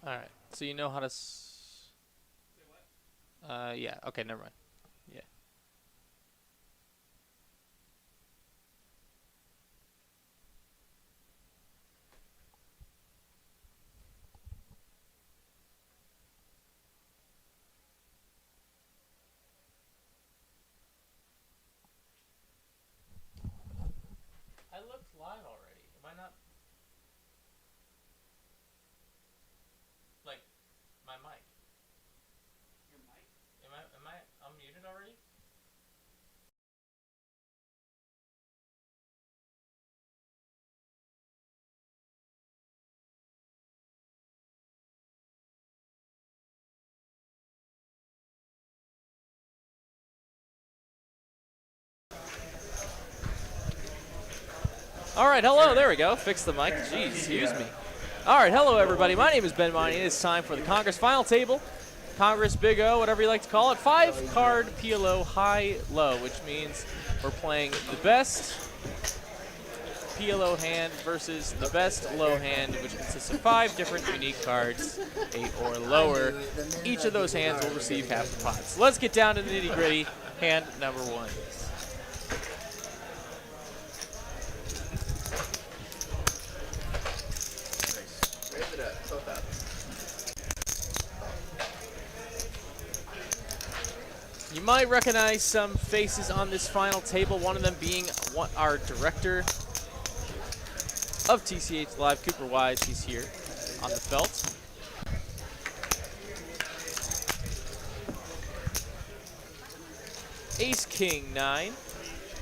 Alright, so you know how to yeah, okay, never mind. Yeah. I looked live already. Am I not? Like, my mic. Your mic? Am I unmuted already? All right, hello, there we go. Fix the mic. Jeez, excuse me. All right, hello, everybody. My name is Ben Monty. It's time for the Congress Final Table. Congress Big O, whatever you like to call it. 5 card PLO Hi-Lo, which means we're playing the best PLO hand versus the best low hand, which consists of 5 different unique cards, 8 or lower. Each of those hands will receive half the pot. So let's get down to the nitty-gritty. Hand number 1. You might recognize some faces on this final table, one of them being our director of TCH Live, Cooper Wise. He's here on the felt. Ace King 9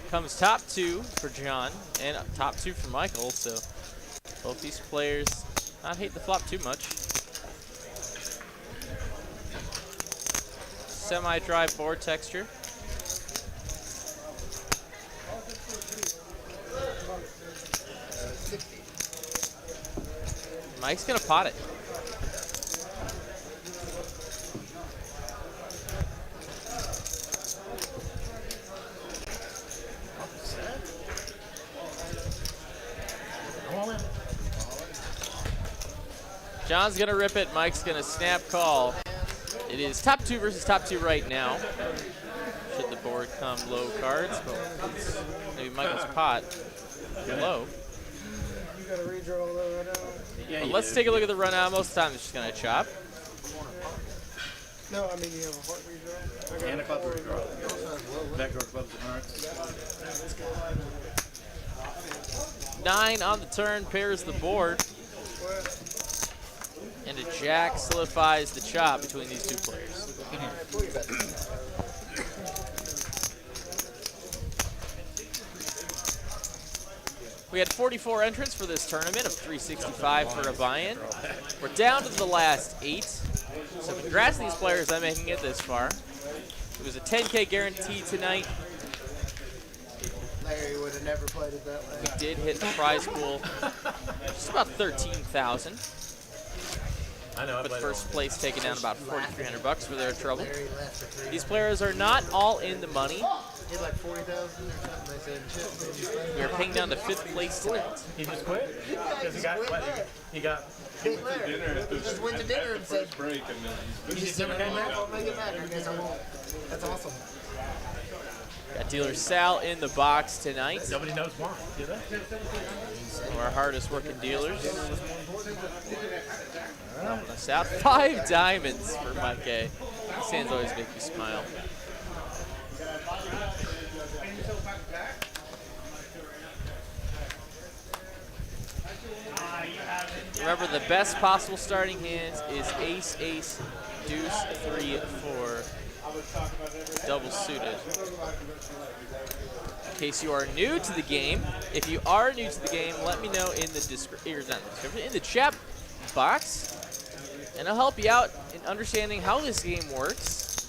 comes top 2 for John and top 2 for Michael, so both these players not hate the flop too much. Semi-dry board texture. Mike's gonna pot it. John's gonna rip it. Mike's gonna snap call. It is top 2 versus top 2 right now. Should the board come low cards, but it's maybe Michael's pot low. You got a redraw low right now? Yeah, let's take a look at the run out. Most of the time it's just gonna chop. No, I mean you have a heart redraw. And a club redraw. Backdoor clubs and hearts. 9 on the turn, pairs the board. And a jack solidifies the chop between these two players. We had 44 entrants for this tournament of 365 for a buy-in. We're down to the last 8. So congrats to these players on making it this far. It was a 10K guarantee tonight. Larry would have never played it that way. We did hit the prize pool, just about 13,000. I know. But first place taking down about 4,300 bucks for their trouble. These players are not all in the money. Hit like 40,000 or something. I said, We are paying down to 5th place tonight. He just quit? Because he got what? He got. He just went to dinner and said, break and then you just never came back. I'll make it matter because I won't. That's awesome. Got dealer Sal in the box tonight. Nobody knows why, do they? One of our hardest working dealers. Helping us out. 5 diamonds for Mike A. These hands always make you smile. Remember, the best possible starting hands is ace, ace, deuce, 3, 4, double suited. In case you are new to the game, if you are new to the game, let me know in the description, in the chat box, and I'll help you out in understanding how this game works.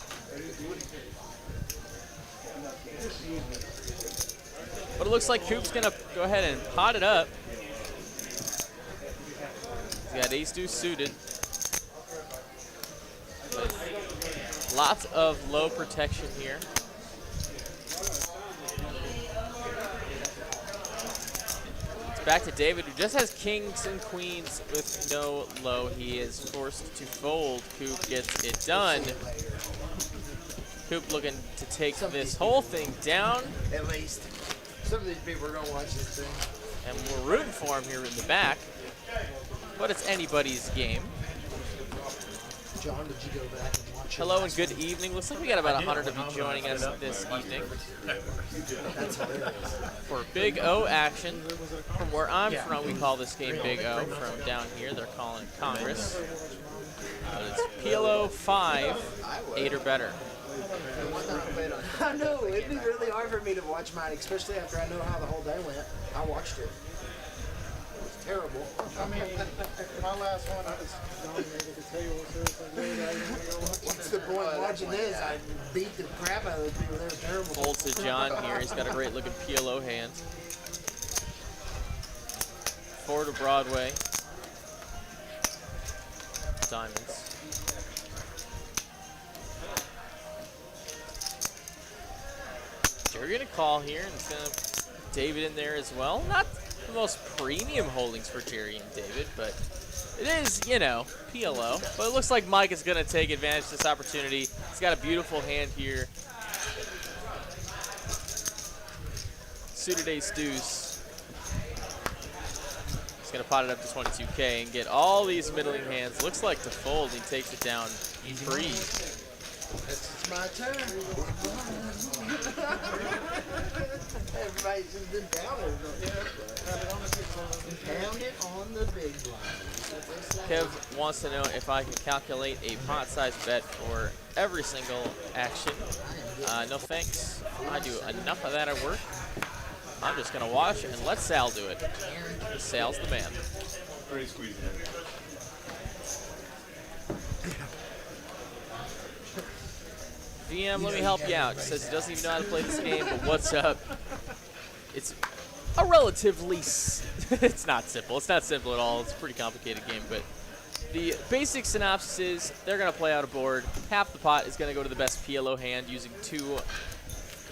But it looks like Coop's gonna go ahead and pot it up. He's got ace deuce suited. But lots of low protection here. back to David, who just has kings and queens with no low. He is forced to fold. Coop gets it done. Coop looking to take this whole thing down. At least. Some of these people are going to watch this thing. And we're rooting for him here in the back. But it's anybody's game. John, did you go back and watch it? Hello and good evening. Looks like we got about 100 of you joining us this evening That's hilarious. for Big O action. From where I'm from, we call this game Big O. From down here, they're calling it Congress. But it's PLO 5, 8 or better. I know, it'd be really hard for me to watch mine, especially after I know how the whole day went. I watched it. It was terrible. I mean, my last one, I was not able to tell you what it was. Like, really, I didn't know what What's the point watching this? I beat the crap out of those people. They were terrible. Fold to John here. He's got a great looking PLO hand. 4 to Broadway. Diamonds. Jerry gonna call here, and it's gonna put David in there as well. Not the most premium holdings for Jerry and David, but it is, you know, PLO. But it looks like Mike is gonna take advantage of this opportunity. He's got a beautiful hand here. Suited ace deuce. He's gonna pot it up to 22K and get all these middling hands. Looks like to fold. He takes it down free. It's my turn. Everybody's just been down Pound it on the big blind. Kev wants to know if I can calculate a pot size bet for every single action. No thanks. I do enough of that at work. I'm just gonna watch and let Sal do it. Sal's the man. Already squeezing it. VM, let me help you out. Says he doesn't even know how to play this game, but what's up? It's a relatively, it's not simple. It's not simple at all. It's a pretty complicated game, but the basic synopsis is they're going to play out a board. Half the pot is going to go to the best PLO hand using 2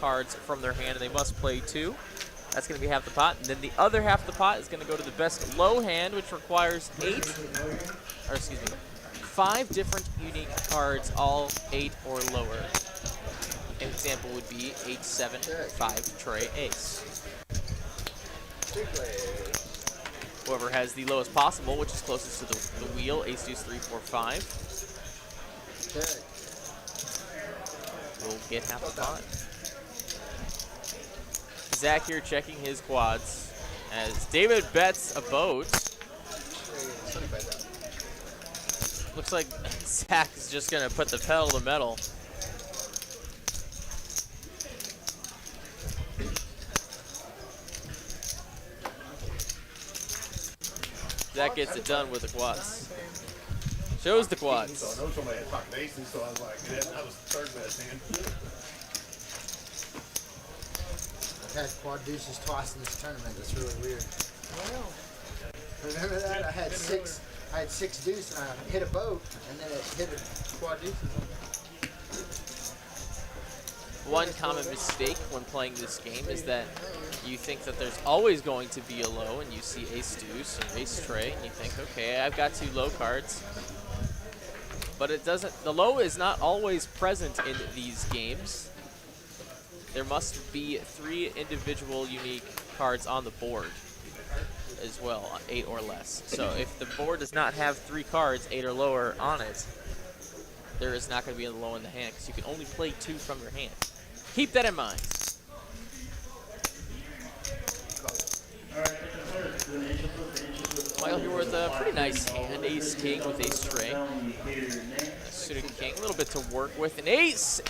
cards from their hand, and they must play 2. That's going to be half the pot. And then the other half of the pot is going to go to the best low hand, which requires 5 different unique cards, all 8 or lower. An example would be 8, 7, 5, tray, ace. Whoever has the lowest possible, which is closest to the wheel, ace, deuce, 3, 4, 5, will get half the pot. Zach here checking his quads as David bets a boat. Looks like Zach is just going to put the pedal to the metal. Zach gets it done with the quads. Shows the quads. So I know somebody had pocket aces, so I was like, yeah, that was the third best hand. I've had quad deuces twice in this tournament. That's really weird. Remember that? I had 6 deuce and I hit a boat and then it hit a quad deuces. One common mistake when playing this game is that you think that there's always going to be a low, and you see ace deuce or ace tray, and you think, okay, I've got 2 low cards. But it doesn't, the low is not always present in these games. There must be 3 individual unique cards on the board as well, 8 or less. So if the board does not have 3 cards, 8 or lower, on it, there is not going to be a low in the hand, because you can only play 2 from your hand. Keep that in mind. Michael here with a pretty nice hand, ace king with ace tray. Suited king, a little bit to work with. And aces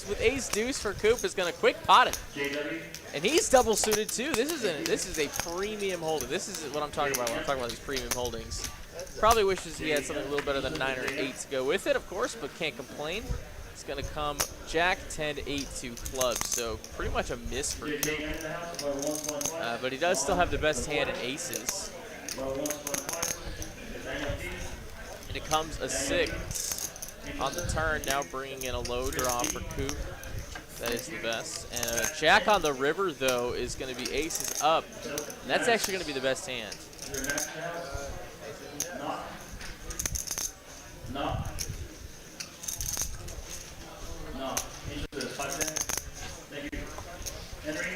with ace deuce for Coop is going to quick pot it. And he's double suited too. This is a premium holding. This is what I'm talking about when I'm talking about these premium holdings. Probably wishes he had something a little better than 9 or 8 to go with it, of course, but can't complain. It's going to come Jack 10 8 2 clubs, so pretty much a miss for Coop. But he does still have the best hand in aces. And it comes a 6 on the turn, now bringing in a low draw for Coop. That is the best. And Jack on the river, though, is going to be aces up. And that's actually going to be the best hand. No. Thank you. Henry?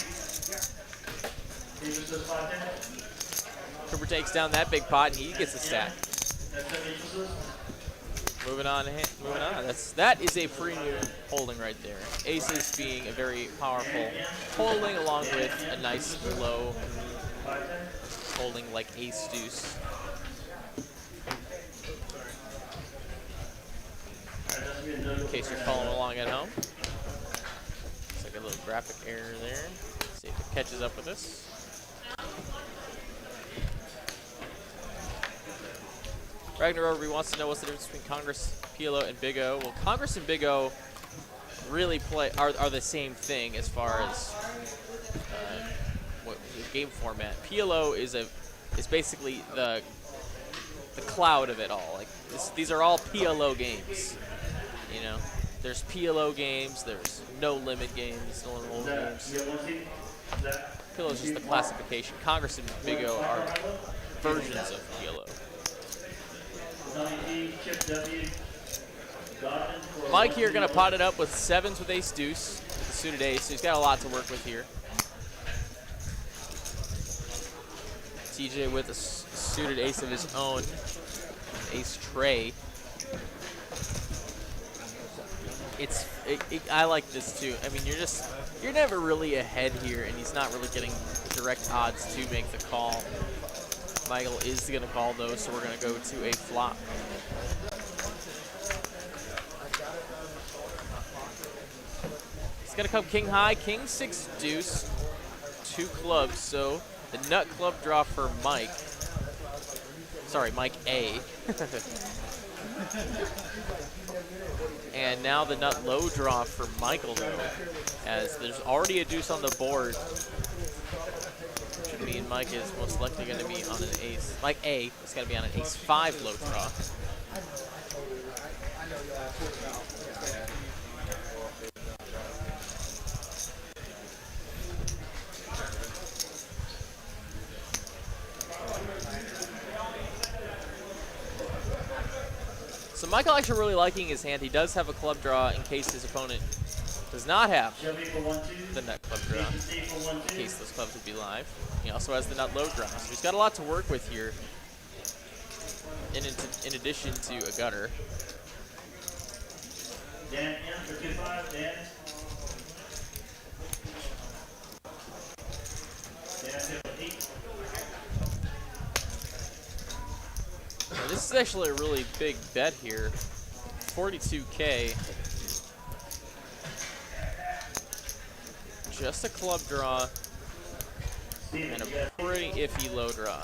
Cooper takes down that big pot, and he gets a stack. Moving on. That is a premium holding right there. Aces being a very powerful holding, along with a nice low holding like ace deuce. In case you're following along at home. Looks like a little graphic error there. Let's see if it catches up with us. Ragnar Overby wants to know what's the difference between Congress, PLO, and Big O. Well, Congress and Big O really are the same thing as far as what the game format. PLO is basically the cloud of it all. Like these are all PLO games. You know, there's PLO games, there's no limit games, no limit games. PLO is just the classification. Congress and Big O are versions of PLO. Mike here going to pot it up with sevens with ace deuce, with the suited ace, so he's got a lot to work with here. TJ with a suited ace of his own, ace tray. I like this too. I mean, you're never really ahead here, and he's not really getting direct odds to make the call. Michael is going to call though, so we're going to go to a flop. It's going to come king high, king six deuce, two clubs. So the nut club draw for Mike. Sorry, Mike A. And now the nut low draw for Michael though, as there's already a deuce on the board. Which would mean Mike is most likely going to be on an ace. Mike A is going to be on an ace 5 low draw. So Michael actually really liking his hand. He does have a club draw in case his opponent does not have the nut club draw, in case those clubs would be live. He also has the nut low draw, so he's got a lot to work with here, in addition to a gutter. Dan in for 2-5, Dan. Dan 8. Now, this is actually a really big bet here, 42K. Just a club draw and a pretty iffy low draw.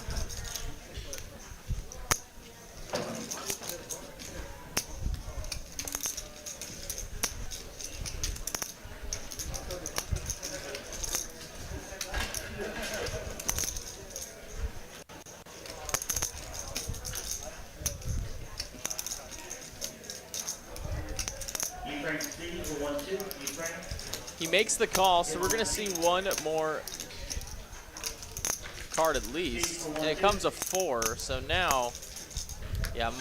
He makes the call, so we're going to see one more card at least. And it comes a 4, so now, yeah,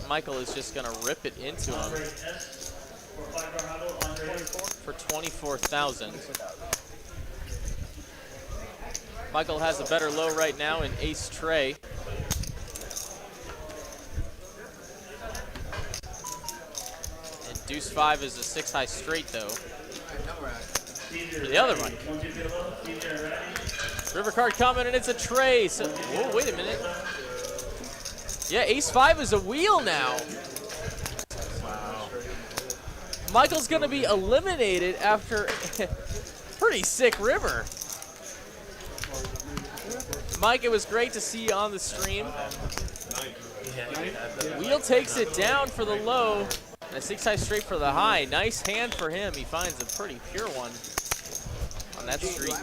Michael is just going to rip it into him for 24,000. Michael has a better low right now in ace tray. And deuce 5 is a 6 high straight though. For the other Mike. River card coming, and it's a tray. So, whoa, wait a minute. Yeah, ace 5 is a wheel now. Wow. Michael's going to be eliminated after pretty sick river. Mike, it was great to see you on the stream. Wheel takes it down for the low. And a 6 high straight for the high. Nice hand for him. He finds a pretty pure one on that street.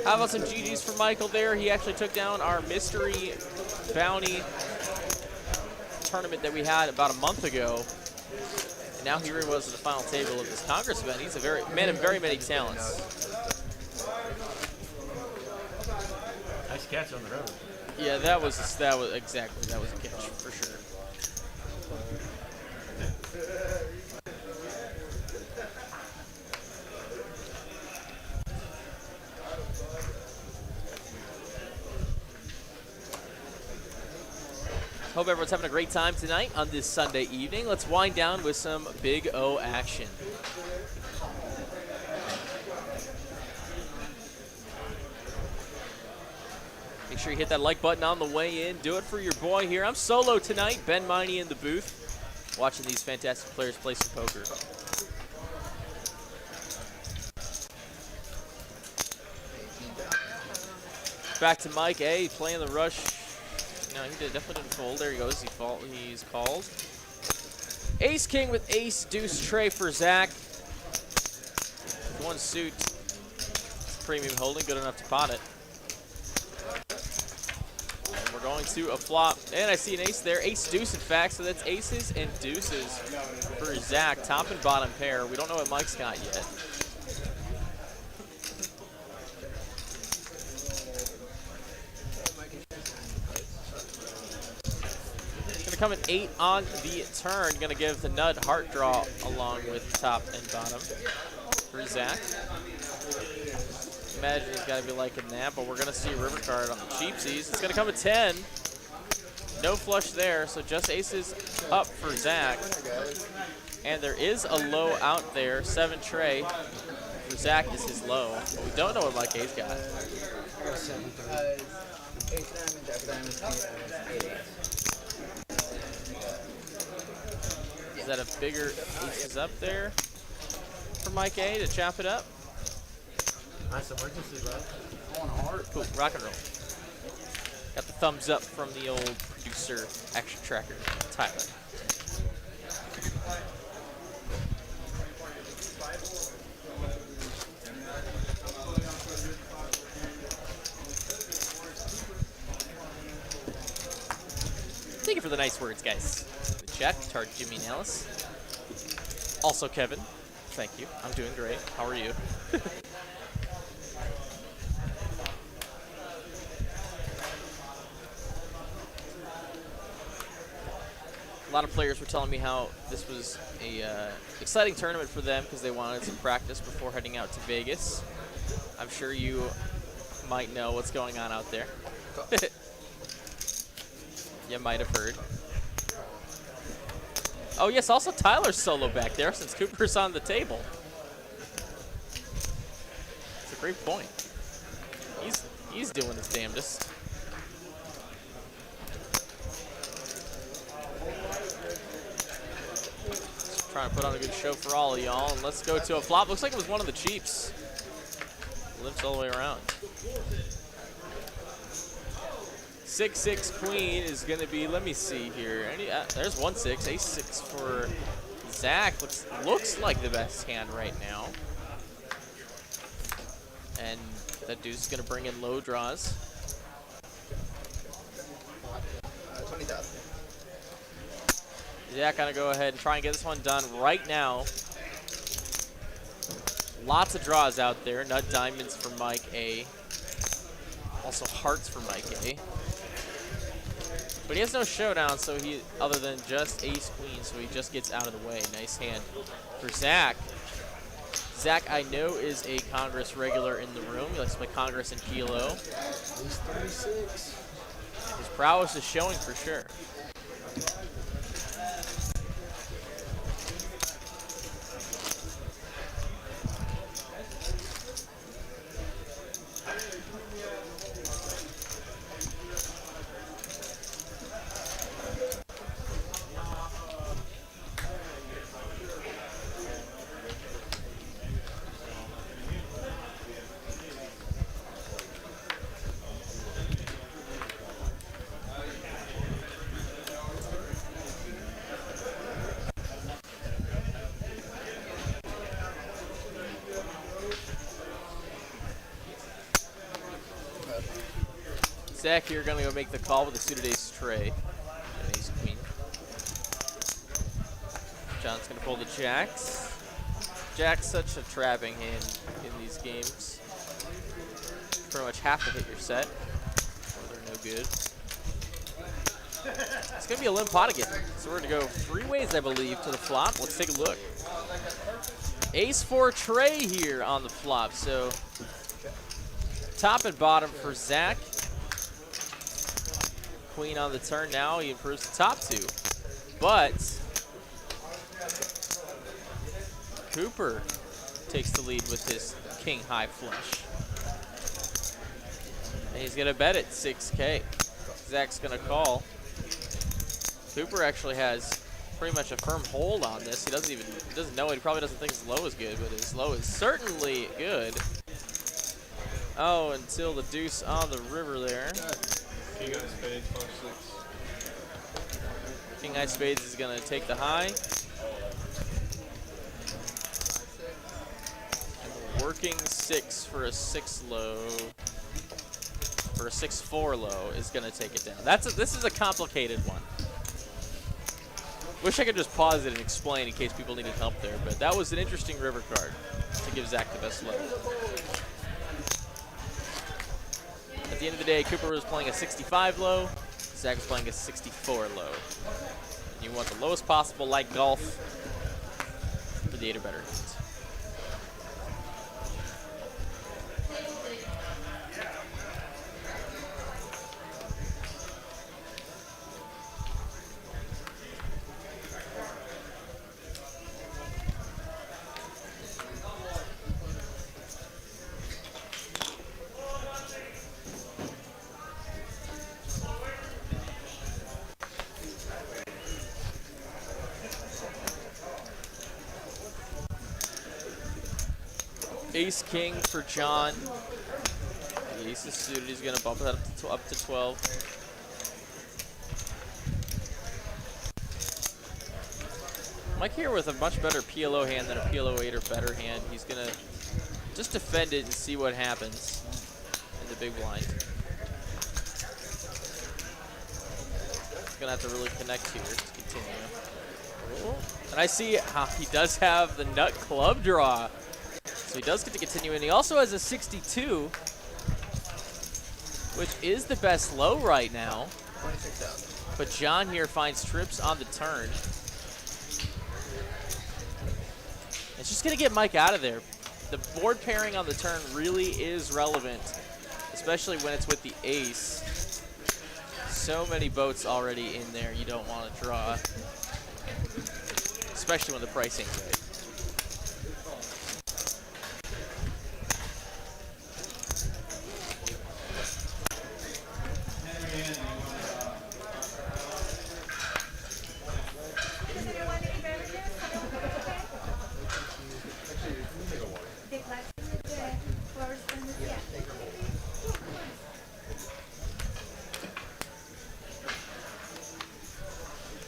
How about some GGs for Michael there? He actually took down our mystery bounty tournament that we had about a month ago. Now here he was at the final table of this Congress event. He's a man of very many talents. Nice catch on the road. Yeah, that was a catch for sure. Hope everyone's having a great time tonight on this Sunday evening. Let's wind down with some Big O action. Make sure you hit that like button on the way in. Do it for your boy here. I'm solo tonight. Ben Miney in the booth, watching these fantastic players play some poker. Back to Mike A, playing the rush. No, he definitely didn't fold. There he goes. He's called. Ace King with Ace Deuce Tray for Zach. One suit. Premium holding, good enough to pot it. And we're going to a flop. And I see an ace there. Ace Deuce, in fact. So that's aces and deuces for Zach. Top and bottom pair. We don't know what Mike's got yet. Come at 8 on the turn. Gonna give the nut heart draw along with top and bottom for Zach. Imagine he's gotta be liking that, but we're gonna see a river card on the cheapsies. It's gonna come at 10. No flush there, so just aces up for Zach. And there is a low out there. 7 tray for Zach is his low, but we don't know what Mike A's got. Is that a bigger aces up there for Mike A to chop it up? Nice emergency, bro. Cool, rock and roll. Got the thumbs up from the old producer, action tracker, Tyler. Thank you for the nice words, guys. Chat, Tart Jimmy and Alice. Also Kevin, thank you. I'm doing great. How are you? A lot of players were telling me how this was a exciting tournament for them because they wanted some practice before heading out to Vegas. I'm sure you might know what's going on out there. You might have heard. Oh yes, also Tyler's solo back there since Cooper's on the table. It's a great point. He's doing his damnedest. Just trying to put on a good show for all of y'all, and let's go to a flop. Looks like it was one of the cheaps. Limps all the way around. 6-6 queen is going to be, let me see here. There's 1-6, ace-6 for Zach. Looks like the best hand right now. And that deuce is going to bring in low draws. 20,000. Zach going to go ahead and try and get this one done right now. Lots of draws out there. Nut diamonds for Mike A. Also hearts for Mike A. But he has no showdown, so other than just ace queen, so he just gets out of the way. Nice hand for Zach. Zach, I know, is a Congress regular in the room. He likes to play Congress and PLO. He's 36. His prowess is showing for sure. Zach here going to go make the call with a suited ace tray and ace queen. John's going to pull the jacks. Jack's such a trapping hand in these games. Pretty much have to hit your set, or they're no good. It's going to be a limp pot again. So we're going to go 3 ways, I believe, to the flop. Let's take a look. Ace-4 tray here on the flop. So top and bottom for Zach. Queen on the turn now. He improves the top 2. But Cooper takes the lead with his king high flush. And he's going to bet it 6K. Zach's going to call. Cooper actually has pretty much a firm hold on this. He doesn't know it. He probably doesn't think his low is good, but his low is certainly good. Oh, until the deuce on the river there. King high spades, 5-6. King high spades is going to take the high. And the working 6 for a 6 low, for a 6-4 low is going to take it down. This is a complicated one. Wish I could just pause it and explain in case people needed help there, but that was an interesting river card to give Zach the best low. At the end of the day, Cooper was playing a 65 low, Zach was playing a 64 low. And you want the lowest possible, like golf, for the 8 or better hands. Ace king for John. The ace is suited. He's going to bump it up to 12. Mike here with a much better PLO hand than a PLO 8 or better hand. He's going to just defend it and see what happens in the big blind. He's going to have to really connect here to continue. Oh. And I see he does have the nut club draw. So he does get to continue, and he also has a 62, which is the best low right now. 26,000. But John here finds trips on the turn. It's just going to get Mike out of there. The board pairing on the turn really is relevant, especially when it's with the ace. So many boats already in there you don't want to draw, especially when the pricing's right.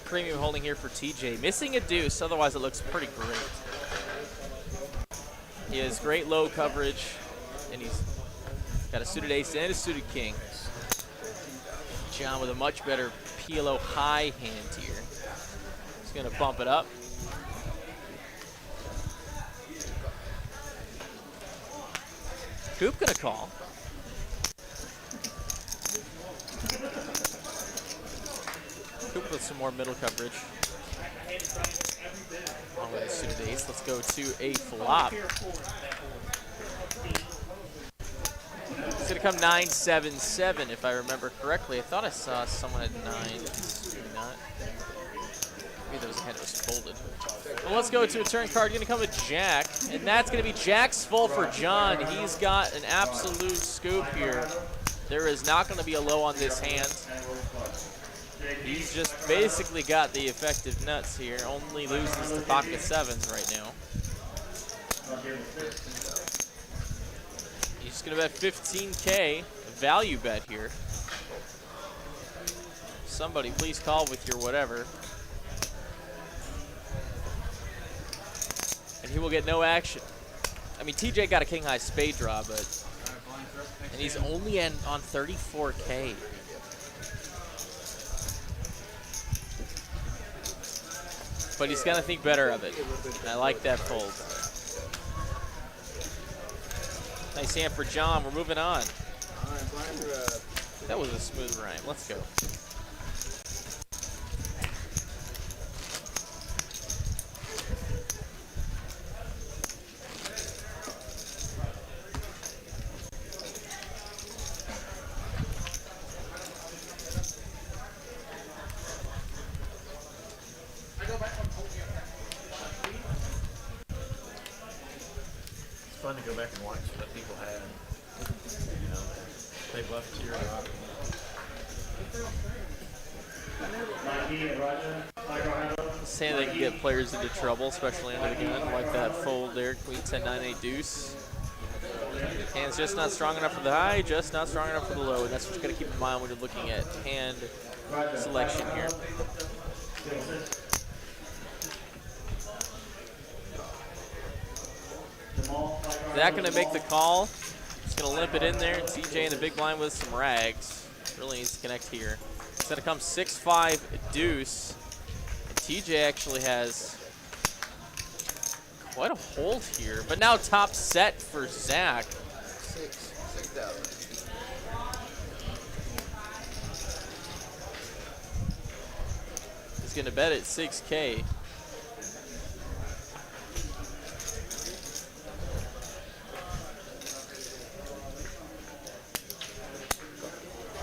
Premium holding here for TJ. Missing a deuce, otherwise it looks pretty great. He has great low coverage, and he's got a suited ace and a suited king. John with a much better PLO high hand here. He's going to bump it up. Coop going to call. Coop with some more middle coverage. Along with a suited ace. Let's go to a flop. It's going to come 9-7-7 if I remember correctly. I thought I saw someone at 9. Maybe not. Maybe there was a hand that was folded. Well, let's go to a turn card. Going to come with Jack. And that's going to be Jack's full for John. He's got an absolute scoop here. There is not going to be a low on this hand. He's just basically got the effective nuts here. Only loses to pocket sevens right now. He's going to bet 15K, value bet here. Somebody please call with your whatever. And he will get no action. I mean, TJ got a king high spade draw, but, and he's only on 34K. but he's going to think better of it. And I like that fold. Nice hand for John. We're moving on. That was a smooth rhyme. Let's go. It's fun to go back and watch what people had. You know, they left here. Mikey and Roger. Micro Hi-Lo. Saying they can get players into trouble, especially under the gun, like that fold there. Queen 10, 9, 8 deuce. Hand's just not strong enough for the high, just not strong enough for the low, and that's what you got to keep in mind when you're looking at hand selection here. Zach going to make the call. He's going to limp it in there. TJ in the big blind with some rags. Really needs to connect here. It's going to come 6-5 deuce. And TJ actually has quite a hold here. But now top set for Zach. 6,000. He's going to bet at 6K.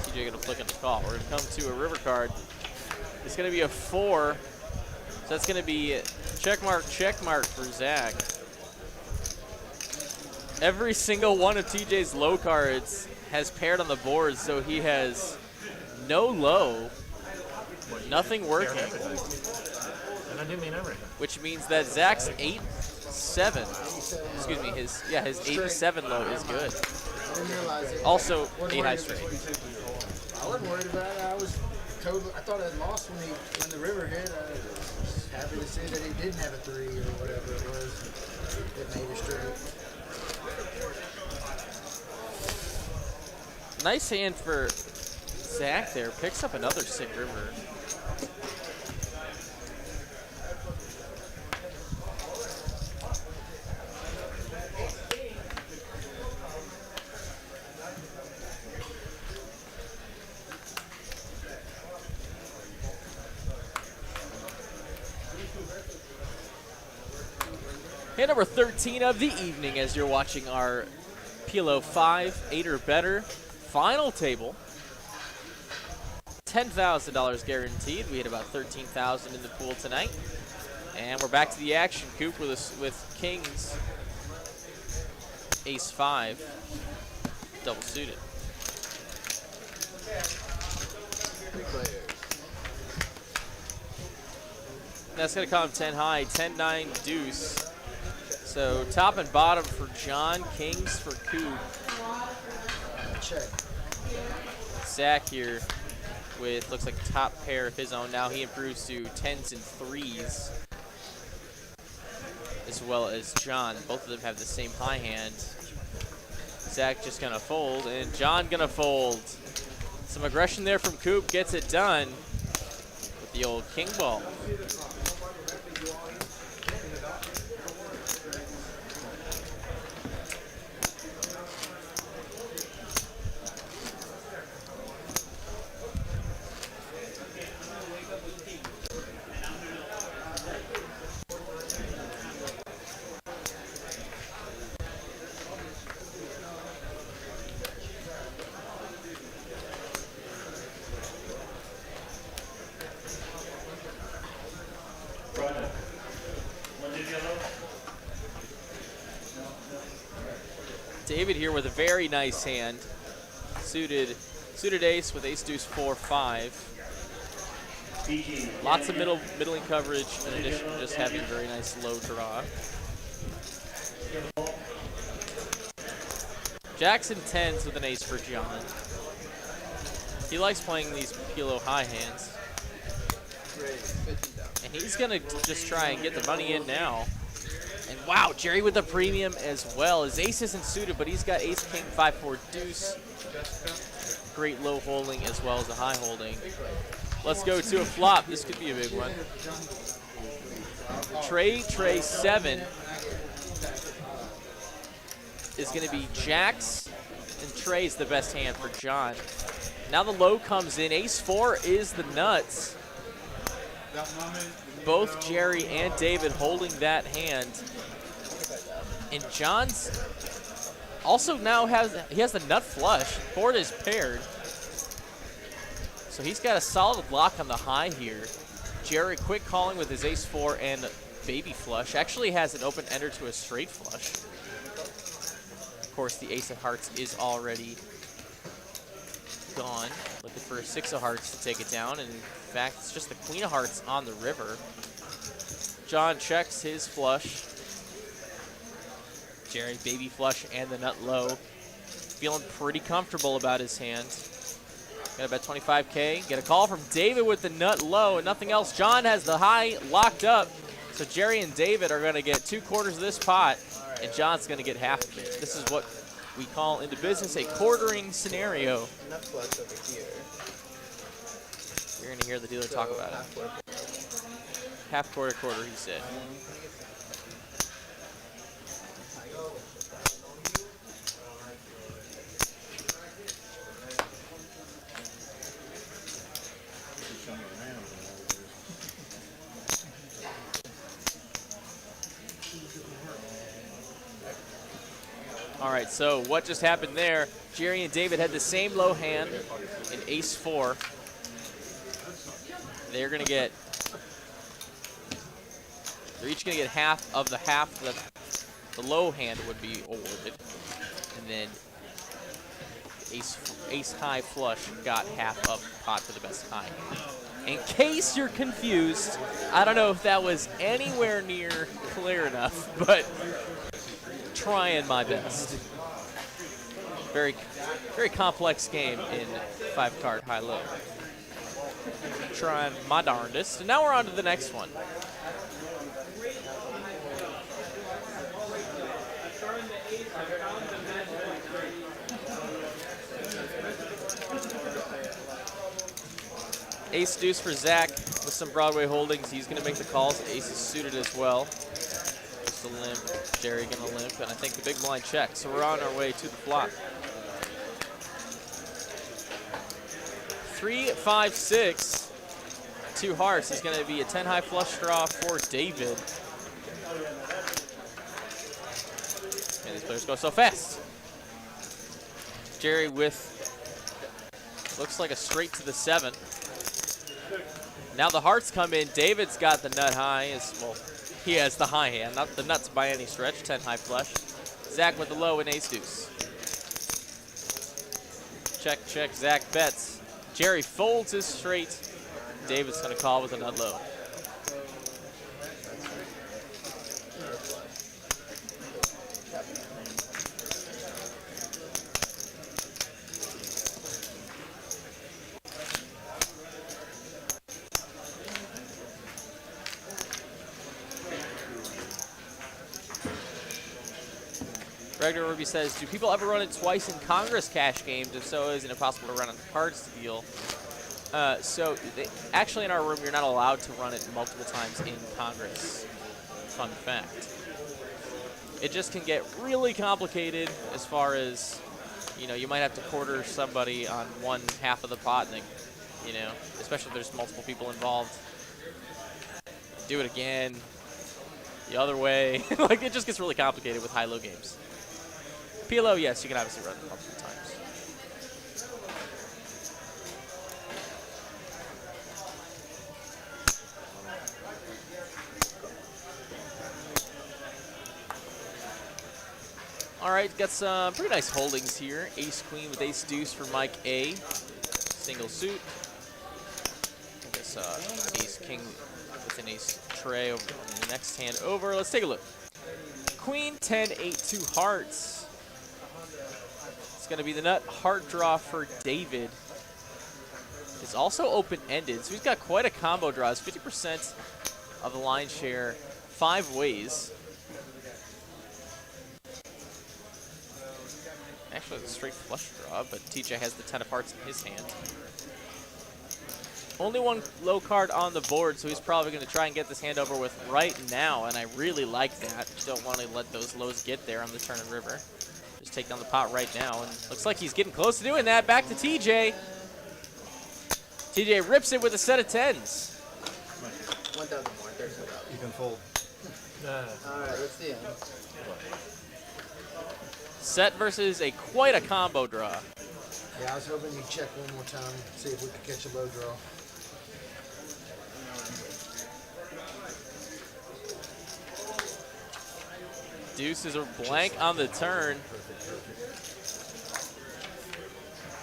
TJ going to flick in the call. We're going to come to a river card. It's going to be a 4. So that's going to be check mark for Zach. Every single one of TJ's low cards has paired on the board, so he has no low, nothing working. And I do mean everything. Which means that Zach's 8-7, excuse me, his 8-7 low is good. I didn't realize it. Also, a high straight. I wasn't worried about it. I was totally. I thought I'd lost when the river hit. I was happy to see that he didn't have a 3 or whatever it was that made it straight. Nice hand for Zach there. Picks up another sick river. Hand number 13 of the evening as you're watching our PLO 5, 8 or better final table. $10,000 guaranteed. We had about $13,000 in the pool tonight. And we're back to the action, Coop, with Kings, Ace-5, double suited. That's going to come 10 high, 10-9 deuce. So top and bottom for John, Kings for Coop. Check. Zach here with, looks like a top pair of his own. Now he improves to 10s and 3s, as well as John. Both of them have the same high hand. Zach just gonna fold, and John gonna fold. Some aggression there from Coop, gets it done with the old king ball. David here with a very nice hand. Suited ace with ace deuce 4-5. Lots of middling coverage in addition to just having a very nice low draw. Jackson 10s with an ace for John. He likes playing these PLO high hands. And he's gonna just try and get the money in now. And wow, Jerry with the premium as well. His ace isn't suited, but he's got ace, king, 5-4 deuce. Great low holding as well as a high holding. Let's go to a flop. This could be a big one. Tray 7 is going to be jacks, and Trey's the best hand for John. Now the low comes in. Ace 4 is the nuts. Both Jerry and David holding that hand. And John's also now has the nut flush. Board is paired. So he's got a solid lock on the high here. Jerry quick calling with his ace 4 and baby flush. Actually has an open ender to a straight flush. Of course, the ace of hearts is already gone. Looking for a 6 of hearts to take it down. And in fact, it's just the queen of hearts on the river. John checks his flush. Jerry baby flush and the nut low. Feeling pretty comfortable about his hand. Got about 25K. Get a call from David with the nut low and nothing else. John has the high locked up. So Jerry and David are going to get 2/4 of this pot, and John's going to get half of it. This is what we call in the business a quartering scenario. Nut flush over here. You're going to hear the dealer talk about it. Half quarter, quarter, he said. All right, so what just happened there? Jerry and David had the same low hand in ace 4. They're each gonna get half of the that the low hand would be awarded, and then ace high flush got half of the pot for the best high. In case you're confused, I don't know if that was anywhere near clear enough, but trying my best. Very, very complex game in 5-card high-low. Trying my darndest. And now we're on to the next one. Ace deuce for Zach with some Broadway holdings. He's going to make the calls. Ace is suited as well. Just a limp. Jerry going to limp. And I think the big blind checks. So we're on our way to the flop. 3, 5, 6. 2 hearts is going to be a 10 high flush draw for David. And these players go so fast. Jerry with, looks like a straight to the 7. Now the hearts come in. David's got the nut high. Well, he has the high hand, not the nuts by any stretch. 10 high flush. Zach with the low and ace deuce. Check, check. Zach bets. Jerry folds his straight. David's going to call with a nut low. Gregor Ruby says, do people ever run it twice in Congress cash games? If so, is it impossible to run on cards deal? Actually in our room, you're not allowed to run it multiple times in Congress. Fun fact. It just can get really complicated as far as, you know, you might have to quarter somebody on one half of the pot, and you know, especially if there's multiple people involved. Do it again, the other way. Like, it just gets really complicated with high-low games. PLO, yes, you can obviously run it multiple times. All right, got some pretty nice holdings here. Ace queen with ace deuce for Mike A. Single suit. I guess ace king with an ace tray over the next hand over. Let's take a look. Queen 10, 8, 2 hearts. It's going to be the nut heart draw for David. It's also open-ended, so he's got quite a combo draw. It's 50% of the line share 5 ways. Actually, it's a straight flush draw, but TJ has the 10 of hearts in his hand. Only one low card on the board, so he's probably going to try and get this hand over with right now, and I really like that. Just don't want to let those lows get there on the turn and river. Just take down the pot right now, and looks like he's getting close to doing that. Back to TJ. TJ rips it with a set of 10s. 1,000 more. There's no doubt. You can fold. All right, let's see him. Set versus quite a combo draw. Yeah, I was hoping you'd check one more time, see if we could catch a low draw. Deuces are blank on the turn.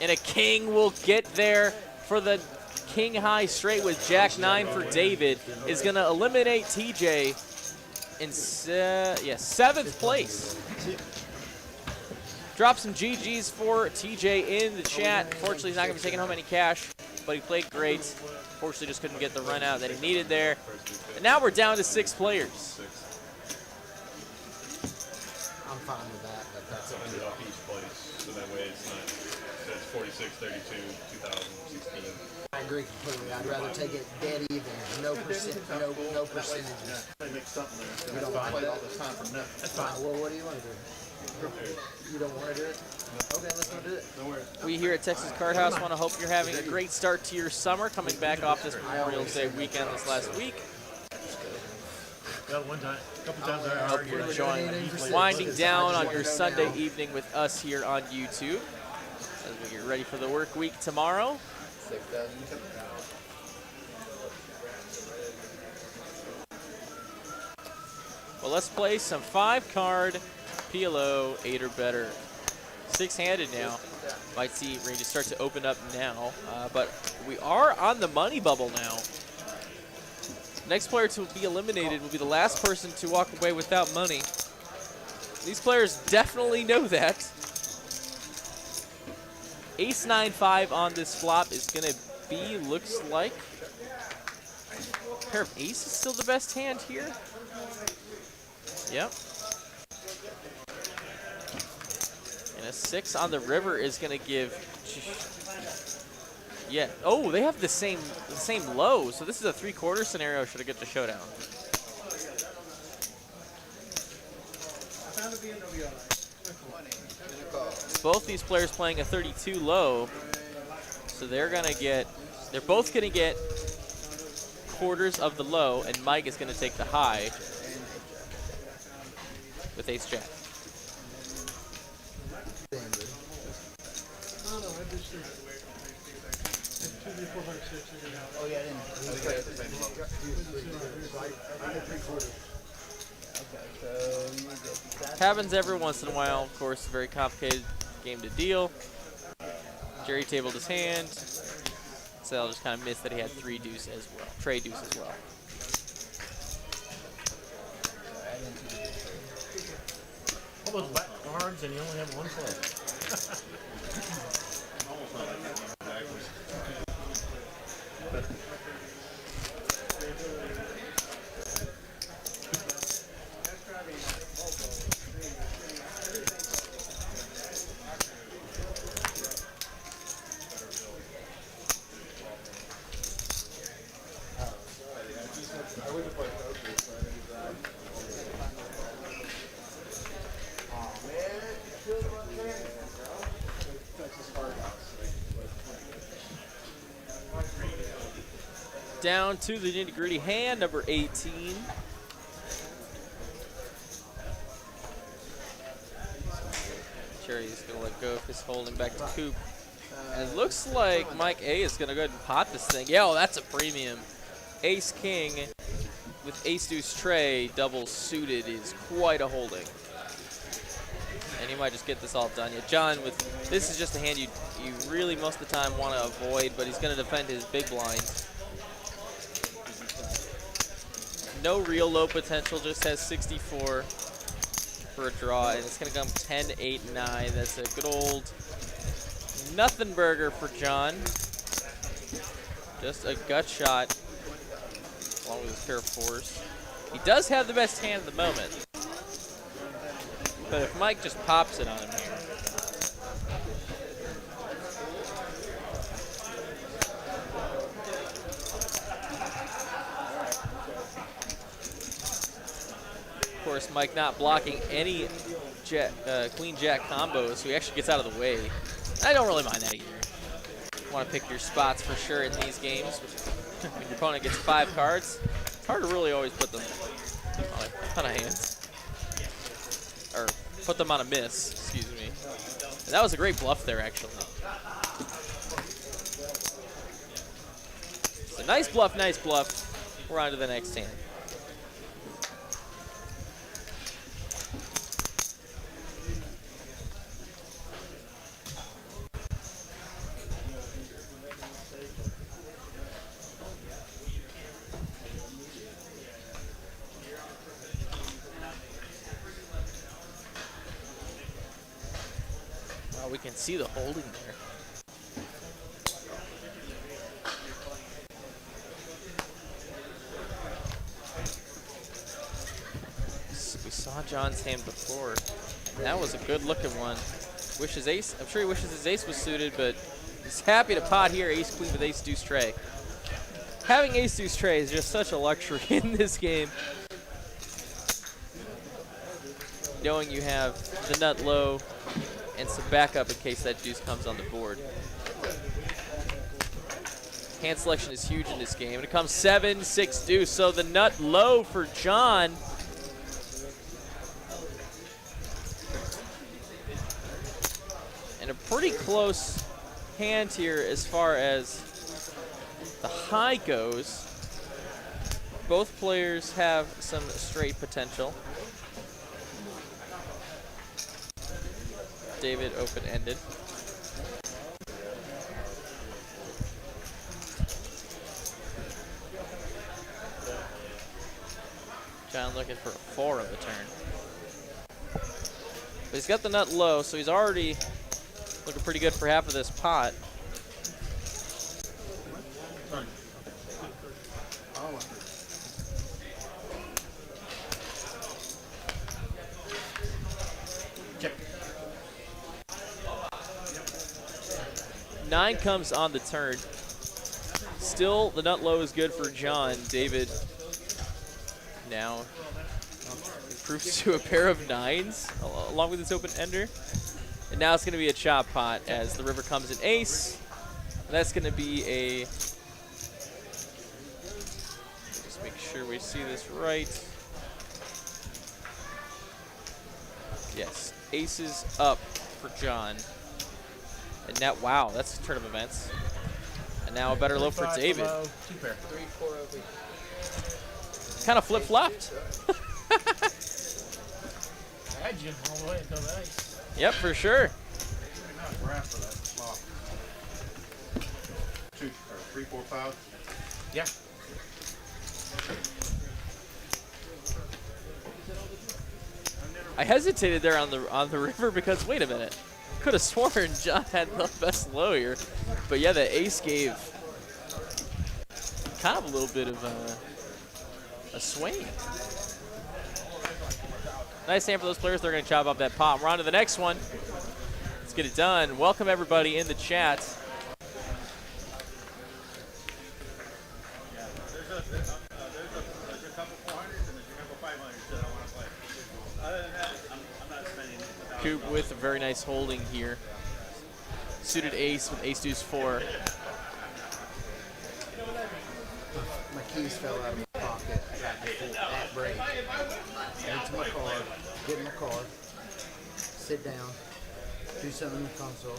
And a king will get there for the king high straight with Jack 9 for David. Is going to eliminate TJ in 7th place. Drop some GGs for TJ in the chat. Unfortunately, he's not going to be taking home any cash, but he played great. Unfortunately, just couldn't get the run out that he needed there. And now we're down to 6 players. I'm fine with that, but that's It's $100 off each place, so that way it's not. So it's 46, 32, 2016. I agree completely. I'd rather take it dead even, no percentages. They make something there. You don't That's want fine. that? All this time for nothing. That's fine. Well, what do you want to do? You don't want to do it? Okay, let's not do it. No worries. We here at Texas Card House want to hope you're having a great start to your summer, coming back off this Memorial Day weekend this last week. Well, one time, a couple times I Hope argued. you're enjoying winding down on your Sunday evening with us here on YouTube as we get ready for the work week tomorrow. 6,000. Well, let's play some 5-card PLO 8 or better. 6-handed now. Might see ranges start to open up now, but we are on the money bubble now. Next player to be eliminated will be the last person to walk away without money. These players definitely know that. Ace 9-5 on this flop is going to be, looks like, pair of aces is still the best hand here. Yep. And a 6 on the river is going to give. Yeah. Oh, they have the same low. So this is a 3/4 scenario. Should I get the showdown? Both these players playing a 32 low, so they're both gonna get quarters of the low, and Mike is gonna take the high with Ace Jack. Oh, yeah, I didn't. Happens every once in a while. Of course, a very complicated game to deal. Jerry tabled his hand. Sal just kind of missed that he had 3 deuce as well. Trey deuce as well. All those back cards, and you only have one play. Down to the nitty-gritty hand, number 18. Cherry's going to let go of his holding back to Coop. And it looks like Mike A is going to go ahead and pot this thing. Yo, that's a premium. Ace King with Ace Deuce Trey double suited is quite a holding. And he might just get this all done. Yeah, John, this is just a hand you really most of the time want to avoid, but he's going to defend his big blind. No real low potential, just has 64 for a draw, and it's going to come 10, 8, 9. That's a good old nothing burger for John. Just a gut shot along with his pair of 4s. He does have the best hand at the moment. But if Mike just pops it on him here. course, Mike not blocking any queen jack combos, so he actually gets out of the way. I don't really mind that either. You want to pick your spots for sure in these games. When your opponent gets 5 cards, it's hard to really always put them on a ton of hands. Or put them on a miss, excuse me. And that was a great bluff there, actually. So nice bluff, nice bluff. We're on to the next hand. We can see the holding there. We saw John's hand before. That was a good looking one. Wishes ace. I'm sure he wishes his ace was suited, but he's happy to pot here. Ace queen with ace deuce tray. Having ace deuce tray is just such a luxury in this game. Knowing you have the nut low and some backup in case that deuce comes on the board. Hand selection is huge in this game. And it comes 7-6 deuce. So the nut low for John. And a pretty close hand here as far as the high goes. Both players have some straight potential. David open-ended. John looking for a 4 on the turn. But he's got the nut low, so he's already looking pretty good for half of this pot. Check. 9 comes on the turn. Still, the nut low is good for John. David now improves to a pair of 9s along with his open ender. And now it's going to be a chop pot as the river comes in ace. And that's going to be a... Just make sure we see this right. Yes, aces up for John. And now, wow, that's a turn of events. And now a better low for David. 2 pair. 3, 4 over. Kind of flip-flopped. I had you all the way until the ace. Yep, for sure. We're after that flop. 2 or 3, 4, 5. Yeah. I hesitated there on the river because wait a minute, could have sworn John had the best low here, but yeah, the ace gave kind of a little bit of a swing. Nice hand for those players. They're going to chop up that pot. We're on to the next one. Let's get it done. Welcome everybody in the chat. Coop with a very nice holding here. Suited ace with ace deuce 4. My keys fell out of my pocket at break. Went to my car, get in my car, sit down, do something in the console,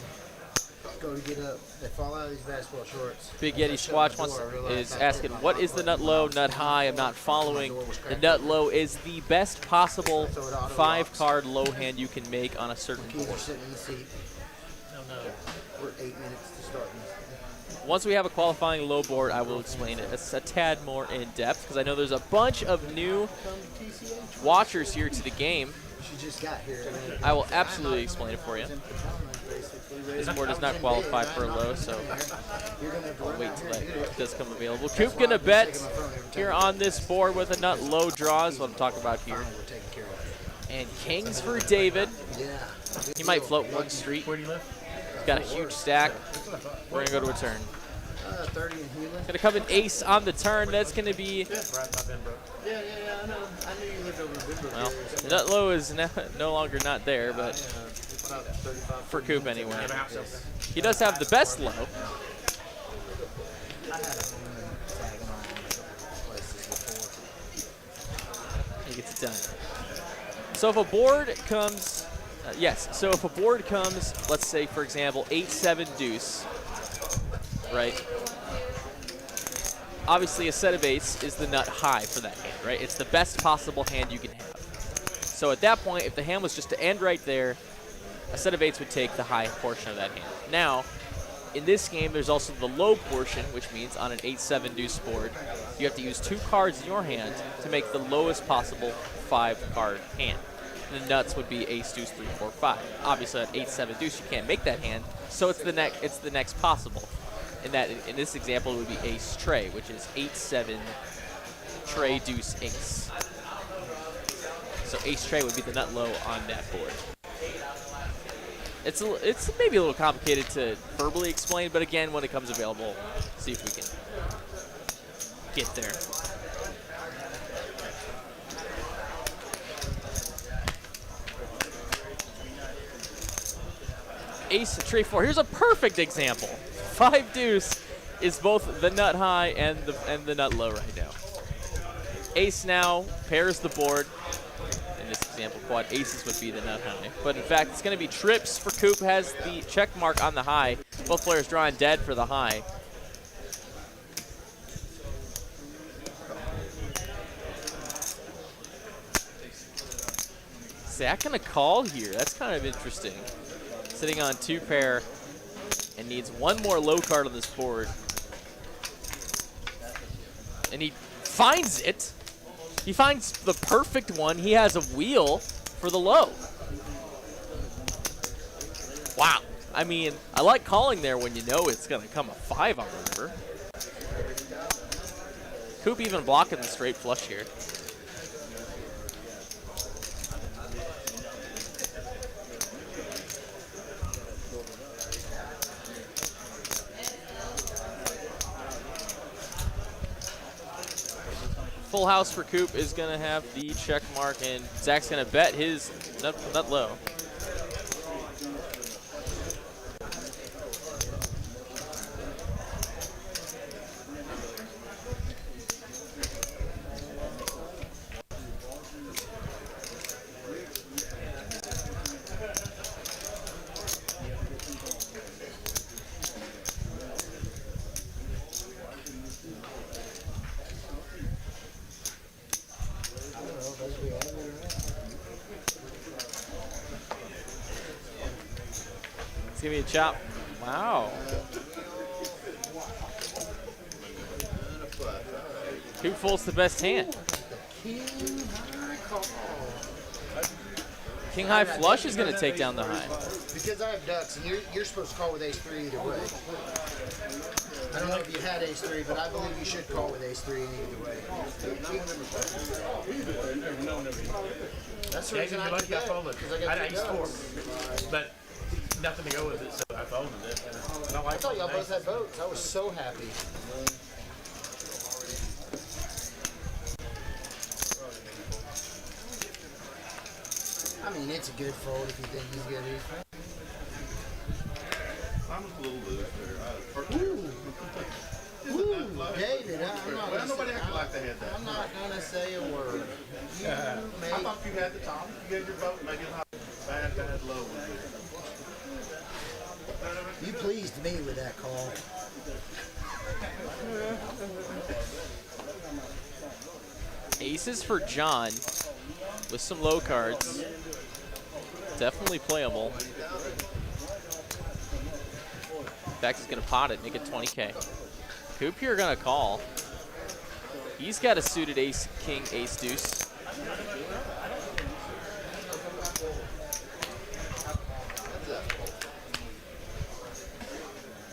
go to get up. They fall out of these basketball shorts. Big Yeti Swatch is asking, what is the nut low, nut high? I'm not following. The nut low is the best possible 5-card low hand you can make on a certain Keys are board. sitting in the seat. We're 8 minutes to start. Once we have a qualifying low board, I will explain it. It's a tad more in depth because I know there's a bunch of new watchers here to the game. She just got here. I will absolutely explain it for you. This board does not qualify for a low, so I'll wait till that does come available. Coop gonna bet here on this board with a nut low draw is what I'm talking about here. And kings for David. He might float one street. Where do you live? He's got a huge stack. We're gonna go to a turn. 30 in Hewlett. Gonna come an ace on the turn. That's gonna be Right by Benbrook. Yeah, I know. I knew you lived Well, nut low is no longer not there, but for Coop anyway. He does have the best low. He gets it done. So if a board comes, so if a board comes, let's say for example 8-7 deuce, right? Obviously a set of 8s is the nut high for that hand, right? It's the best possible hand you can have. So at that point, if the hand was just to end right there, a set of 8s would take the high portion of that hand. Now, in this game, there's also the low portion, which means on an 8-7 deuce board, you have to use 2 cards in your hand to make the lowest possible 5-card hand. The nuts would be ace, deuce, 3, 4, 5. Obviously, at 8-7 deuce, you can't make that hand, so it's the next possible. In this example, it would be ace tray, which is 8-7 tray deuce ace. So ace tray would be the nut low on that board. It's maybe a little complicated to verbally explain, but again, when it comes available, see if we can get there. Ace, tray 4. Here's a perfect example. 5 deuce is both the nut high and the nut low right now. Ace now pairs the board. In this example, quad aces would be the nut high. But in fact, it's going to be trips for Coop. Has the check mark on the high. Both players drawing dead for the high. Zach gonna call here. That's kind of interesting. Sitting on 2 pair and needs 1 more low card on this board. And he finds it. He finds the perfect one. He has a wheel for the low. Wow. I mean, I like calling there when you know it's going to come a 5 on the river. Coop even blocking the straight flush here. Full house for Coop is going to have the check mark, and Zach's going to bet his nut low. Give me a chop. Wow. Coop folds the best hand. King high flush is going to take down the high. Because I have ducks, and you're supposed to call with ace-3 either way. I don't know if you had ace-3, but I believe you should call with ace-3 either way. That's the reason I lucky I folded. I had got ace-4, but nothing to go with it, so I folded it. And I thought y'all both had votes. I was so happy. I mean, it's a good fold if you think he's good. I'm a little loose there. Ooh, David, Nobody acted like they had that. I'm not going to say a word. I thought you had the top. You gave your vote, make it high. Bad, low. You pleased me with that call. Aces for John with some low cards. Definitely playable. In fact, he's going to pot it, make it 20K. Coop here going to call. He's got a suited ace, king, ace, deuce.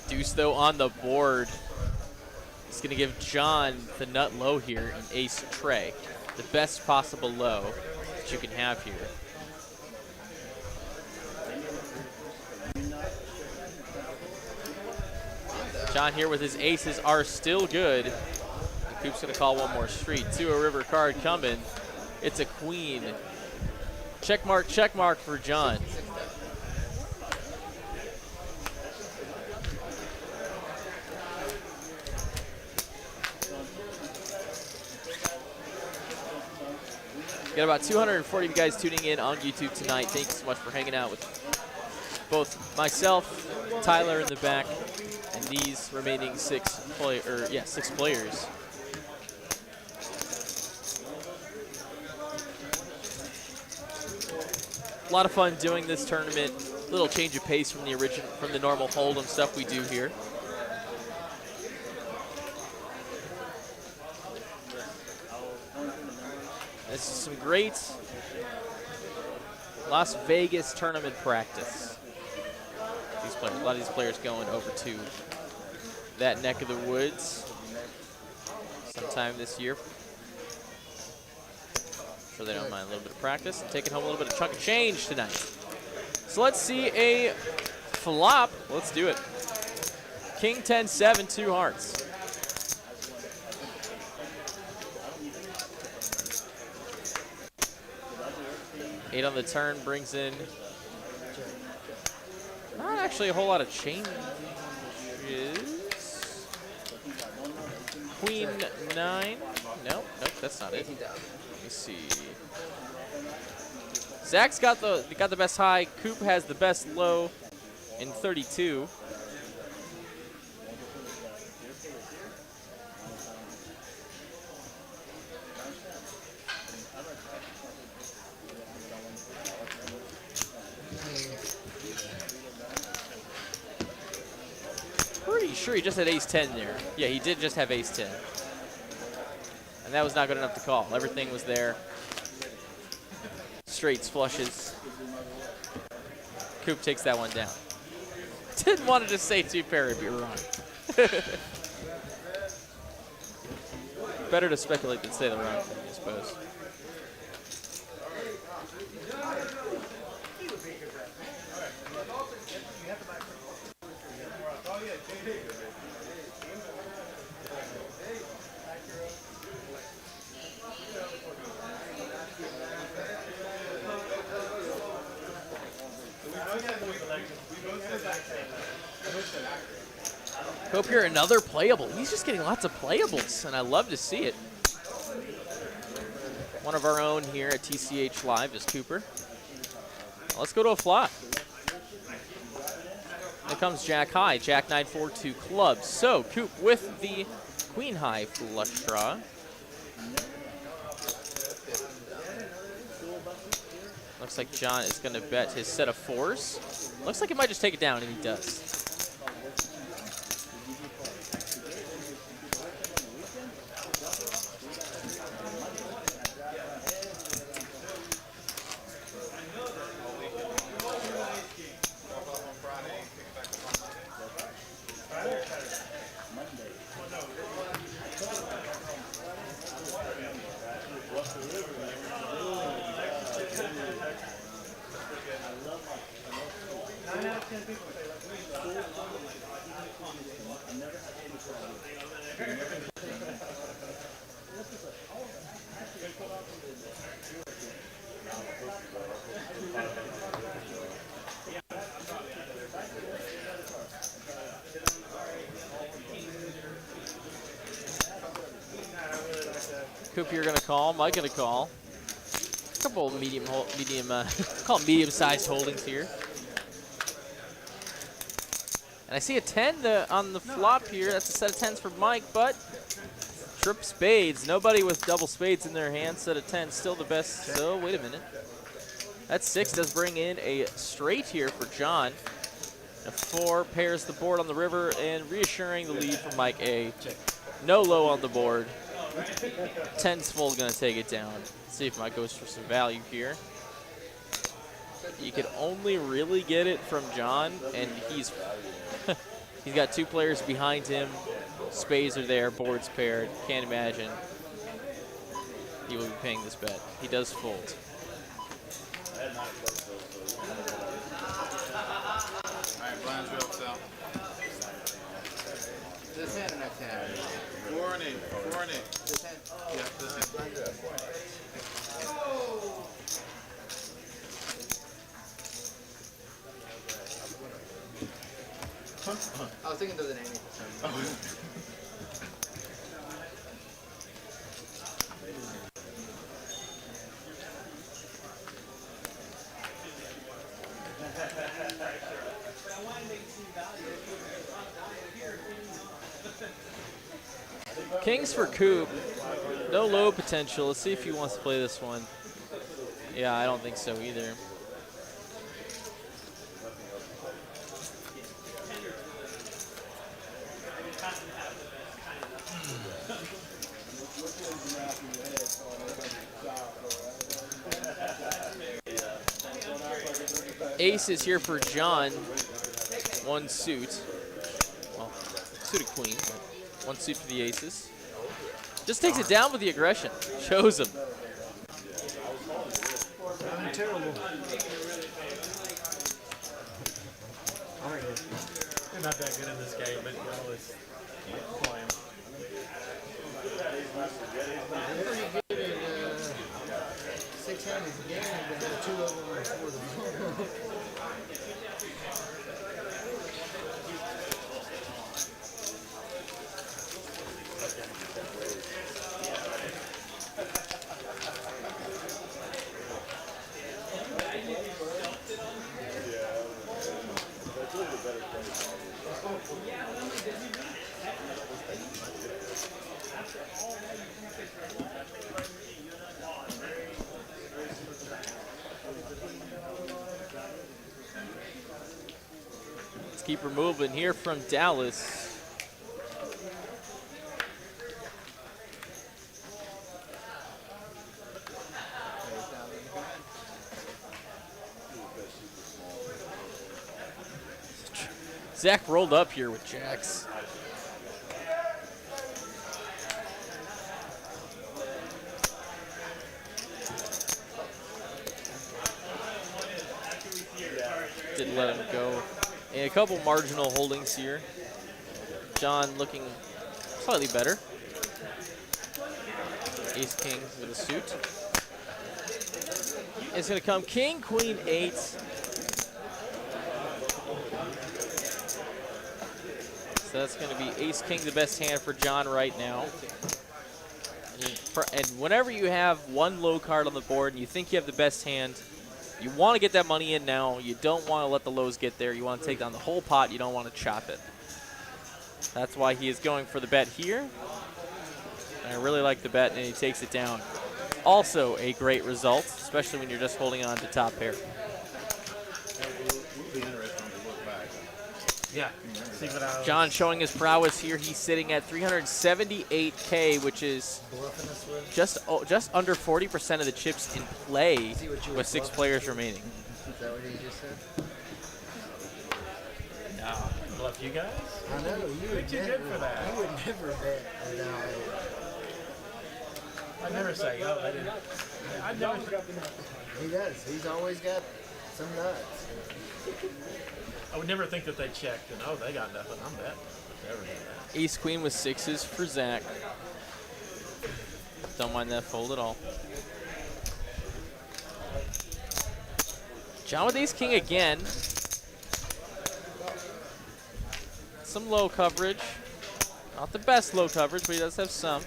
Deuce, though, on the board. It's going to give John the nut low here in ace tray. The best possible low that you can have here. John here with his aces are still good. And Coop's going to call one more street. To a river card coming. It's a queen. Check mark for John. Got about 240 of you guys tuning in on YouTube tonight. Thanks so much for hanging out with both myself, Tyler in the back, and these remaining six players. A lot of fun doing this tournament. A little change of pace from the normal Hold'em stuff we do here. This is some great Las Vegas tournament practice. A lot of these players going over to that neck of the woods sometime this year. I'm sure they don't mind a little bit of practice and taking home a little bit of chunk of change tonight. So let's see a flop. Let's do it. King 10-7, 2 hearts. Eight on the turn brings in not actually a whole lot of changes. Queen 9. Nope, that's not it. Let me see. Zach's got the best high. Coop has the best low in 32. Pretty sure he just had ace-10 there. Yeah, he did just have ace-10. And that was not good enough to call. Everything was there. Straights, flushes. Coop takes that one down. Didn't want to just say two pair if you're wrong. Better to speculate than say the wrong thing, I suppose. Hope you're another playable. He's just getting lots of playables, and I love to see it. One of our own here at TCH Live is Cooper. Let's go to a flop. Here comes Jack High, Jack 9-4 to clubs. So Coop with the Queen High flush draw. Looks like John is going to bet his set of fours. Looks like he might just take it down, and he does. Coop, you're gonna call. Mike gonna call. A couple of call them medium-sized holdings here. And I see a 10 on the flop here. That's a set of 10s for Mike, but trip spades. Nobody with double spades in their hand. Set of 10, still the best. So wait a minute. That 6 does bring in a straight here for John. A 4 pairs the board on the river and reassuring the lead for Mike A. No low on the board. 10's full, gonna take it down. Let's see if Mike goes for some value here. You could only really get it from John, and he's got 2 players behind him. Spades are there, boards paired. Can't imagine he will be paying this bet. He does fold. Alright, blinds ropes out. This hand or next hand? 4 and 8. 4 and 8. This hand? Yeah, this hand. I was thinking through the name for some reason. Kings for Coop. No low potential. Let's see if he wants to play this one. Yeah, I don't think so either. Ace is here for John. One suit. Well, suited queen. One suit for the aces. Just takes it down with the aggression. Shows him. I'm terrible. They're not that good in this game, but you always play them. Pretty good at 600 game, but had 2 of them before the Let's keep her moving here from Dallas. Zach rolled up here with jacks. Didn't let him go. And a couple marginal holdings here. John looking slightly better. Ace king with a suit. It's going to come king, queen, 8. So that's going to be ace king, the best hand for John right now. And whenever you have one low card on the board and you think you have the best hand, you want to get that money in now. You don't want to let the lows get there. You want to take down the whole pot. You don't want to chop it. That's why he is going for the bet here. And I really like the bet, and he takes it down. Also a great result, especially when you're just holding on to top pair. Yeah. See what I John showing his prowess here. He's sitting at 378K, which is just under 40% of the chips in play with 6 players remaining. Is that what he just said? No, bluff you guys? I know, you would too never, good for that. You would never bet without I never say, oh, I didn't. I never. He does. He's always got some nuts. I would never think that they checked and, oh, they got nothing. I'm betting. Never did that. Ace queen with 6s for Zach. Don't mind that fold at all. John with ace king again. Some low coverage. Not the best low coverage, but he does have some.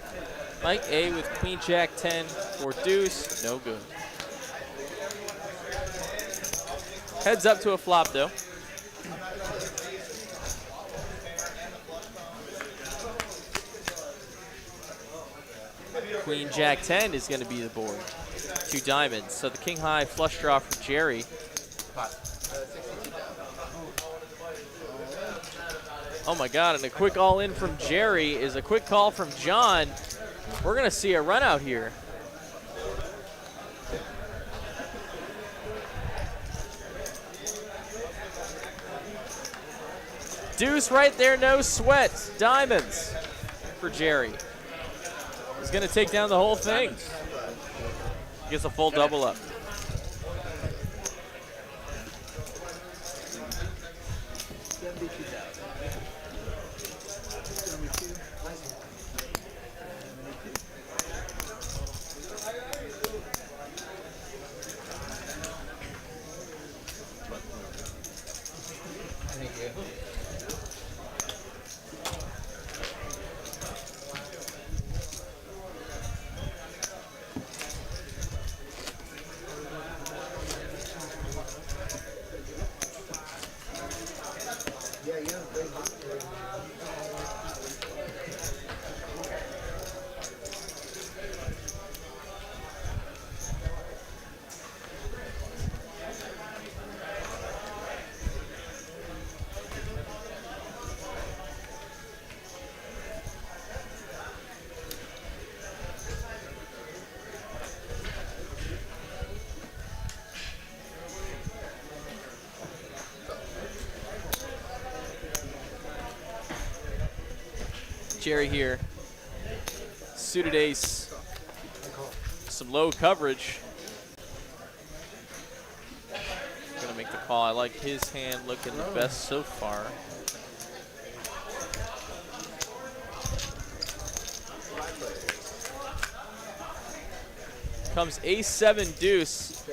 Mike A with queen jack 10 for deuce. No good. Heads up to a flop though. Queen jack 10 is going to be the board. 2 diamonds. So the king high flush draw for Jerry. Oh my God, and a quick all in from Jerry is a quick call from John. We're going to see a run out here. Deuce right there, no sweat. Diamonds for Jerry. He's going to take down the whole thing. Gets a full double up. Jerry here. Suited ace. Some low coverage. Gonna make the call. I like his hand looking the best so far. Comes ace 7 deuce.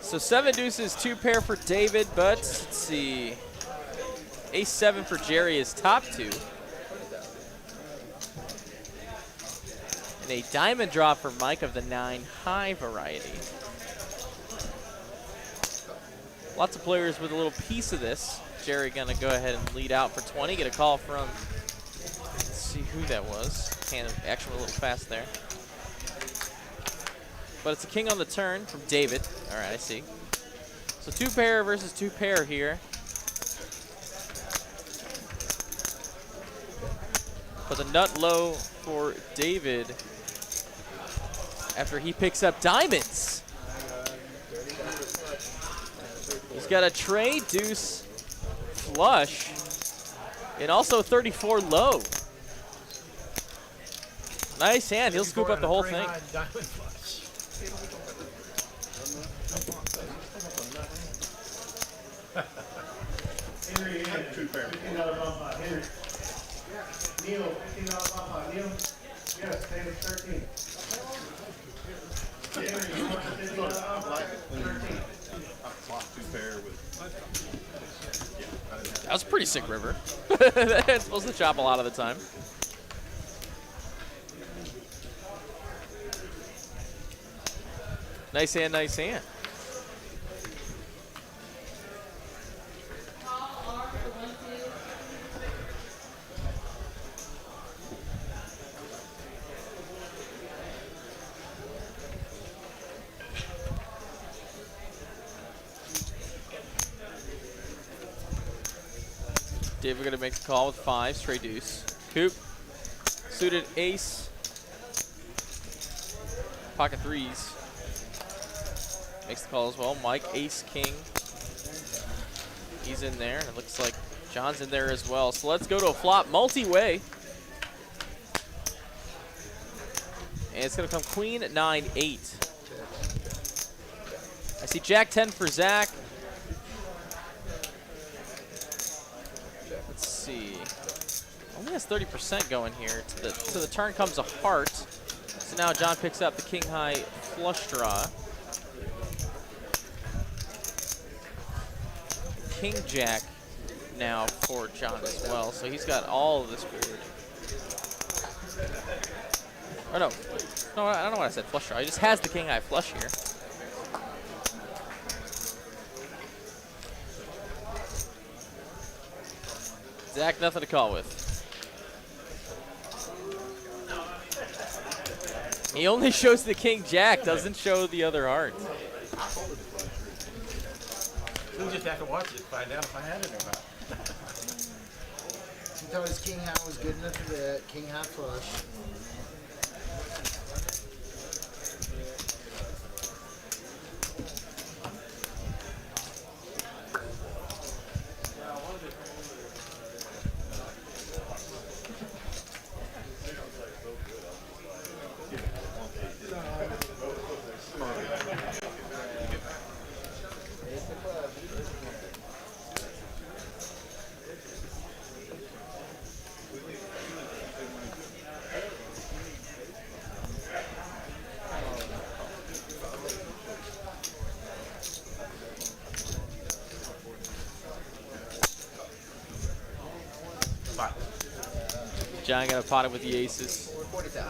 So 7 deuces, 2 pair for David, but let's see. Ace 7 for Jerry is top 2. And a diamond draw for Mike of the 9 high variety. Lots of players with a little piece of this. Jerry gonna go ahead and lead out for 20. Get a call from, let's see who that was. Hand action a little fast there. But it's a king on the turn from David. All right, I see. So 2 pair versus 2 pair here. But the nut low for David after he picks up diamonds. He's got a tray, deuce, flush, and also 34 low. Nice hand. He'll scoop up the whole thing. Henry, $15 off. Henry. Neil, $15 off. Neil. Yes, pay with 13. Henry, you want $15 off? 13. That was a pretty sick river. That's supposed to chop a lot of the time. Nice hand, nice hand. Dave, we're going to make the call with 5, straight deuce. Coop, suited ace, pocket 3s. Makes the call as well. Mike, ace, king. He's in there, and it looks like John's in there as well. So let's go to a flop multi-way. And it's going to come queen, 9, 8. I see jack 10 for Zach. Let's see. Only has 30% going here. To the turn comes a heart. So now John picks up the king high flush draw. King jack now for John as well. So he's got all of this board. Oh no. No, I don't know what I said, flush draw. He just has the king high flush here. Zach, nothing to call with. He only shows the king jack, doesn't show the other heart. We'll just have to watch it to find out if I had it or not. He thought his king high was good enough for that. King high flush. John got to pot it with the aces. 40,000.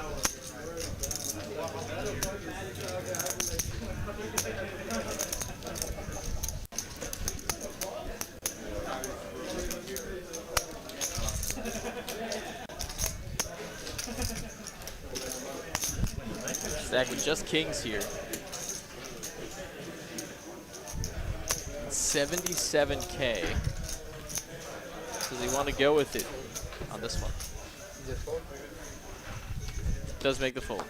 Stack with just kings here. 77K. Does he want to go with it on this one? Does make the fold.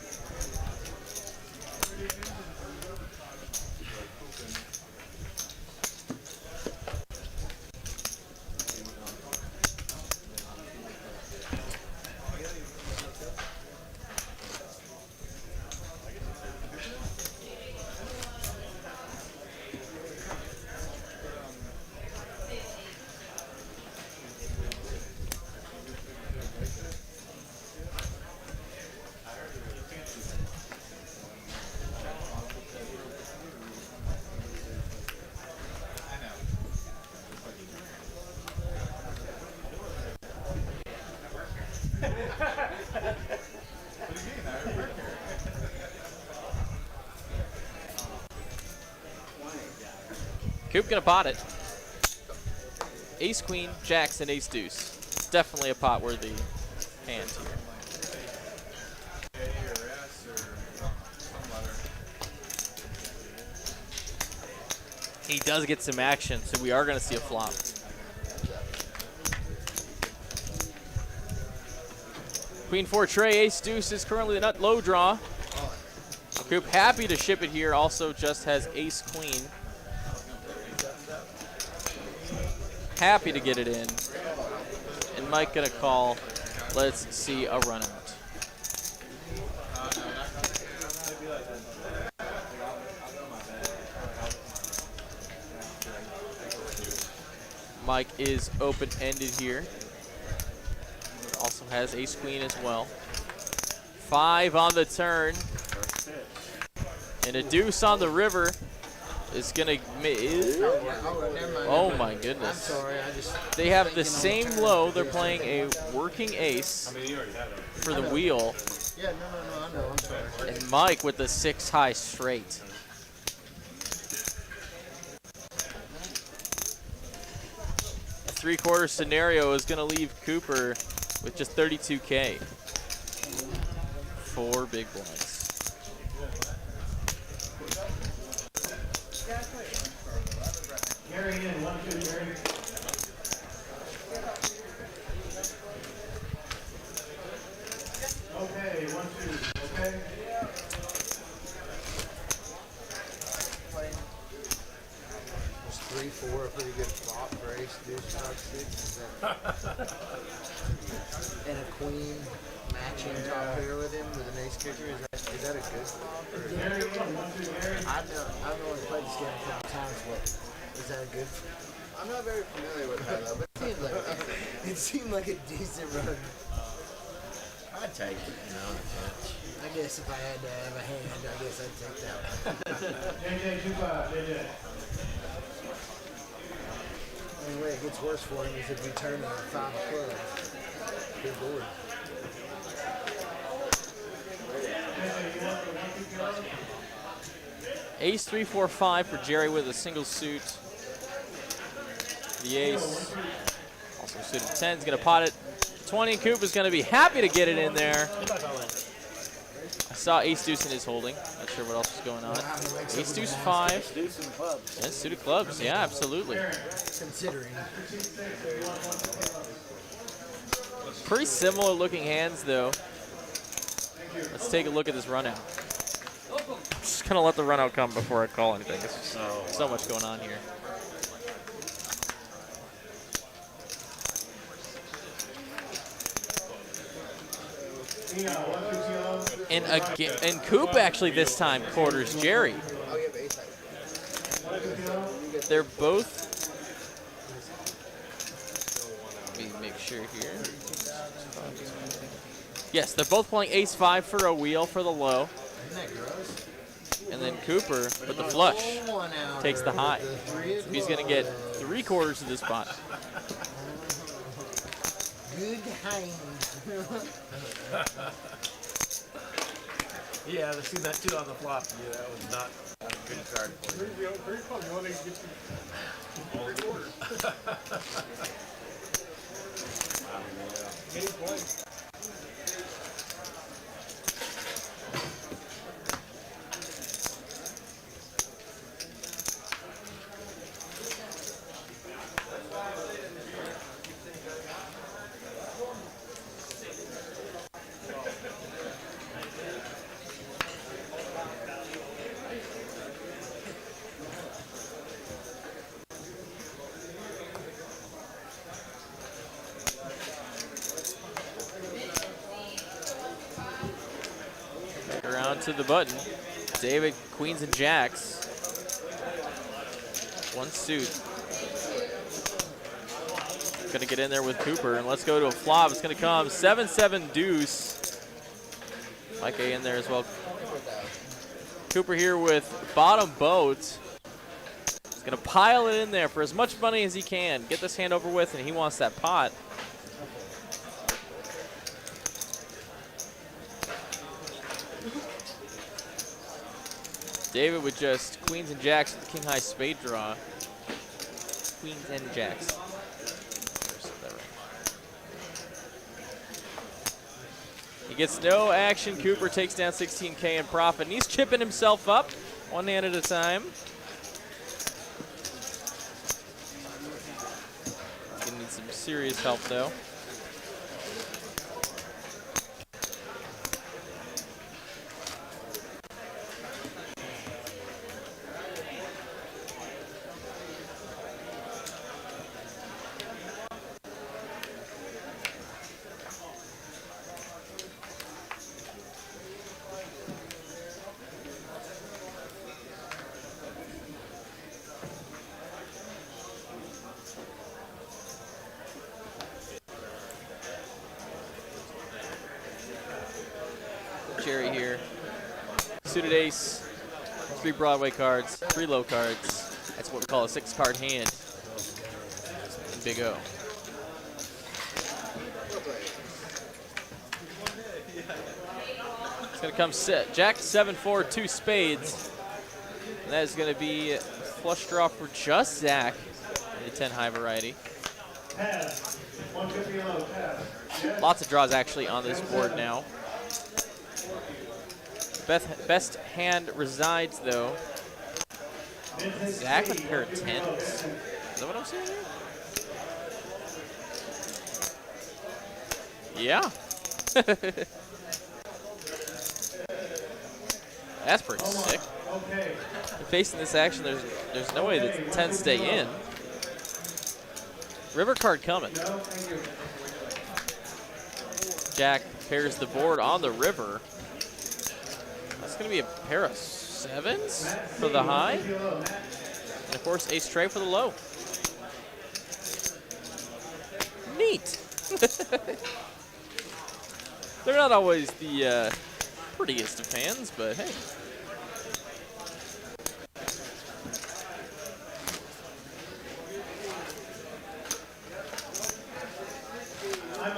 Coop gonna pot it. Ace queen, jacks, and ace deuce. It's definitely a pot worthy hand here. He does get some action, so we are gonna see a flop. Queen 4 tray, ace deuce is currently the nut low draw. Coop happy to ship it here, also just has ace queen. Happy to get it in. And Mike gonna call. Let's see a run out. Mike is open-ended here. Also has ace queen as well. 5 on the turn. And a deuce on the river is gonna. Oh my goodness. I'm sorry, They have the same low. They're playing a working ace for the wheel. Yeah, no, I know, I'm sorry. And Mike with the 6 high straight. A 3/4 scenario is gonna leave Cooper with just 32K. 4 big blinds. Gary in, 1-2, Gary. Okay, 1-2, okay? Was 3-4 a pretty good flop for ace deuce, top 6? And a queen matching top pair with him with an ace kicker. Is that a good flop? Gary in, 1-2, Gary. I've only played this game a couple times. What is that a good? I'm not very familiar with Hi-Lo, but it seemed like a decent run. I'd take it, you know. I guess if I had to have a hand, I guess I'd take that one. JJ, 2-5, JJ. The only way it gets worse for him is if we turn at 5 of clubs. Good board. Ace 3, 4, 5 for Jerry with a single suit. The ace, also suited 10, is gonna pot it. 20, and Coop is gonna be happy to get it in there. I saw ace deuce in his holding. Not sure what else was going on. Ace deuce 5. And suited clubs, yeah, absolutely. Considering. Pretty similar looking hands though. Let's take a look at this run out. I'm just gonna let the run out come before I call anything. There's so much going on here. And again, and Coop actually this time quarters Jerry. They're both. Let me make sure here. Yes, they're both playing ace 5 for a wheel for the low. And then Cooper with the flush takes the high. So he's gonna get 3/4 of this pot. Good hand. Yeah, I've seen that too on the flop. Yeah, that was not a good card for you. Very fun. You only get Game play. Around to the button. David, queens and jacks. One suit. Gonna get in there with Cooper, and let's go to a flop. It's gonna come 7-7 deuce. Mike A in there as well. Cooper here with bottom boat. He's gonna pile it in there for as much money as he can. Get this hand over with, and he wants that pot. David with just queens and jacks with the king high spade draw. Queens and jacks. He gets no action. Cooper takes down 16K in profit, and he's chipping himself up one hand at a time. Gonna need some serious help though. Jerry here. Suited ace, 3 Broadway cards, 3 low cards. That's what we call a 6-card hand in Big O. It's going to come set. Jack 7-4, 2 spades. And that is going to be a flush draw for just Zach in the 10 high variety. Pass. 150 low. Pass. Yes. Lots of draws actually on this board now. Best hand resides though. Zach with a pair of 10s. Is that what I'm seeing here? Yeah. That's pretty sick. Okay. Facing this action, there's no way that 10s stay in. River card coming. No, thank you. Jack pairs the board on the river. That's going to be a pair of 7s for the high. And of course, ace tray for the low. Neat. They're not always the prettiest of hands, but hey. I'm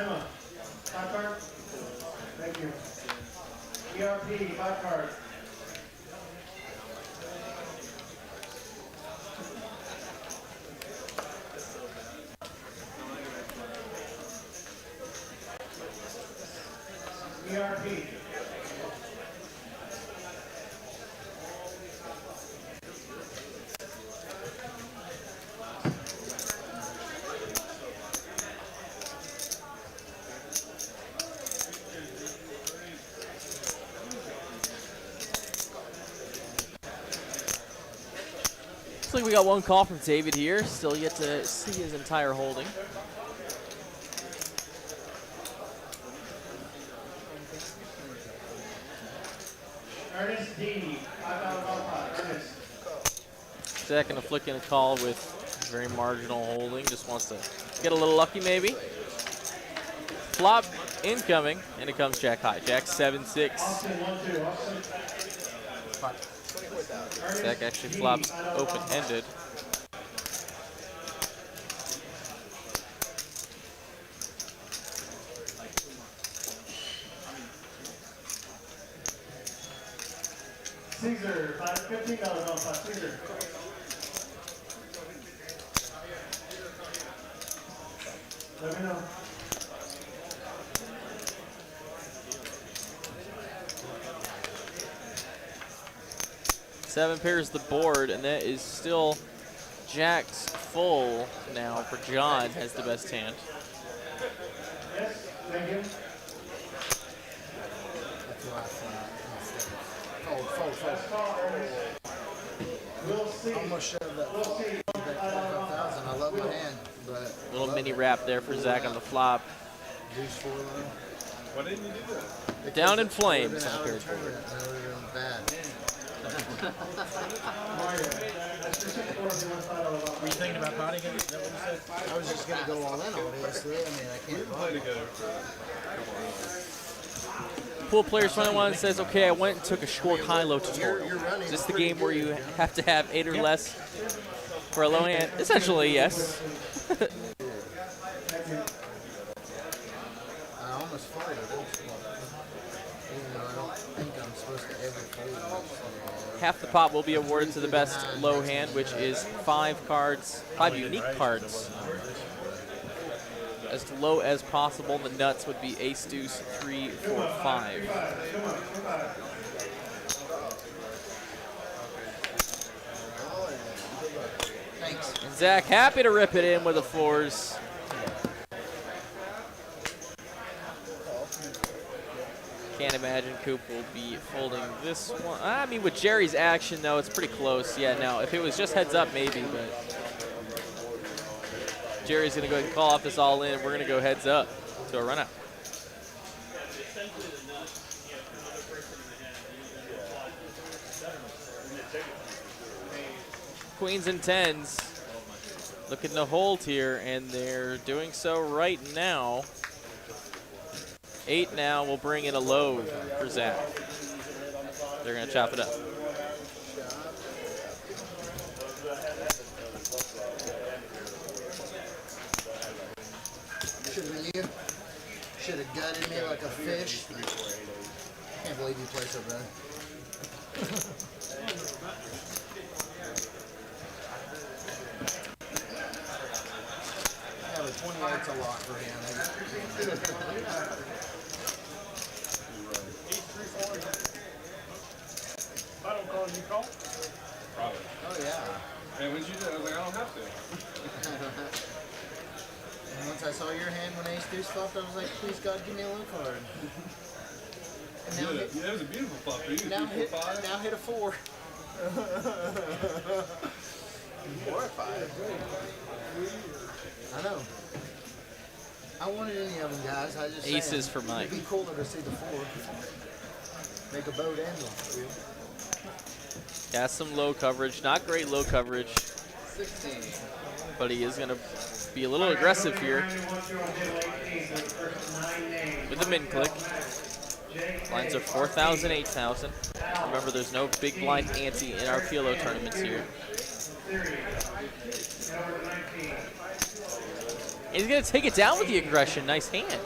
a 5 card. Thank you. ERP 5 card. ERP. Looks like we got one call from David here. Still yet to see his entire holding. Ernest D. $5 Ernest. Zach gonna flick in a call with very marginal holding. Just wants to get a little lucky maybe. Flop incoming, and it comes Jack high. Jack 7-6. Austin 1-2. Austin. Zach actually flops open-ended. Caesar, $15 on top. Caesar. Let me know. Seven pairs the board, and that is still Jack's full now for John has the best hand. Yes, thank you. We'll see. I'm gonna shove that 5,000. I love my hand, but Little mini wrap there for Zach on the flop. deuce 4 low. Why didn't you do that? Down in flames. Been out of tournament, that would have been bad. Were you thinking about potting it? Is that what you said? I was just gonna go all in, obviously. I mean, I can't Play vote. together for a couple hours. Pool Players 21 says, okay, I went and took a short Hi-Lo tutorial. You're running Is this the pretty game where good, you man. have to have 8 or less for a low hand? Essentially, yes. I almost folded it, even though I don't think I'm supposed to ever Half the pot will be awarded to the best low hand, which is 5 unique cards. As low as possible. The nuts would be ace, deuce, 3, 4, 5. Thanks. And Zach happy to rip it in with the 4s. Can't imagine Coop will be folding this one. I mean, with Jerry's action, though, it's pretty close. Yeah, no, if it was just heads up, maybe, but Jerry's going to go ahead and call off this all in. We're going to go heads up to a run out. Queens and 10s looking to hold here, and they're doing so right now. 8 now will bring in a load for Zach. They're going to chop it up. Should have been you. Should have gutted me like a fish. Can't believe you play so bad. Yeah, but 28's a lot for him. If I don't call, you call? Probably. Oh, yeah. And when you do, I was like, I don't have to. And once I saw your hand when ace deuce flopped, I was like, please God, give me a low card. And now Yeah, that was a beautiful flop for you. now 3, 4, 5. hit a 4. 4 or 5. I know. I wanted any of them, guys. I just Aces saying, for Mike. It'd be cooler to see the 4. Make a boat end them. Got some low coverage. Not great low coverage. 16. But he is going to be a little aggressive here with the min click. Blinds are 4,000, 8,000. Remember, there's no big blind ante in our PLO tournaments here. And he's going to take it down with the aggression. Nice hand.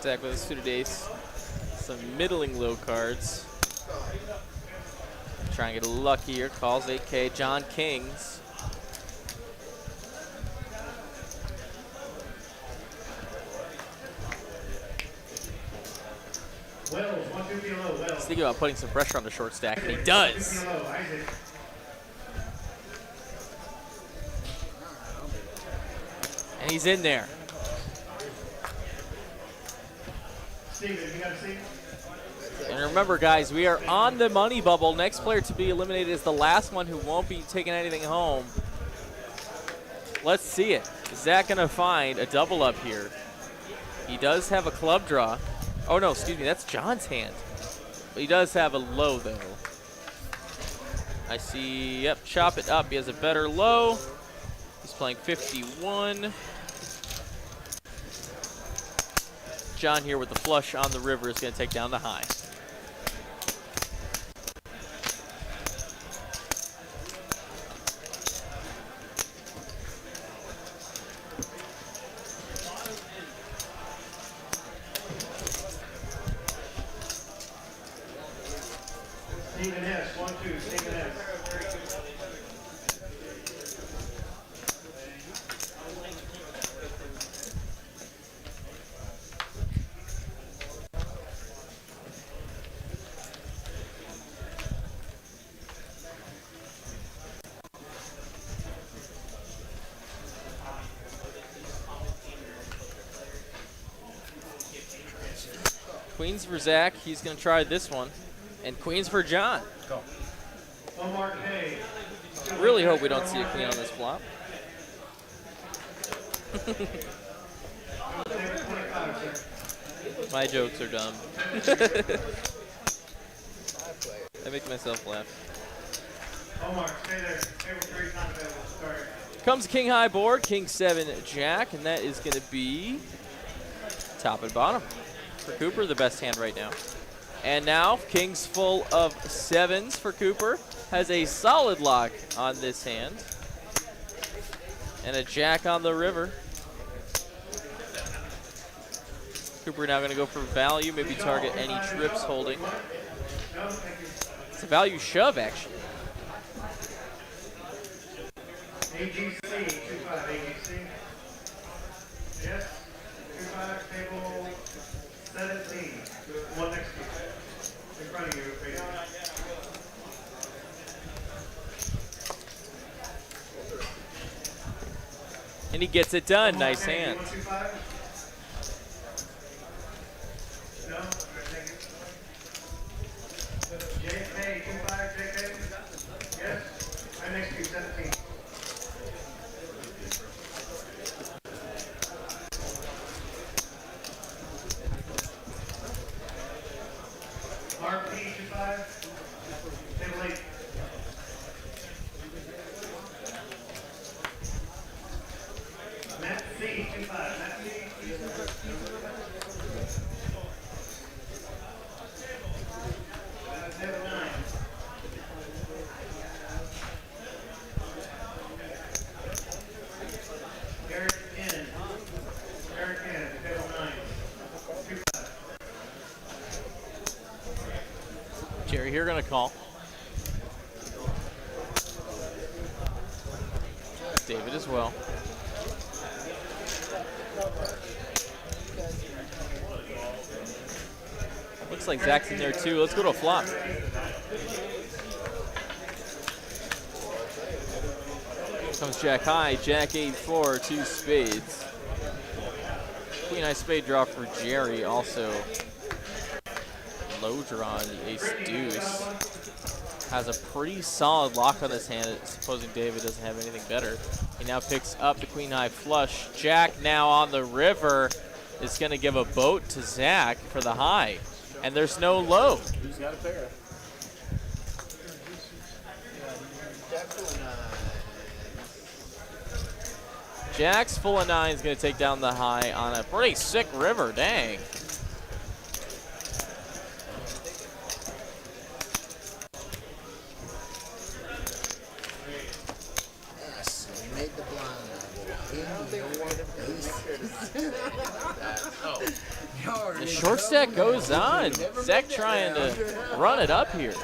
Zach with a suited ace. Some middling low cards. Try and get lucky here. Calls 8K. John Kings. He's thinking about putting some pressure on the short stack, and he does. And he's in there. And remember, guys, we are on the money bubble. Next player to be eliminated is the last one who won't be taking anything home. Let's see it. Is Zach going to find a double up here? He does have a club draw. Oh, no, excuse me. That's John's hand. But he does have a low, though. I see, yep, chop it up. He has a better low. He's playing 51. John here with the flush on the river is going to take down the high. Stephen S. 1-2, Stephen S. Queens for Zach. He's going to try this one. And queens for John. Go. One more K. Really hope we don't see a queen on this flop. My jokes are dumb. I make myself laugh. Omar, stay there. Table 3 not available. Sorry. Comes king high board, king 7 jack, and that is going to be top and bottom for Cooper, the best hand right now. And now king's full of 7s for Cooper. Has a solid lock on this hand. And a jack on the river. Cooper now going to go for value, maybe target any trips holding. It's a value shove, actually. AGC, 25, AGC. Yes, 25, table 17. One next to you. In front of you, right now. And he gets it done. Nice hand. 125? No? All right, thank you. JK, 25, JK? Yes? Right next to you, 17. RP, 25, table 8. Matt C, 25, Matt C. Table 9. Eric N, table 9. 25. Jerry here going to call. David as well. Looks like Zach's in there too. Let's go to a flop. Comes jack high, jack 8-4, 2 spades. Queen high spade draw for Jerry. Also low draw on the ace deuce. Has a pretty solid lock on this hand, supposing David doesn't have anything better. He now picks up the queen high flush. Jack now on the river is going to give a boat to Zach for the high. And there's no low. Who's got a pair? Jack's full of 9 is going to take down the high on a pretty sick river. Dang. Yes, we made the blind. The short stack goes on. Zach trying to run it up here.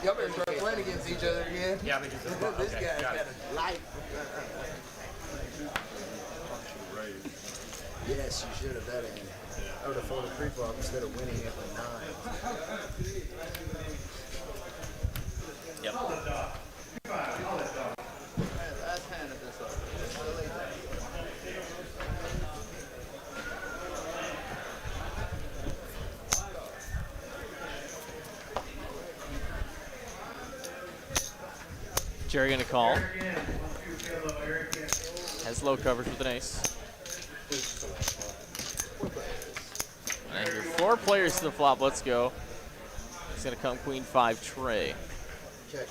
Y'all better start playing against each other again. Yeah, because This guy's got a life. Yes, you should have bet it. I would have folded pre-flop instead of winning at the 9. Yep. Last hand of this up. Jerry going to call. Eric N, 1-2, Kilo, Eric N. Has low coverage with an ace. And I hear 4 players to the flop. Let's go. It's going to come queen 5 tray. Check.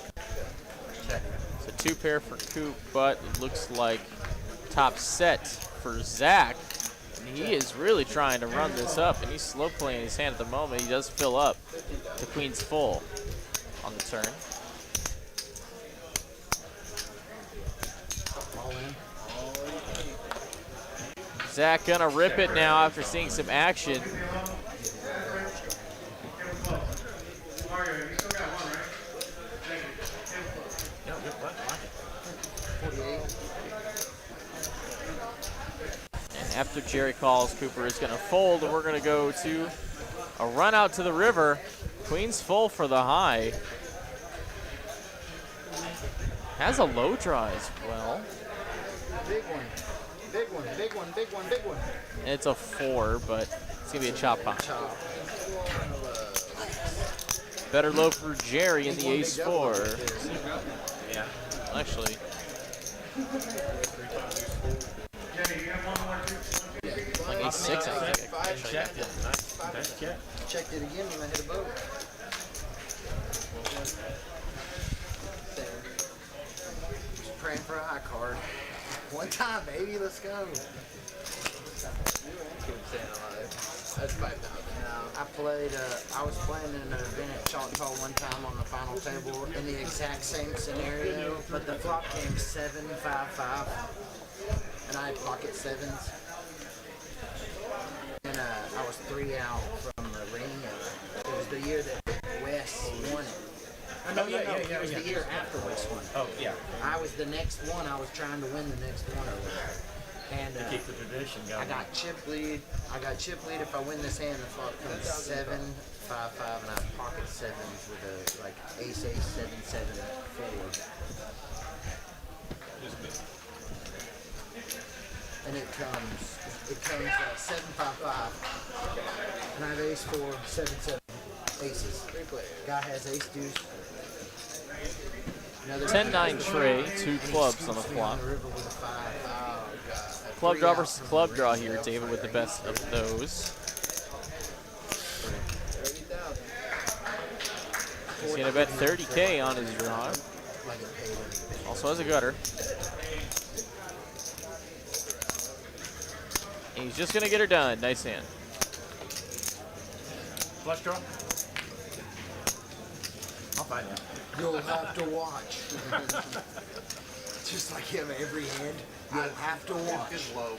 So 2 pair for Coop, but it looks like top set for Zach. And he is really trying to run this up, and he's slow playing his hand at the moment. He does fill up. The queen's full on the turn. All in. Zach gonna rip it now after seeing some action. Mario, you still got one, right? Thank you. Table close. Yeah, good play. I like it. 48. And after Jerry calls, Cooper is gonna fold, and we're gonna go to a run out to the river. Queen's full for the high. Has a low draw as well. Big one. Big one, big one, big one, big one. And it's a 4, but it's gonna be a chop pot. Chop. Better low for Jerry in the ace 4. Yeah. Actually, Jenny, you have one more, two. like ace 6, I think. Nice check. Nice check. Checked it again when I hit a boat. Just praying for a high card. One time, baby, let's go. That's 5,000. I played. I was playing in an event at Choctaw one time on the final table in the exact same scenario, but the flop came 7-5-5, and I had pocket sevens, and I was 3 out from the ring. It was the year that Wes won it. No, it was the year after Wes won. Oh, yeah. I was the next one. I was trying to win the next one or whatever. And To keep the tradition going. I got chip lead. If I win this hand, the flop comes 7-5-5, and I have pocket sevens with a like ace 7-7 forward. And it comes 7-5-5, and I have ace 4, 7-7 aces. Guy has ace deuce. 10-9 tray, 2 clubs on the flop. Club draw versus club draw here, David with the best of those. He's gonna bet 30K on his draw. Also has a gutter. And he's just gonna get her done. Nice hand. Flush draw. I'll find out. You'll have to watch. Just like him every hand, you'll have to watch. Low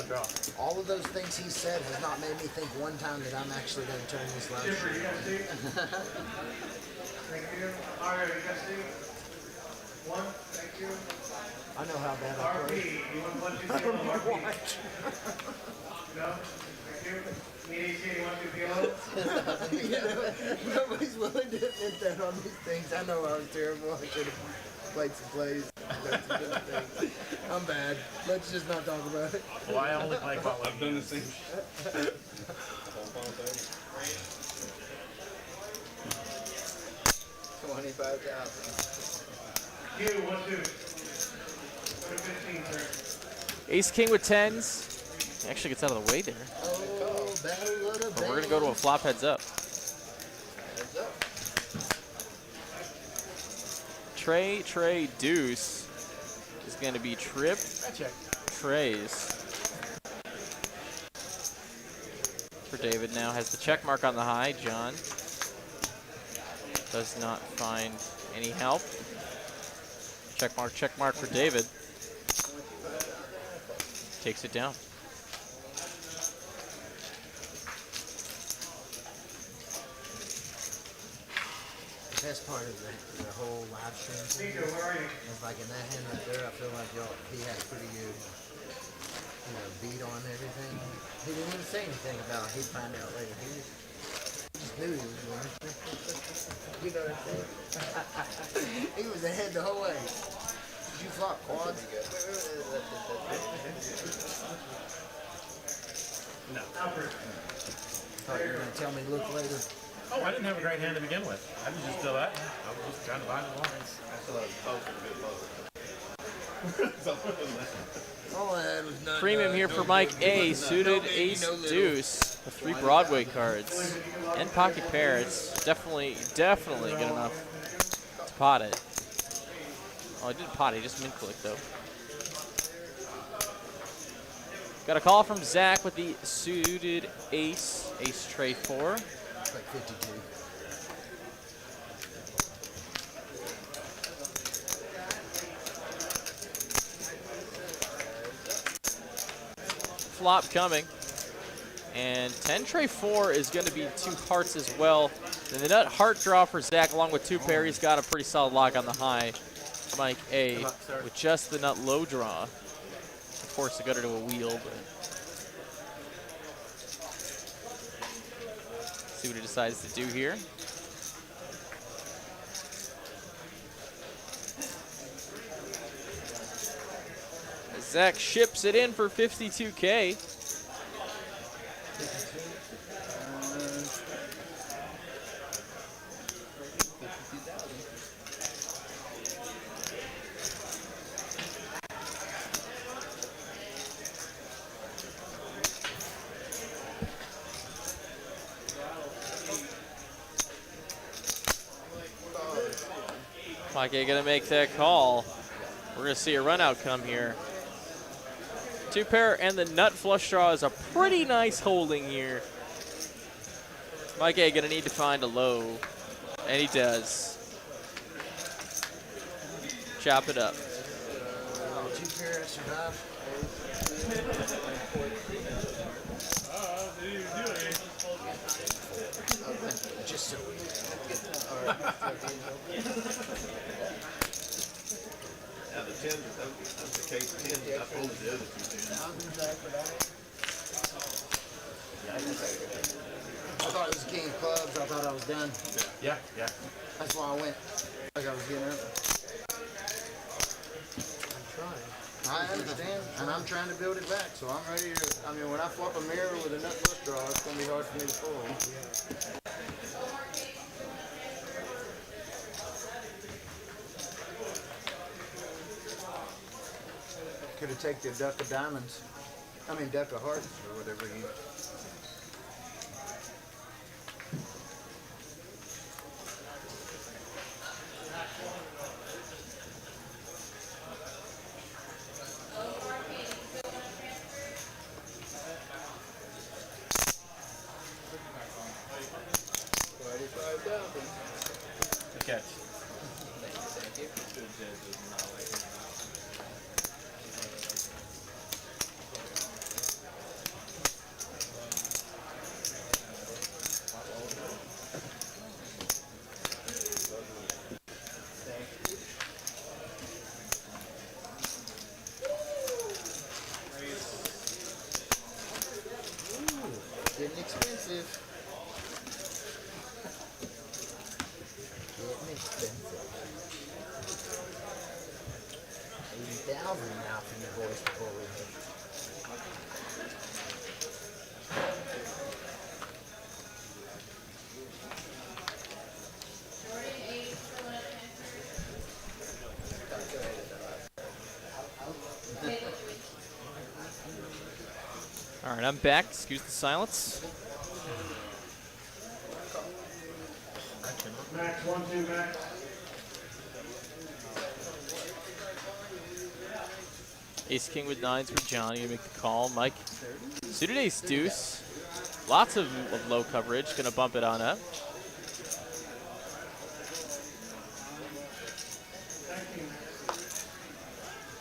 draw. All of those things he said has not made me think one time that I'm actually going to turn this loud. Chipper, you got Steve? Thank you. All right, you got Steve? 1, thank you. I know how bad I RP, play. you want 1, 2, 3, RP? No? Thank you. Need AC, you want 2 PLO? Nobody's willing to admit that on these things. I know I was terrible. I should have played some plays. Done some good things. I'm bad. Let's just not talk about it. Well, I only play Pot Limit. I've done the same shit. The whole final thing. 25,000. You, 1, 2. Go to 15, sir. Ace king with 10s. He actually gets out of the way there. Oh, battle of the But we're gonna go to a flop heads up. Tray, deuce is gonna be trip, trays. For David now has the check mark on the high. John does not find any help. Check mark for David. Takes it down. The best part of the whole live stream thing Nico, where are you? is like in that hand right there, I feel like he had a pretty good beat on everything. He didn't even say anything about it. He'd find out later. He just knew he was winning. You know what I'm saying? He was ahead the whole way. Did you flop quads? No. Alfred. Thought you were going to tell me look later. Oh, I didn't have a great hand to begin with. I was just still that. I was just trying to buy the lines. I still have a All I had was none. Premium here for Mike A. Suited ace deuce. The 3 Broadway cards. And pocket pair. It's definitely good enough to pot it. Oh, I did pot it. He just min click though. Got a call from Zach with the suited ace. Ace tray 4. It's like 52. Flop coming. And 10 tray 4 is going to be 2 hearts as well. And the nut heart draw for Zach along with 2 pair. He's got a pretty solid lock on the high. Mike A with just the nut low draw. Of course, the gutter to a wheel, but see what he decides to do here. Zach ships it in for 52K. Mike A gonna make that call. We're gonna see a run out come here. 2 pair and the nut flush draw is a pretty nice holding here. Mike A gonna need to find a low, and he does. Chop it up. 2 pair, I survived. Just so. Yeah, the 10, that's the case 10. I folded the other 2 10s. I thought it was king of clubs. I thought I was done. Yeah, yeah. That's why I went. Like I was getting up. I understand, and I'm trying to build it back, so I'm ready to. I mean, when I flop a mirror with a nut flush draw, it's going to be hard for me to fold. Could have taken the duck of diamonds. I mean, duck of hearts, or whatever you. Good catch. Getting expensive. Getting expensive. 80,000 now for you boys before we hit. All right, I'm back. Excuse the silence. Max, 1-2, Max. Ace King with 9s for Johnny to make the call. Mike, suited ace deuce. Lots of low coverage. Gonna bump it on up.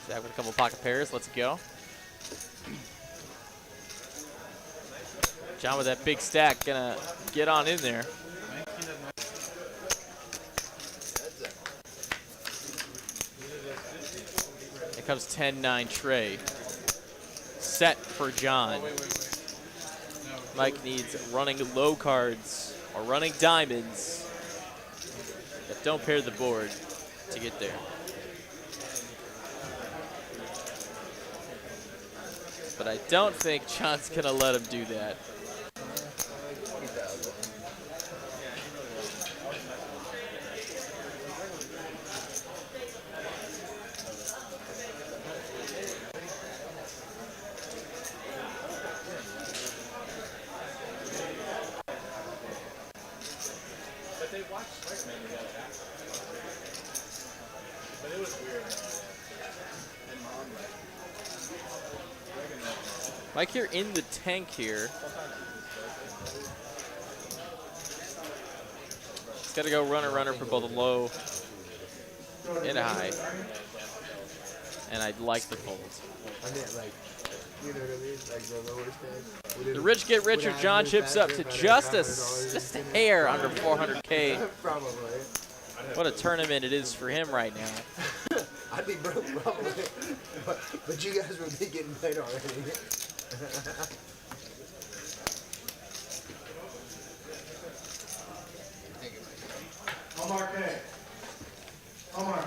Zach with a couple pocket pairs. Let's go. John with that big stack, gonna get on in there. Here comes 10-9 Trey. Set for John. Mike needs running low cards or running diamonds that don't pair the board to get there. But I don't think John's gonna let him do that. Mike here in the tank here. He's got to go runner for both a low and a high. And I'd like the fold. I meant like, you know what I mean? Like the lower stakes. The rich get richer. John chips up to just a hair under 400K. Probably. What a tournament it is for him right now. I'd be broke probably. But you guys would be getting paid already. Omar K. Omar.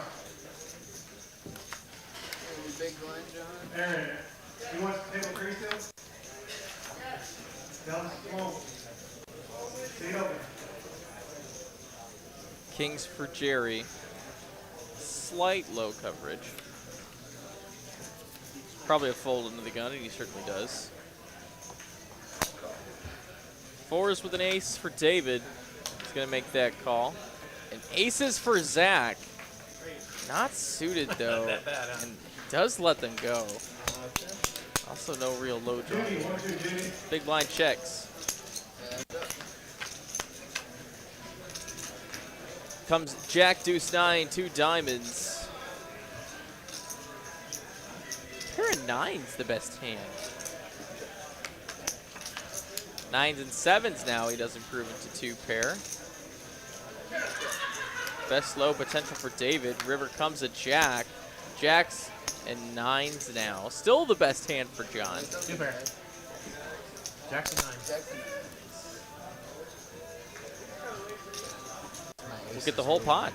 Big blind, John. Aaron, you want to table three still? Down small. Seat open. Kings for Jerry. Slight low coverage. Probably a fold into the gun, and he certainly does. 4s with an ace for David. He's going to make that call. And aces for Zach. Not suited though. Not that bad, huh? And he does let them go. Also no real low draw. Big blind checks. Comes Jack, Deuce, 9, 2 diamonds. Pair of 9's the best hand. 9s and 7s now, he does improve into 2 pair. Best low potential for David. River comes a Jack. Jacks and 9s now. Still the best hand for John. 2 pair. Jackson 9. We'll get the whole pot.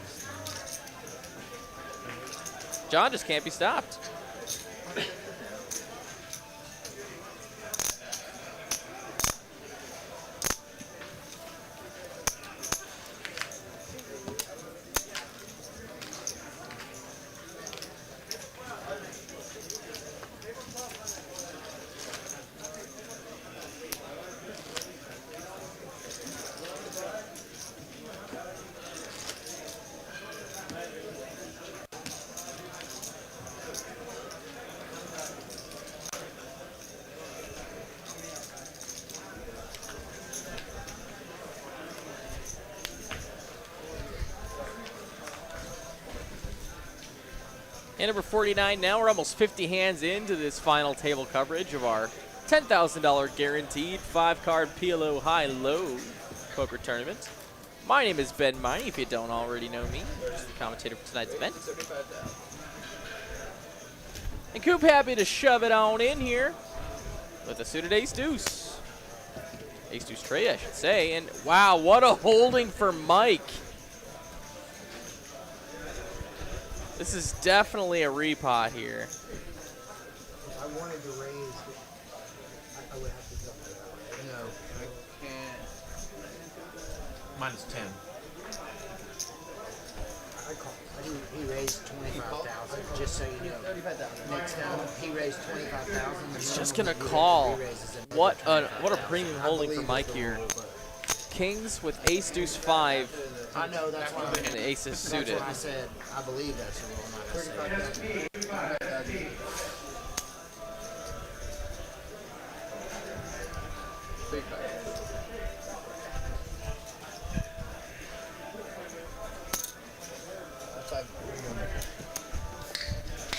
John just can't be stopped. And number 49 now, we're almost 50 hands into this final table coverage of our $10,000 guaranteed 5-card PLO Hi-Lo poker tournament. My name is Ben Miney, if you don't already know me. I'm just the commentator for tonight's event. And Coop happy to shove it on in here with a suited ace-deuce. Ace-deuce trade, I should say. And wow, what a holding for Mike. This is definitely a repot here. If I wanted to raise, I would have to double it. No, I can't. Minus 10. He raised 25,000, just so you know. Next time he raised 25,000. He's just gonna call. What a premium holding for Mike here. Kings with ace deuce 5. I know that's what And the ace is That's suited. what I said. I believe that's the rule. Not I said. Big back.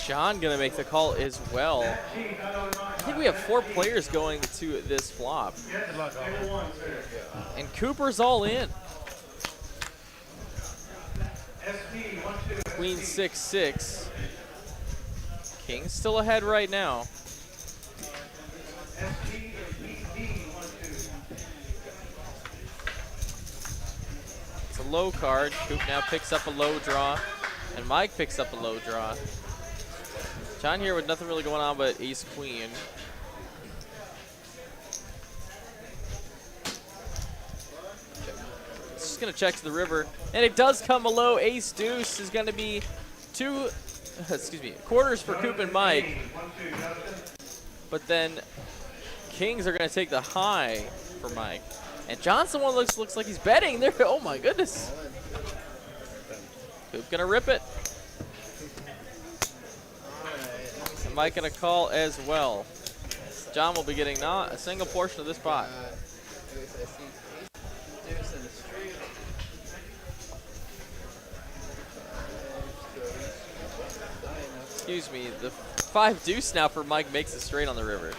John gonna make the call as well. I think we have 4 players going to this flop. And Cooper's all in. Queen 6-6. King's still ahead right now. It's a low card. Coop now picks up a low draw. And Mike picks up a low draw. John here with nothing really going on but ace queen. Just gonna check to the river, and it does come a low. Ace deuce is gonna be 2, quarters for Coop and Mike. But then Kings are gonna take the high for Mike. And Johnson one looks like he's betting there. Oh my goodness. Coop gonna rip it. And Mike gonna call as well. John will be getting not a single portion of this pot. Excuse me, the 5 deuce now for Mike makes it straight on the river.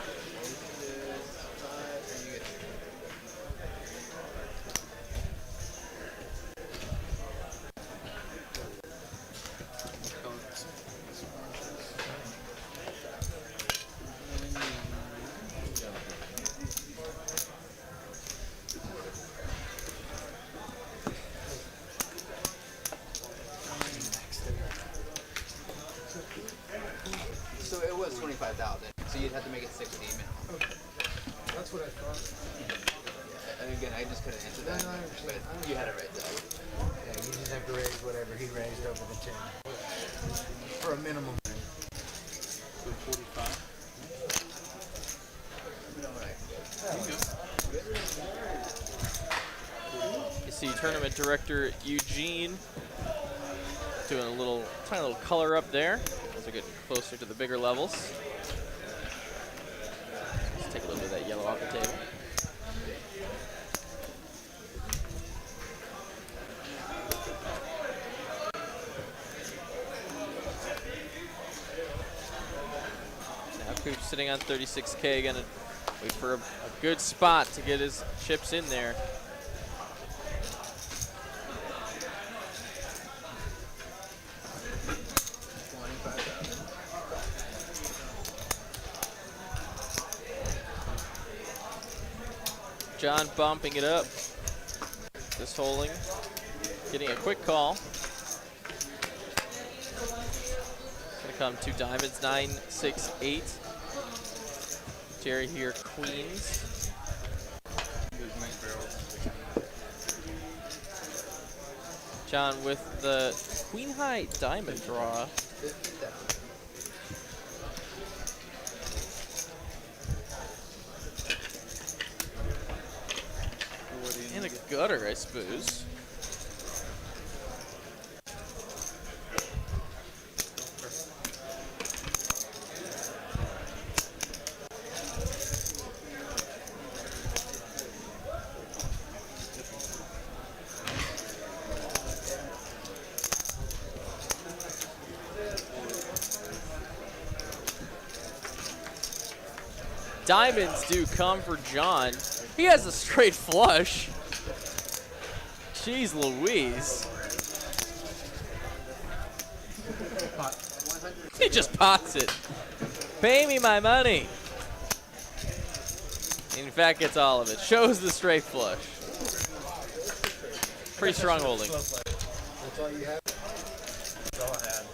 So it was 25,000. So you'd have to make it 60 minimum. That's what I thought. And again, I just couldn't answer that. But you had it right though. Yeah, you just have to raise whatever he raised over the 10. For a minimum. 45. You see tournament director Eugene doing a little, tiny little color up there as we're getting closer to the bigger levels. Let's take a little bit of that yellow off the table. Now Coop's sitting on 36K, gonna wait for a good spot to get his chips in there. John bumping it up. Just holding. Getting a quick call. Gonna come two diamonds, 9, 6, 8. Jerry here, queens. John with the queen high diamond draw. In a gutter, I suppose. Diamonds do come for John. He has a straight flush. Jeez Louise. He just pots it. Pay me my money. In fact, gets all of it. Shows the straight flush. Pretty strong holding. That's all you have? That's all I had.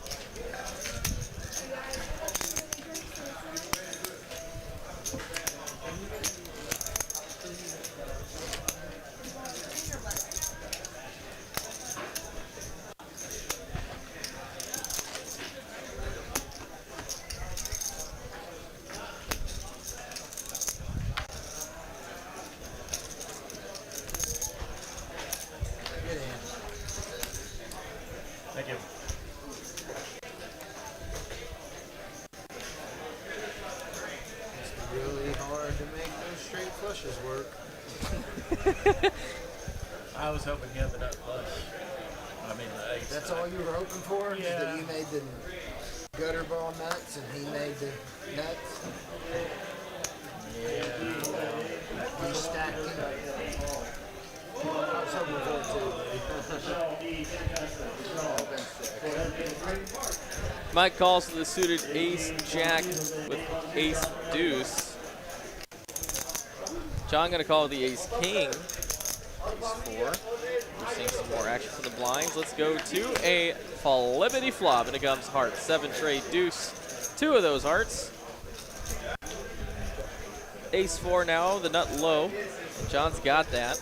Thank you. It's really hard to make those straight flushes work. I was hoping he had the nut flush. I mean the ace. That's all you were hoping for? Is Yeah. that you made the gutter ball nuts and he made the nuts? Yeah. You stacked it. I was hoping for it too. Mike calls for the suited ace jack with ace deuce. John gonna call the ace king. Ace 4. We're seeing some more action for the blinds. Let's go to a flippity flop, and it comes heart. 7 trade deuce. 2 of those hearts. Ace 4 now, the nut low. John's got that.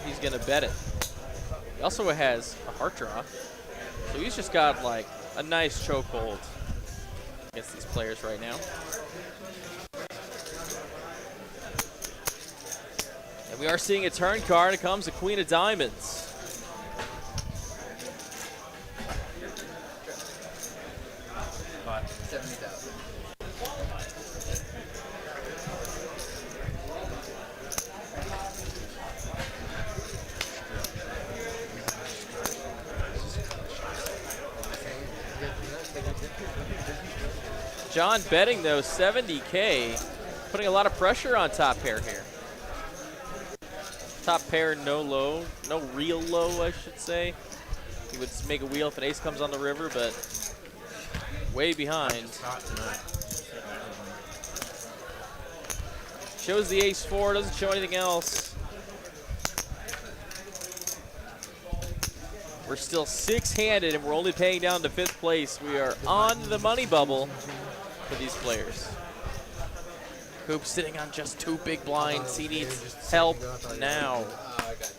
He's gonna bet it. He also has a heart draw, so he's just got like a nice chokehold against these players right now. And we are seeing a turn card. It comes a queen of diamonds. But 70,000. John betting though 70K, putting a lot of pressure on top pair here. Top pair, no low, no real low, I should say. He would make a wheel if an ace comes on the river, but way behind. hot tonight. Shows the ace 4, doesn't show anything else. We're still 6-handed and we're only paying down to 5th place. We are on the money bubble for these players. Coop sitting on just 2 big blinds. He needs help now. I got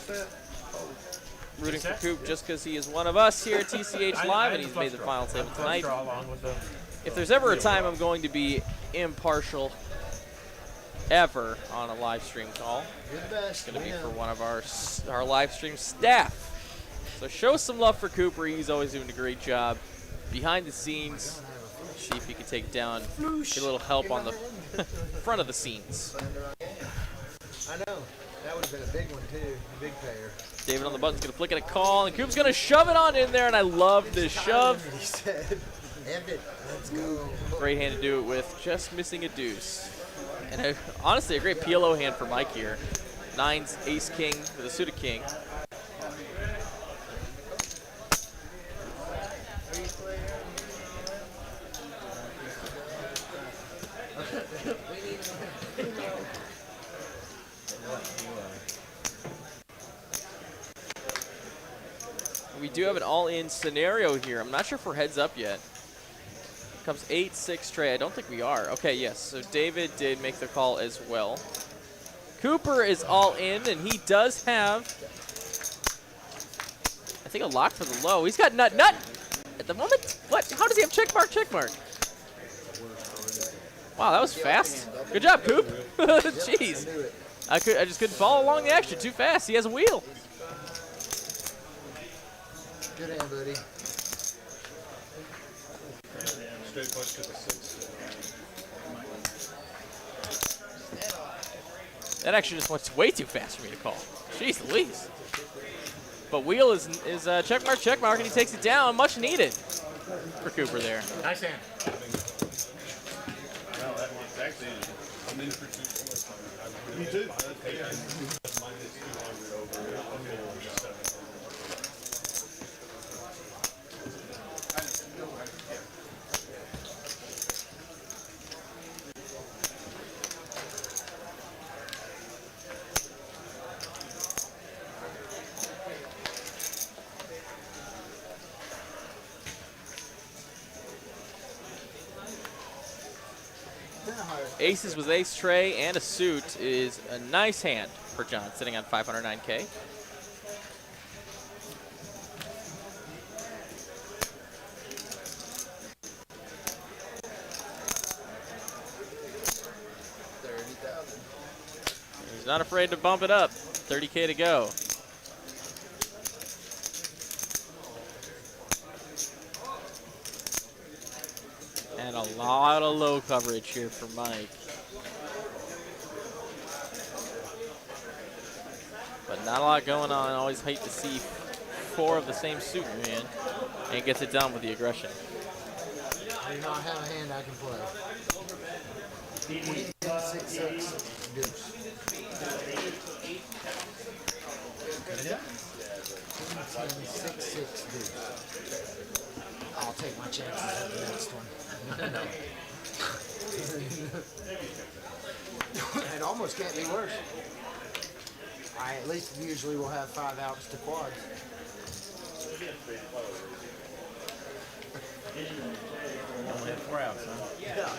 that. Rooting for Coop just because he is one of us here at TCH Live and he's made the final table tonight. Along with the If there's ever a time I'm going to be impartial, ever on a live stream call. You're the best. It's going to be we for know. one of our live stream staff. So show some love for Cooper. He's always doing a great job behind the scenes. See if he can take down, get a little help on the front of the scenes. I know. That would have been a big one, too. A big pair. David on the button's going to flick at a call, and Coop's going to shove it on in there, and I love this shove. He said, end it. Let's go. Great hand to do it with, just missing a deuce. And honestly, a great PLO hand for Mike here. Nines, ace, king with a suited king. We do have an all-in scenario here. I'm not sure if we're heads up yet. Comes 8-6 tray. I don't think we are. Okay, yes. So David did make the call as well. Cooper is all in, and he does have, I think, a lock for the low. He's got nut at the moment. What? How does he have check mark? Wow, that was fast. Good job, Coop. Jeez. I just couldn't follow along the action too fast. He has a wheel. Good hand, buddy. Straight punch to the 6. That actually just went way too fast for me to call. Jeez Louise. But wheel is check mark, and he takes it down. Much needed for Cooper there. Nice hand. Well, that one's actually, I'm in for 2. Me too. Minus 200 over a full 7. Aces with ace tray and a suit is a nice hand for John, sitting on 509K. He's not afraid to bump it up. 30K to go. And a lot of low coverage here for Mike. But not a lot going on. Always hate to see 4 of the same suit, man. And gets it done with the aggression. I do not have a hand I can play. 6-6 deuce. Six deuce. I'll take my chances at the next one. It almost can't be worse. I at least usually will have 5 outs to quads. Only had 4 outs, huh? Yeah.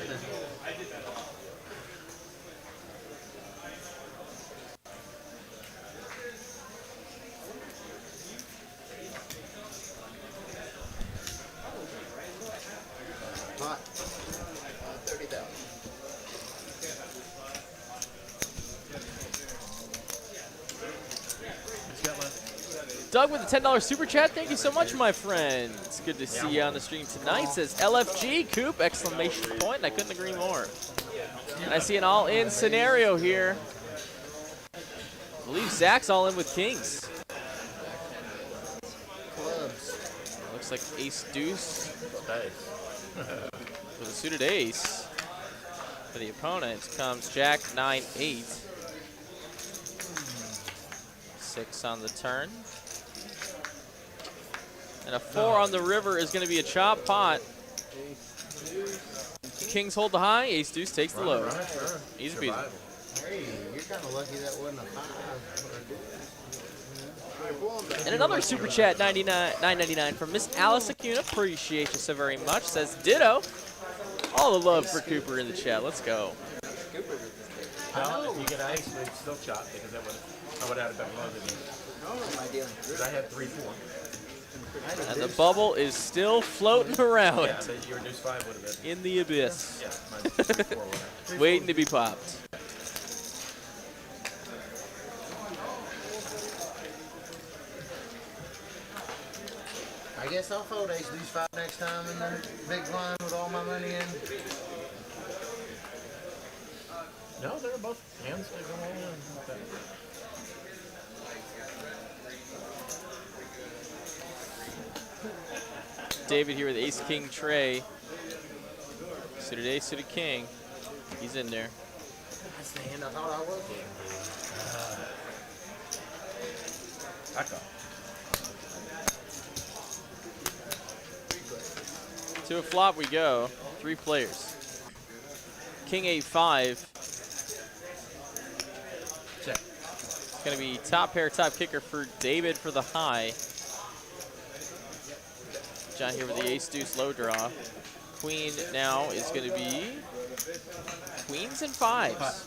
Hot. 30,000. Doug with the $10 super chat. Thank you so much, my friend. It's good to see you on the stream tonight. Says LFG Coop, exclamation point. And I couldn't agree more. And I see an all-in scenario here. I believe Zach's all in with kings. Clubs. Looks like ace deuce with a suited ace. For the opponent comes jack 9-8. 6 on the turn. And a 4 on the river is going to be a chop pot. Kings hold the high, ace deuce takes the low. Easy peasy. Hey, you're kind of lucky that wasn't a 5. And another super chat, $9.99 from Miss Alice Acuna. Appreciate you so very much. Says ditto. All the love for Cooper in the chat. Let's go. Well, if you get ice, we'd still chop because that would I would have had a better low than you. Because I had 3-4. And the bubble is still floating around Yeah, your deuce 5 would have been. in the abyss. Yeah, minus 3-4 would have. Waiting to be popped. guess I'll fold ace deuce 5 next time in the big blind with all my money in. No, they're both hands that go all in. David here with ace king tray. Suited ace, suited king. He's in there. That's the hand I thought I was in. Back up. To a flop we go. 3 players. King A5. Check. It's going to be top pair, top kicker for David for the high. John here with the ace deuce low draw. Queen now is going to be queens and 5s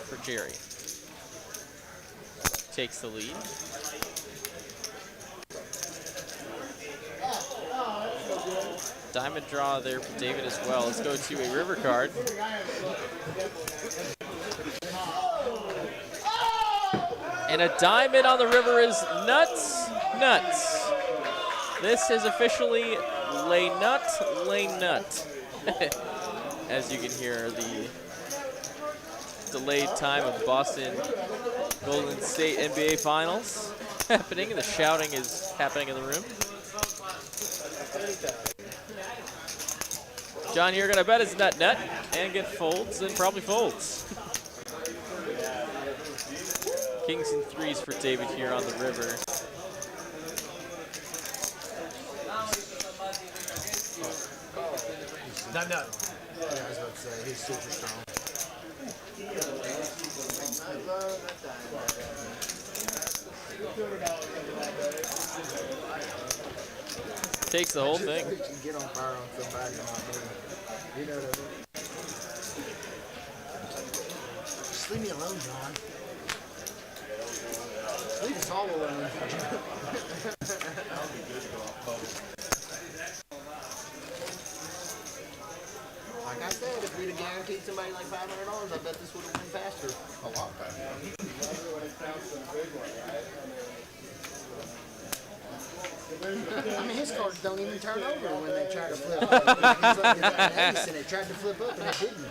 for Jerry. Takes the lead. Diamond draw there for David as well. Let's go to a river card. And a diamond on the river is nuts, nuts. This is officially lay nut. As you can hear, the delayed time of Boston Golden State NBA Finals happening, and the shouting is happening in the room. John here gonna bet his nut and get folds and probably folds. Kings and 3s for David here on the river. No. Yeah, I was about to say, he's super strong. Takes the whole thing. You can get on fire on somebody, not me. You know what I mean? Just leave me alone, John. Leave us all alone. Like I said, if we'd have guaranteed somebody like $500, I bet this would have went faster. A lot faster. I mean, his cards don't even turn over when they try to flip up. He's like, an ace and it tried to flip up and it didn't.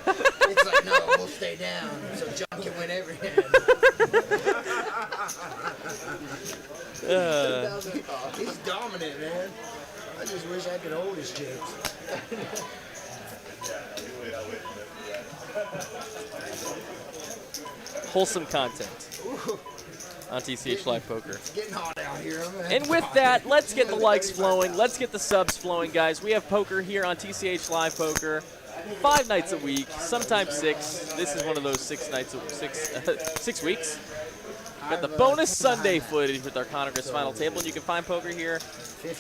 It's like, no, we'll stay down so John can win every hand. He's dominant, man. I just wish I could hold his chips. Wholesome content on TCH Live Poker. It's getting hot out here. And with that, let's get the likes flowing. Let's get the subs flowing, guys. We have poker here on TCH Live Poker 5 nights a week, sometimes 6. This is one of those 6 nights, 6 weeks. Got the bonus Sunday footage with our Congress final table. And you can find poker here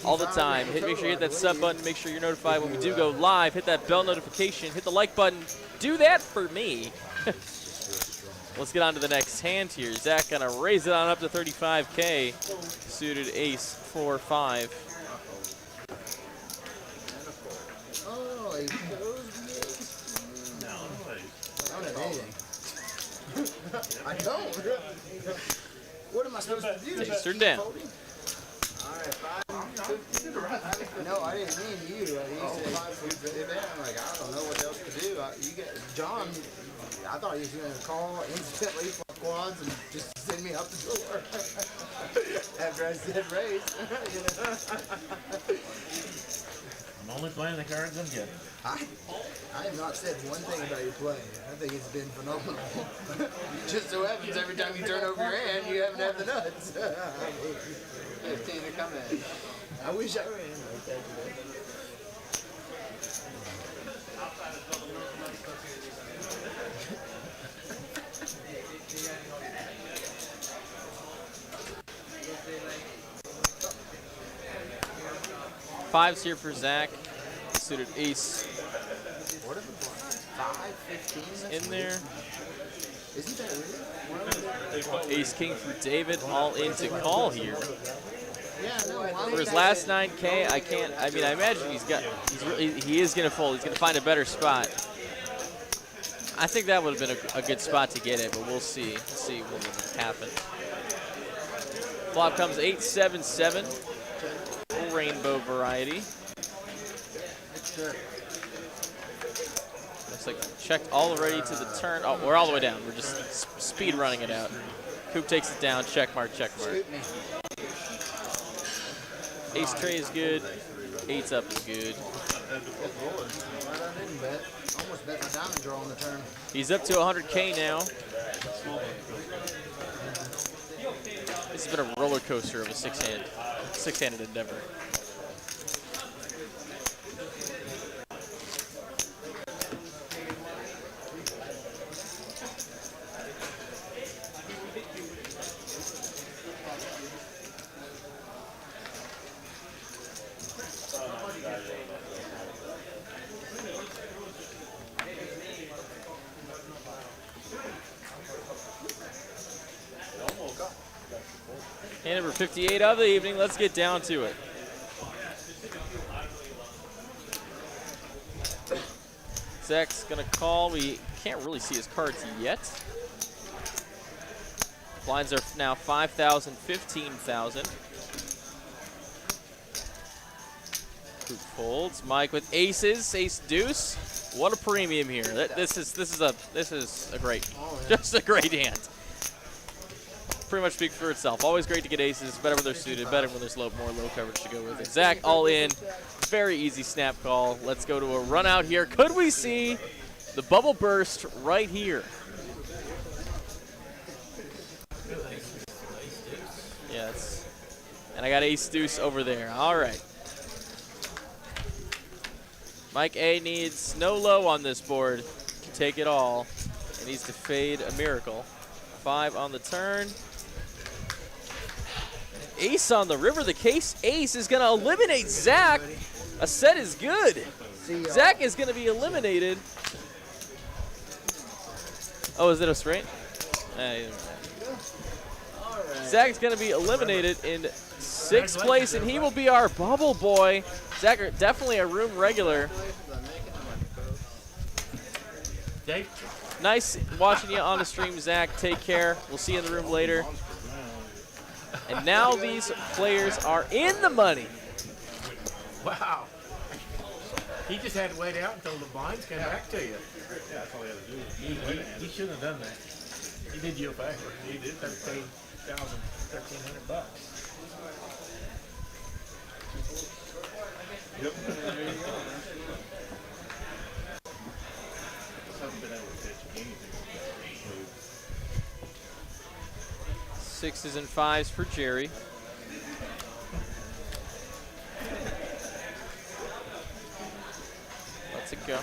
all the time. Make sure you hit that sub button. Make sure you're notified when we do go live. Hit that bell notification. Hit the like button. Do that for me. Let's get on to the next hand here. Zach gonna raise it on up to 35K. Suited ace 4-5. Oh, he goes the ace. No, I don't have anything. I don't. What am I supposed to do? Takes turn down. Alright, 5. No, I didn't mean you. He said 5 foot down. I'm like, I don't know what else to do. John, I thought he was going to call instantly for quads and just send me out the door. After I said raise. You know? I'm only playing the cards I'm getting. I have not said one thing about your play. I think it's been phenomenal. Just so happens every time you turn over your hand, you haven't had the nuts. 15 to come in. I wish I ran like that today. Fives here for Zach. Suited ace What if it's 5-15? in there. Isn't that weird? Ace king for David. All in to call here. Yeah, no. For his last 9K, I imagine he is gonna fold. He's gonna find a better spot. I think that would have been a good spot to get it, but we'll see. We'll see what will happen. Flop comes 8-7-7. We'll rainbow variety. Sure. Looks like checked already to the turn. Oh, we're all the way down. We're just speed running it out. Coop takes it down. Check mark, check mark. Scoop me. Ace tray is good. 8's up is good. Right, I didn't bet. Almost bet my diamond draw on the turn. He's up to 100K now. This has been a roller coaster of a six-handed endeavor. Hand number 58 of the evening. Let's get down to it. Zach's gonna call. We can't really see his cards yet. Blinds are now 5,000, 15,000. Who folds? Mike with aces, ace deuce. What a premium here. This is a great, just a great hand. Pretty much speaks for itself. Always great to get aces. Better when they're suited. Better when there's more low coverage to go with it. Zach all in. Very easy snap call. Let's go to a run out here. Could we see the bubble burst right here? Yes. And I got ace deuce over there. All right. Mike A needs no low on this board to take it all. He needs to fade a miracle. 5 on the turn. Ace on the river. The case ace is going to eliminate Zach. A set is good. Zach is going to be eliminated. Oh, is it a straight? Zach's going to be eliminated in 6th place, and he will be our bubble boy. Zach, definitely a room regular. Nice watching you on the stream, Zach. Take care. We'll see you in the room later. And now these players are in the money. Wow. He just had to wait out until the blinds came back to you. Yeah, that's all he had to do. He shouldn't have done that. He did you a favor. He did 1,300 bucks. Yep. Sixes and 5s for Jerry. Let's it go.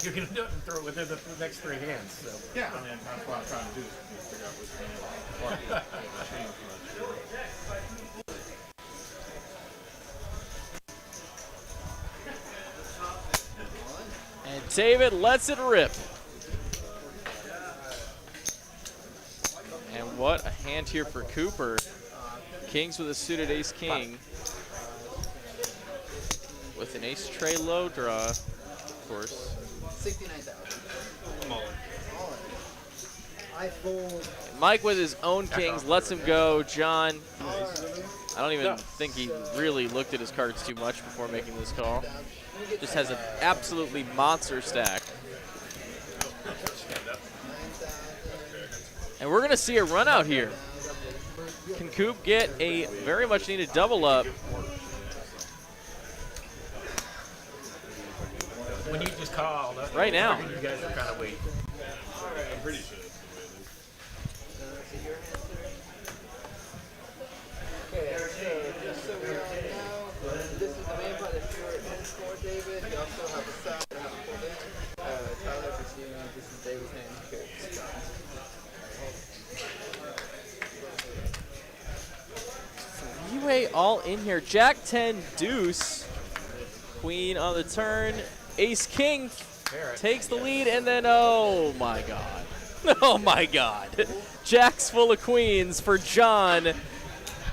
You're going to do it and throw it within the next 3 hands. So. Yeah, I mean, that's what I'm trying to do. Is figure out which hand change And David lets it rip. And what a hand here for Cooper. Kings with a suited ace-king. With an ace tray low draw, of course. 69,000. I fold. Mike with his own kings lets him go. John, I don't even think he really looked at his cards too much before making this call. Just has an absolutely monster stack. And we're going to see a run out here. Can Coop get a very much needed double up? When you just call, right now. You guys are kind of weak. I'm pretty sure. Okay, so just so we all know, this is the main part that you were in for, David. You also have a side that I haven't pulled in. Tyler, for you, this is David's name. Okay, Three-way all in here. Jack 10 deuce. Queen on the turn. Ace king takes the lead, and then oh my god. Oh my god. Jack's full of queens for John.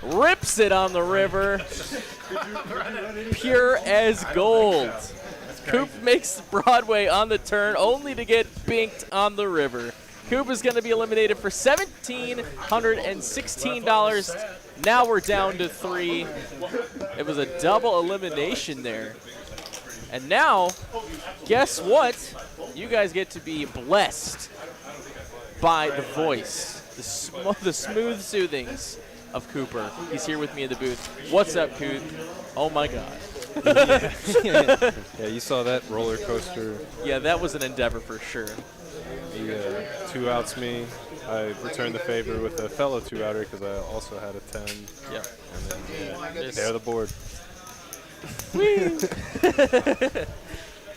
Rips it on the river. Pure as gold. Coop makes Broadway on the turn, only to get binked on the river. Coop is going to be eliminated for $1,716. Now we're down to 3. It was a double elimination there. And now, guess what? You guys get to be blessed by the voice, the smooth soothings of Cooper. He's here with me in the booth. What's up, Coop? Oh my God. Yeah, you saw that roller coaster. Yeah, that was an endeavor for sure. He 2-outs me. I returned the favor with a fellow 2-outer because I also had a 10. Yep. And then tear the board.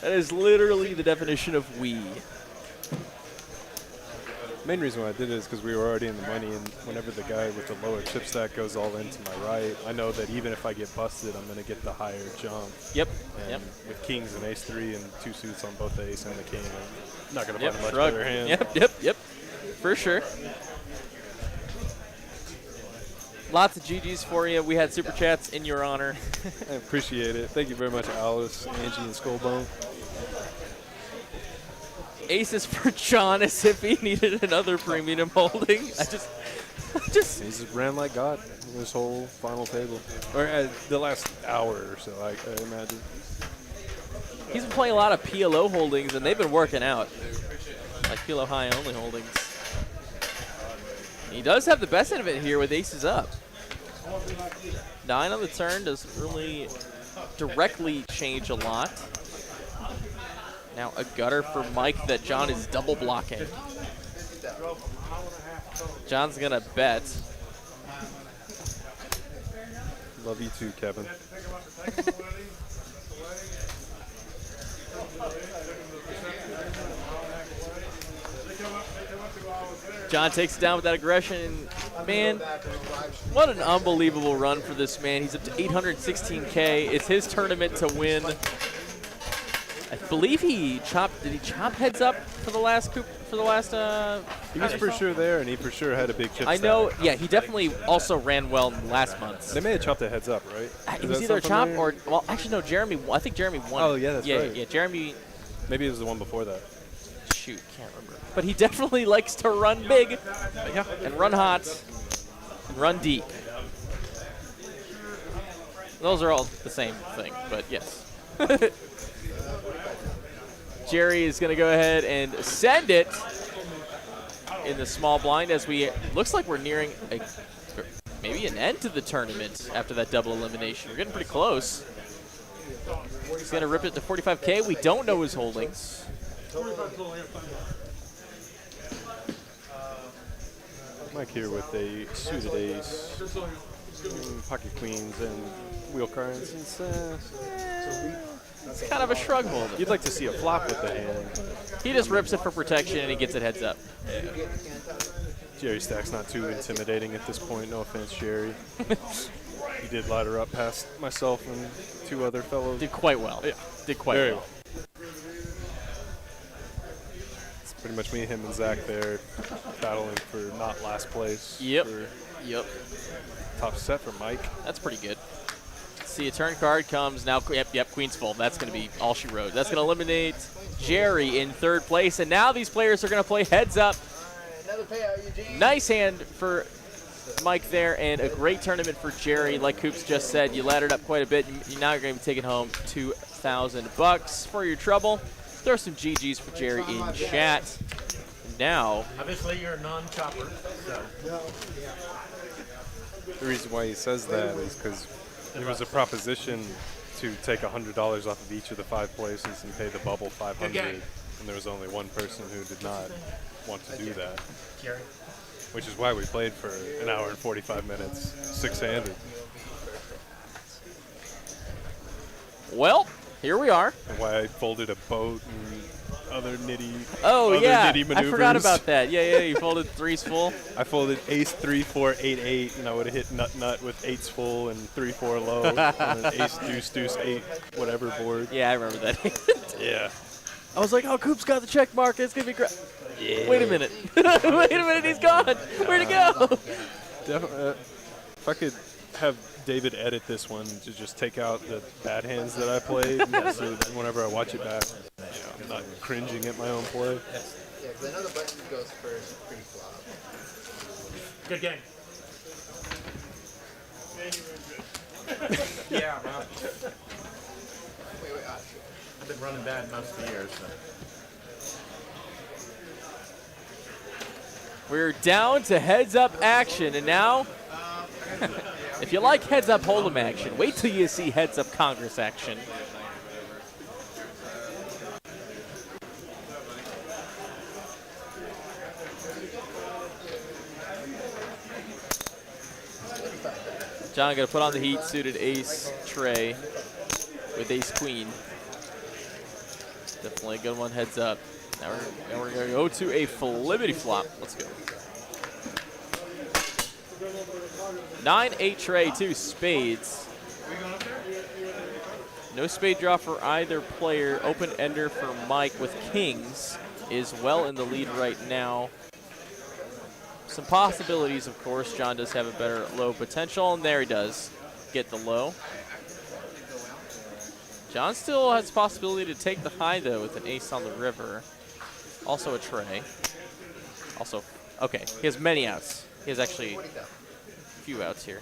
That is literally the definition of "we." Main reason why I did it is because we were already in the money, and whenever the guy with the lower chip stack goes all in to my right, I know that even if I get busted, I'm going to get the higher jump. Yep. And with kings and ace-3 and 2 suits on both the ace and the king, I'm not going to Yep. find a much Shrug. better hand. Yep. For sure. Lots of GGs for you. We had super chats in your honor. I appreciate it. Thank you very much, Alice, Angie, and Skullbone. Aces for John as if he needed another premium holding. I just He just ran like God in this whole final table. Or the last hour or so, I imagine. he's been playing a lot of PLO holdings, and they've been working out. Like PLO high only holdings. He does have the best end of it here with aces up. 9 on the turn doesn't really directly change a lot. Now a gutter for Mike that John is double blocking. John's gonna bet. Love you too, Kevin. John takes it down with that aggression. Man, what an unbelievable run for this man. He's up to 816K. It's his tournament to win. I believe he chopped. Did he chop heads up for the last coup? For the last. He was for sure there, and he for sure had a big chip I stack. know. Yeah, he definitely also ran well last month. They may have chopped the heads up, right? It was either a chop or well, actually no. Jeremy. I think Jeremy won. Oh yeah, that's right. Yeah, Jeremy. Maybe it was the one before that. Shoot, can't remember. But he definitely likes to run big, and run hot, and run deep. Those are all the same thing, but yes. Jerry is going to go ahead and send it in the small blind as we looks like we're nearing maybe an end to the tournament after that double elimination. We're getting pretty close. He's going to rip it to 45K. We don't know his holdings. Mike here with a suited ace, pocket queens, and wheel cards. It's kind of a shrug hold. You'd like to see a flop with the hand. He just rips it for protection and he gets it heads up. Yeah. Jerry stack's not too intimidating at this point. No offense, Jerry. He did ladder up past myself and 2 other fellows. Did quite well. Yeah. Did quite Very well. It's pretty much me, him, and Zach there battling for not last place. Yep. Yep. Top set for Mike. That's pretty good. See, a turn card comes now. Yep, Queen's full. That's going to be all she wrote. That's going to eliminate Jerry in 3rd place. And now these players are going to play heads up. Another payout, Eugene. Nice hand for Mike there, and a great tournament for Jerry. Like Coops just said, you laddered up quite a bit. Now you're going to be taking home $2,000 for your trouble. Throw some GGs for Jerry in chat. Now, Obviously, you're a non-chopper, so. The reason why he says that is because there was a proposition to take $100 off of each of the 5 places and pay the bubble $500, and there was only one person who did not want to do that. Jerry. Which is why we played for an hour and 45 minutes, 6-handed. well, here we are. And why I folded a boat and other nitty Nitty maneuvers. I forgot about that. Yeah, you folded 3s full. I folded ace 3, 4, 8, 8, and I would have hit nut with 8s full and 3, 4 low, and then ace, deuce, 8, whatever board. Yeah, I remember that. Yeah. I was like, oh, Coop's got the check mark. It's going to be great. Yeah. Wait a minute. Wait a minute. He's gone. Where'd he go? Definitely. If I could have David edit this one to just take out the bad hands that I played, so whenever I watch it back, I'm not cringing at my own play. because I know the button goes first pre-flop. Good game. Yeah, well, Wait, I've been running bad most of the years. So. We're down to heads-up action, and now, if you like heads-up hold'em action, wait till you see heads-up Congress action. John gonna put on the heat suited ace tray with ace queen. Definitely a good one, heads up. Now we're gonna go to a flippity flop. Let's go. 9-8 tray, 2 spades. No spade draw for either player. Open ender for Mike with kings is well in the lead right now. Some possibilities, of course. John does have a better low potential, and there he does get the low. John still has the possibility to take the high, though, with an ace on the river. Also a tray. Also, okay, he has many outs. He has actually a few outs here.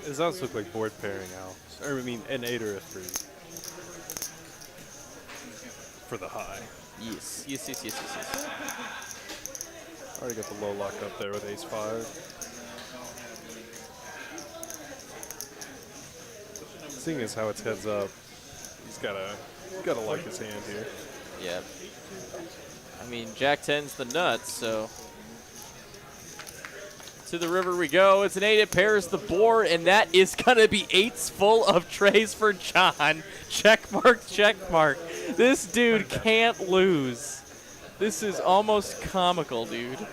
His outs look like board pairing outs. Or, I mean, an 8 or a 3. For the high. Yes. Already got the low locked up there with ace 5. Seeing as how it's heads up, he's gotta like his hand here. Yeah. I mean, Jack 10's the nuts, so. To the river we go. It's an 8. It pairs the board, and that is going to be 8s full of trays for John. Check mark, check mark. This dude can't lose. This is almost comical, dude.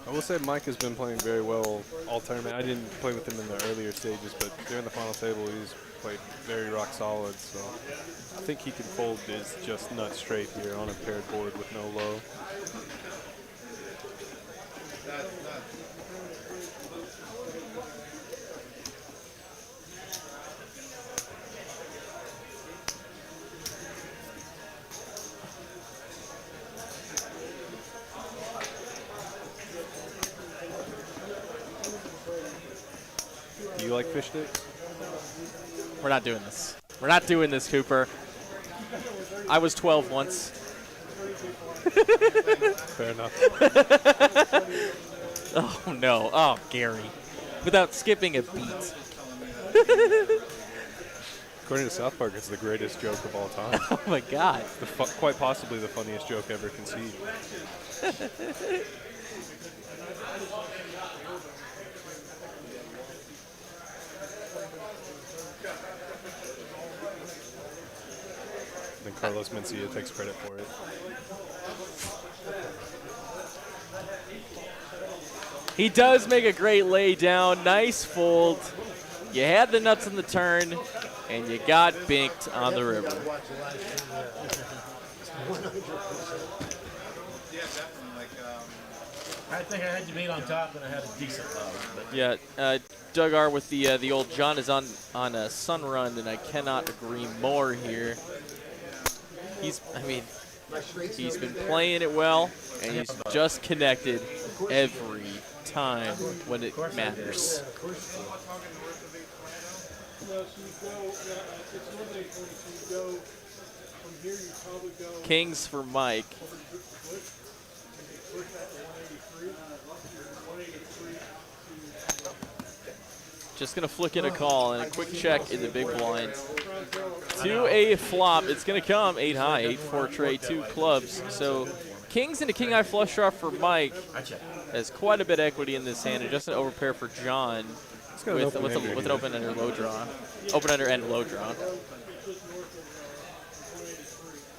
I will say Mike has been playing very well all tournament. I didn't play with him in the earlier stages, but during the final table, he's played very rock solid. So I think he can fold his just nut straight here on a paired board with no low. Do you like fish sticks? We're not doing this. We're not doing this, Cooper. I was 12 once. Fair enough. Oh, no. Oh, Gary. Without skipping a beat. According to South Park, it's the greatest joke of all time. Oh, my God. Quite possibly the funniest joke ever conceived. Then Carlos Mencia takes credit for it. He does make a great lay down. Nice fold. You had the nuts in the turn, and you got binked on the river. I think I had you beat on top, and I had a decent low. But Yeah, Doug R with the old John is on a sun run, and I cannot agree more here. He's been playing it well, and he's just connected every time when it matters. Kings for Mike. Just going to flick in a call and a quick check in the big blind. To a flop, it's going to come 8 high, 8-4 tray, 2 clubs. So kings into king high flush draw for Mike has quite a bit of equity in this hand, and just an overpair for John with an open ender low draw. Open ender and low draw.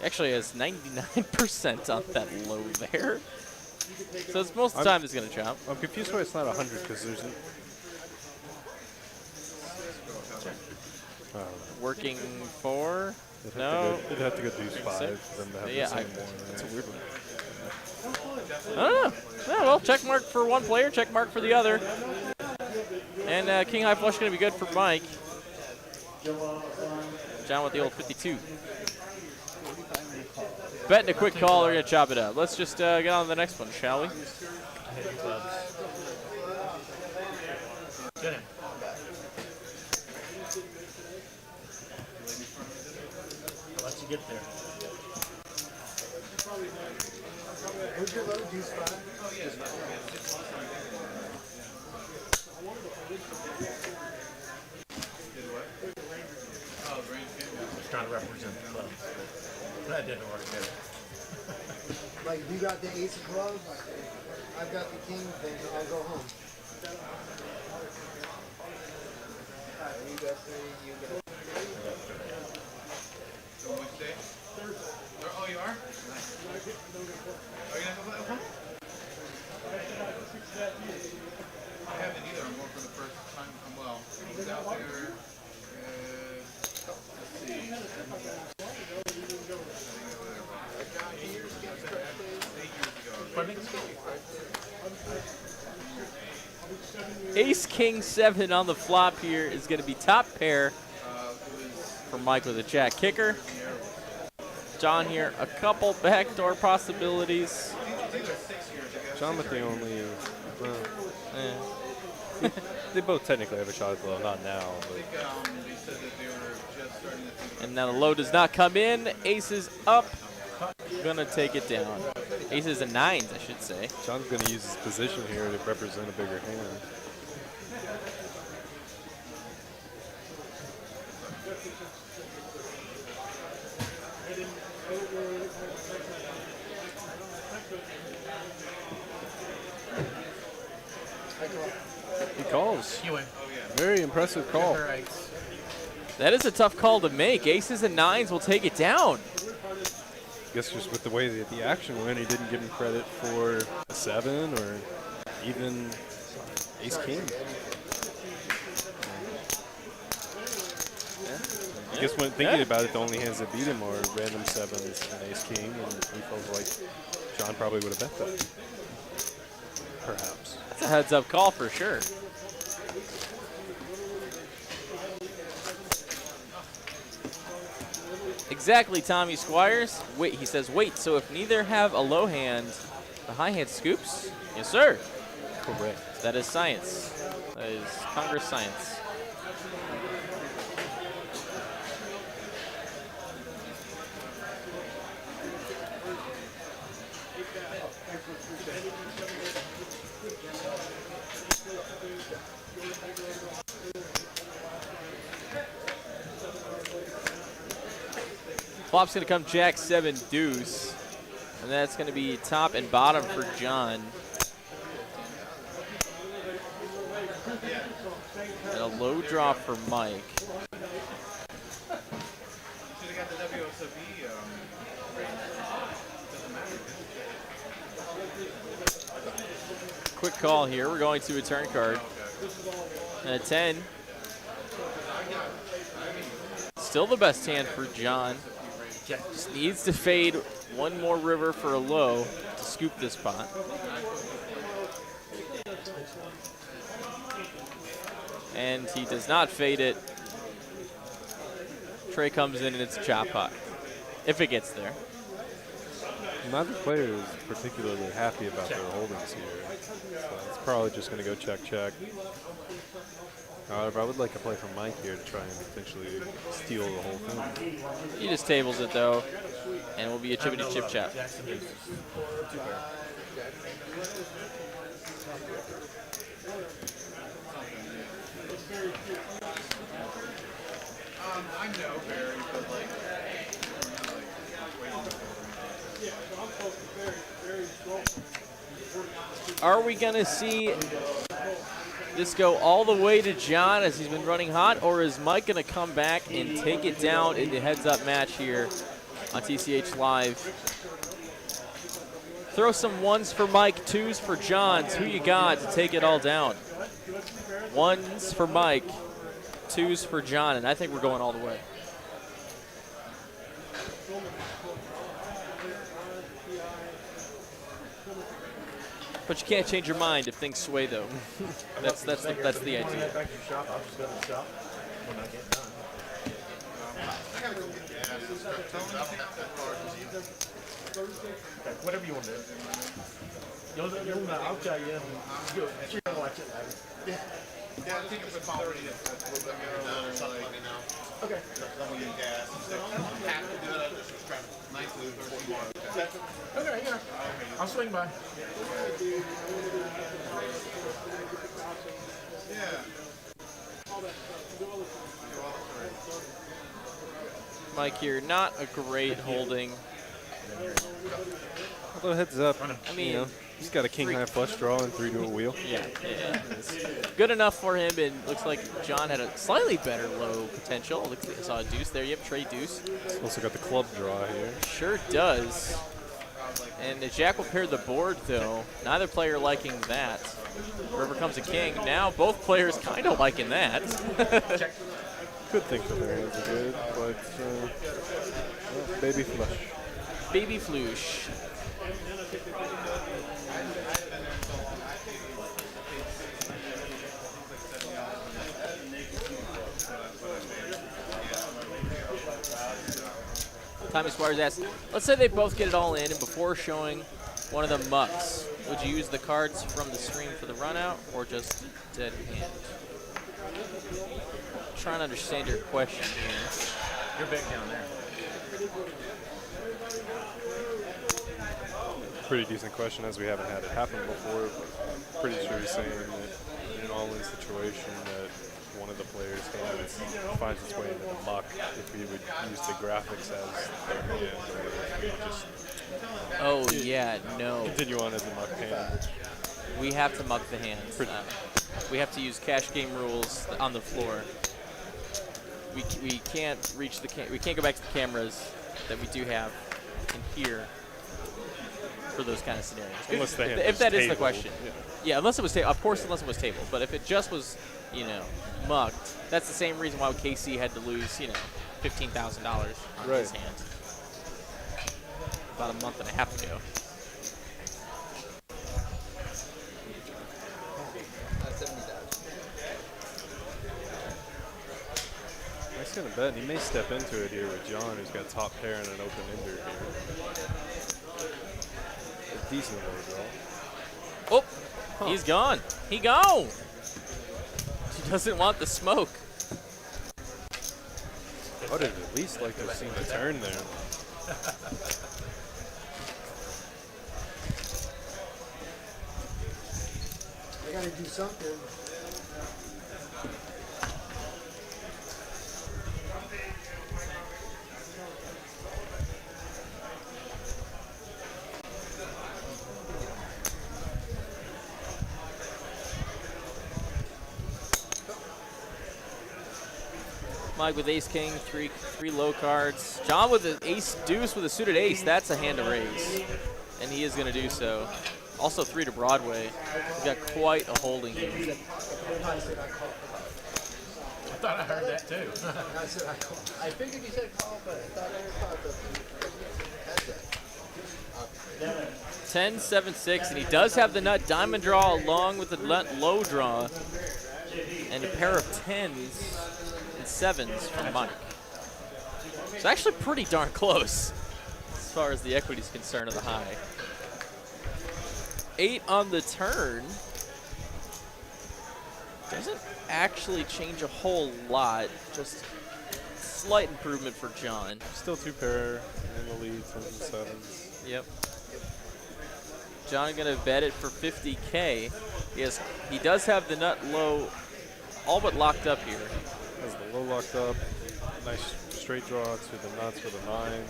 Actually has 99% on that low there. So it's most of the time it's going to chop. I'm confused why it's not 100 because there's Working for? No. It'd have to go deuce 5 for them to have the same one. That's a weird one. I don't know. Yeah, well, check mark for one player, check mark for the other. And king high flush going to be good for Mike. John with the old 52. Bet and a quick call, they're going to chop it up. Let's just get on to the next one, shall we? Hit your clubs. Get him. I'll let you get there. Where's your load? Use 5? Just trying to represent the club. That didn't work, did it? Like, you got the ace of clubs, I've got the king, then I'll go home. You got 3, you got Wednesday? Oh, you are? Nice. Are you going to go play Omaha? I haven't either. I'm going for the first time. Well, I was out there. Let's see. Ace King 7 on the flop here is going to be top pair for Mike with a jack kicker. John here, a couple backdoor possibilities. John with the only. They both technically have a shot at the low, not now. But. And now the low does not come in. Aces up. Gonna take it down. Aces and 9s, I should say. John's gonna use his position here to represent a bigger hand. He calls. You win. Very impressive call. That is a tough call to make. Aces and 9s will take it down. I guess just with the way that the action went, he didn't give him credit for a 7 or even ace king. I guess when thinking about it, the only hands that beat him are random 7s and ace king, and he feels like John probably would have bet that. Perhaps. That's a heads-up call for sure. Exactly, Tommy Squires. Wait, he says wait. So if neither have a low hand, the high hand scoops? Yes, sir. Correct. That is science. That is Congress science. Flop's going to come jack 7 deuce. And that's going to be top and bottom for John. And a low draw for Mike. Quick call here. We're going to a turn card. And a 10. Still the best hand for John. Just needs to fade one more river for a low to scoop this pot. And he does not fade it. Trey comes in and it's a chop pot, if it gets there. Neither player is particularly happy about their holdings here. So it's probably just going to go check, check. However, I would like a play from Mike here to try and potentially steal the whole thing. He just tables it though, and it will be a chippity chip chap. I know Barry, but like, Are we gonna see this go all the way to John as he's been running hot, or is Mike gonna come back and take it down in the heads-up match here on TCH Live? Throw some 1s for Mike, 2s for John. Who you got to take it all down? 1s for Mike, 2s for John, and I think we're going all the way. But you can't change your mind if things sway, though. that's the idea. Back to your shop. I'll just go to the shop when I get done. I gotta go get that. Whatever you want to do. You'll know. I'll tell you. You'll watch it later. Yeah, I think it's about 30 minutes or something, let me know. Okay. Some of you gas. I'm happy to do it. I just was trying to nicely before you want. Okay, yeah. I'll swing by. Yeah. Mike here, not a great holding. Although heads up, I mean, you know, he's got a king high flush draw and 3 to a wheel. Yeah. It's good enough for him, and looks like John had a slightly better low potential. Looks like I saw a deuce there. You have trade deuce. Also got the club draw here. Sure does. And the Jack will pair the board, though. Neither player liking that. River comes a king. Now both players kind of liking that. Good thing for their hands are good, but well, baby flush. Baby floosh. Tommy Squires asks, let's say they both get it all in, and before showing one of the mucks, would you use the cards from the stream for the run out, or just dead hand? Trying to understand your question here. You're big down there. Pretty decent question, as we haven't had it happen before, but I'm pretty sure he's saying that in an all-in situation that one of the players' hands finds its way into the muck, if we would use the graphics as their hand, or if we just Oh, yeah, no. continue on as a muck hand. We have to muck the hands. We have to use cash game rules on the floor. We can't reach the we can't go back to the cameras that we do have in here for those kind of scenarios. Unless the hand if was that is the tabled, question. Yeah, unless it was of course, unless it was tabled. But if it just was, you know, mucked, that's the same reason why KC had to lose, you know, $15,000 on his hand about a month and a half ago. He's gonna bet, and he may step into it here with John, who's got top pair and an open ender here. A decent low draw. Oh, he's gone. He gone. He doesn't want the smoke. I would have at least like to have seen the turn there. I gotta do something. Mike with ace king, three low cards. John with an ace deuce with a suited ace. That's a hand to raise, and he is going to do so. Also 3 to Broadway. He's got quite a holding here. I thought I heard that too. I figured you said call, but I thought I heard call. 10, 7, 6, and he does have the nut diamond draw along with the nut low draw, and a pair of 10s and 7s from Mike. It's actually pretty darn close as far as the equity is concerned of the high. 8 on the turn. Doesn't actually change a whole lot, just slight improvement for John. Still 2 pair in the lead, 10s and 7s. Yep. John gonna bet it for 50K. He does have the nut low all but locked up here. Has the low locked up, nice straight draw to the nuts with a 9, and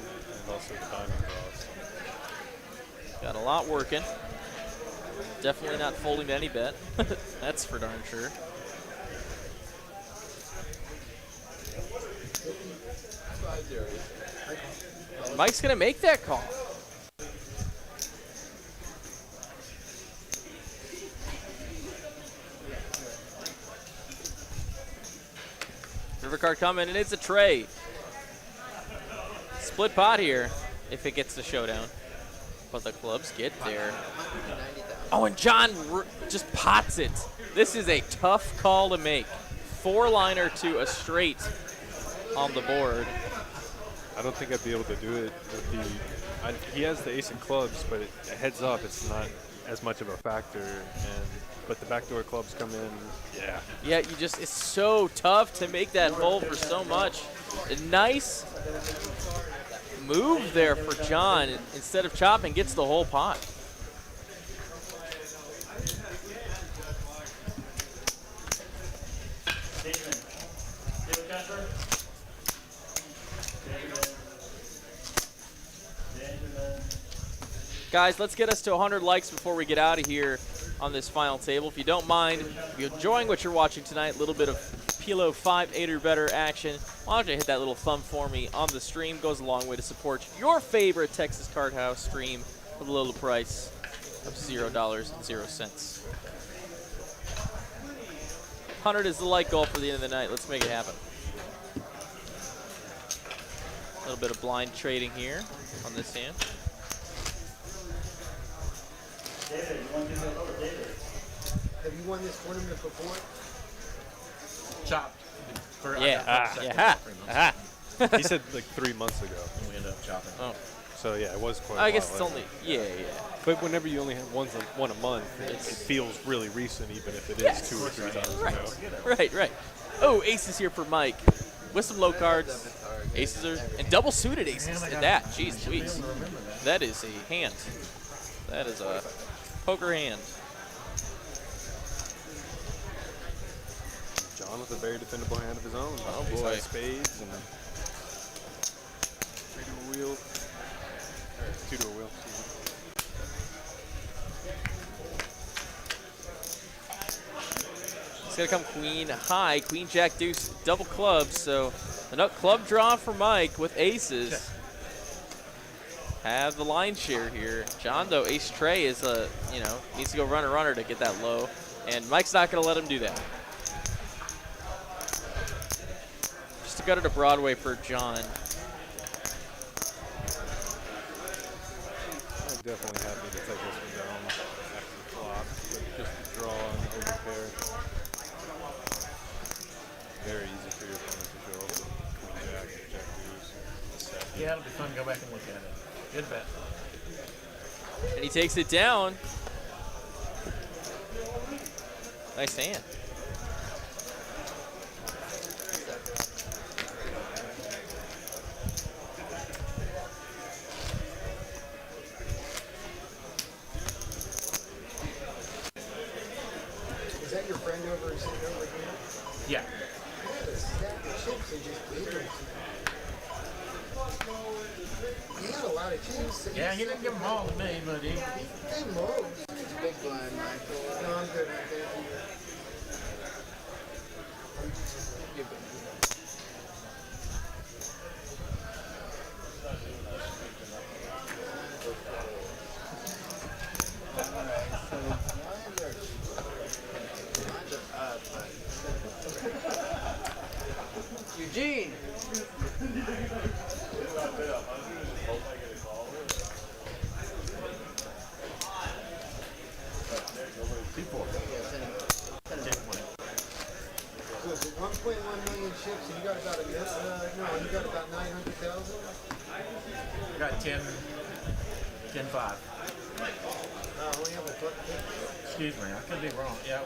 also the diamond draws. Got a lot working. Definitely not folding to any bet. That's for darn sure. Mike's gonna make that call. River card coming, and it's a tray. Split pot here if it gets the showdown. But the clubs get there. Oh, and John just pots it. This is a tough call to make. 4-liner to a straight on the board. I don't think I'd be able to do it with the. He has the ace of clubs, but heads up, it's not as much of a factor. But the backdoor clubs come in. Yeah. Yeah, it's so tough to make that fold for so much. A nice move there for John. Instead of chopping, gets the whole pot. Guys, let's get us to 100 likes before we get out of here on this final table. If you don't mind, if you're enjoying what you're watching tonight, a little bit of PLO 5, 8 or better action, why don't you hit that little thumb for me on the stream? Goes a long way to support your favorite Texas Card House stream with a little price of $0.00. 100 is the like goal for the end of the night. Let's make it happen. A little bit of blind trading here on this hand. David, you want to do that over, David? Have you won this tournament before? Chopped. He said like 3 months ago. And we ended up chopping. Oh. So yeah, it was quite. I guess it's only But whenever you only have one a month, it feels really recent, even if it is 2 or 3 times ago. Right. Oh, aces here for Mike. With some low cards. Aces are and double suited aces at that. Jeez Louise. That is a hand. That is a poker hand. John with a very defendable hand of his own. Oh Ace boy. high spades and 3 to a wheel. 2 to a wheel. It's gonna come queen high, queen jack deuce, double clubs. So a club draw for Mike with aces. Have the line share here. John, though, ace tray is needs to go runner to get that low, and Mike's not going to let him do that. Just to go to Broadway for John. I'm definitely happy to take this one down after the flop. But just the draw and overpair. Very easy for your opponent to show up with queen jack, jack deuce. Yeah, it'll be fun to go back and look at it. Good bet. And he takes it down. Nice hand. Is that your friend over sitting over here? Yeah. The stack of chips and just ate them. He had a lot of chips. Yeah, he didn't give them all to me, but he. Hey, Mo. It's a big blind, Michael. No, I'm good. I'm good. Give it. Eugene! So is it 1.1 million chips and you got about you got about 900,000? I got 10, 10-5. Only have a buck. Excuse me, I could be wrong. Yeah. I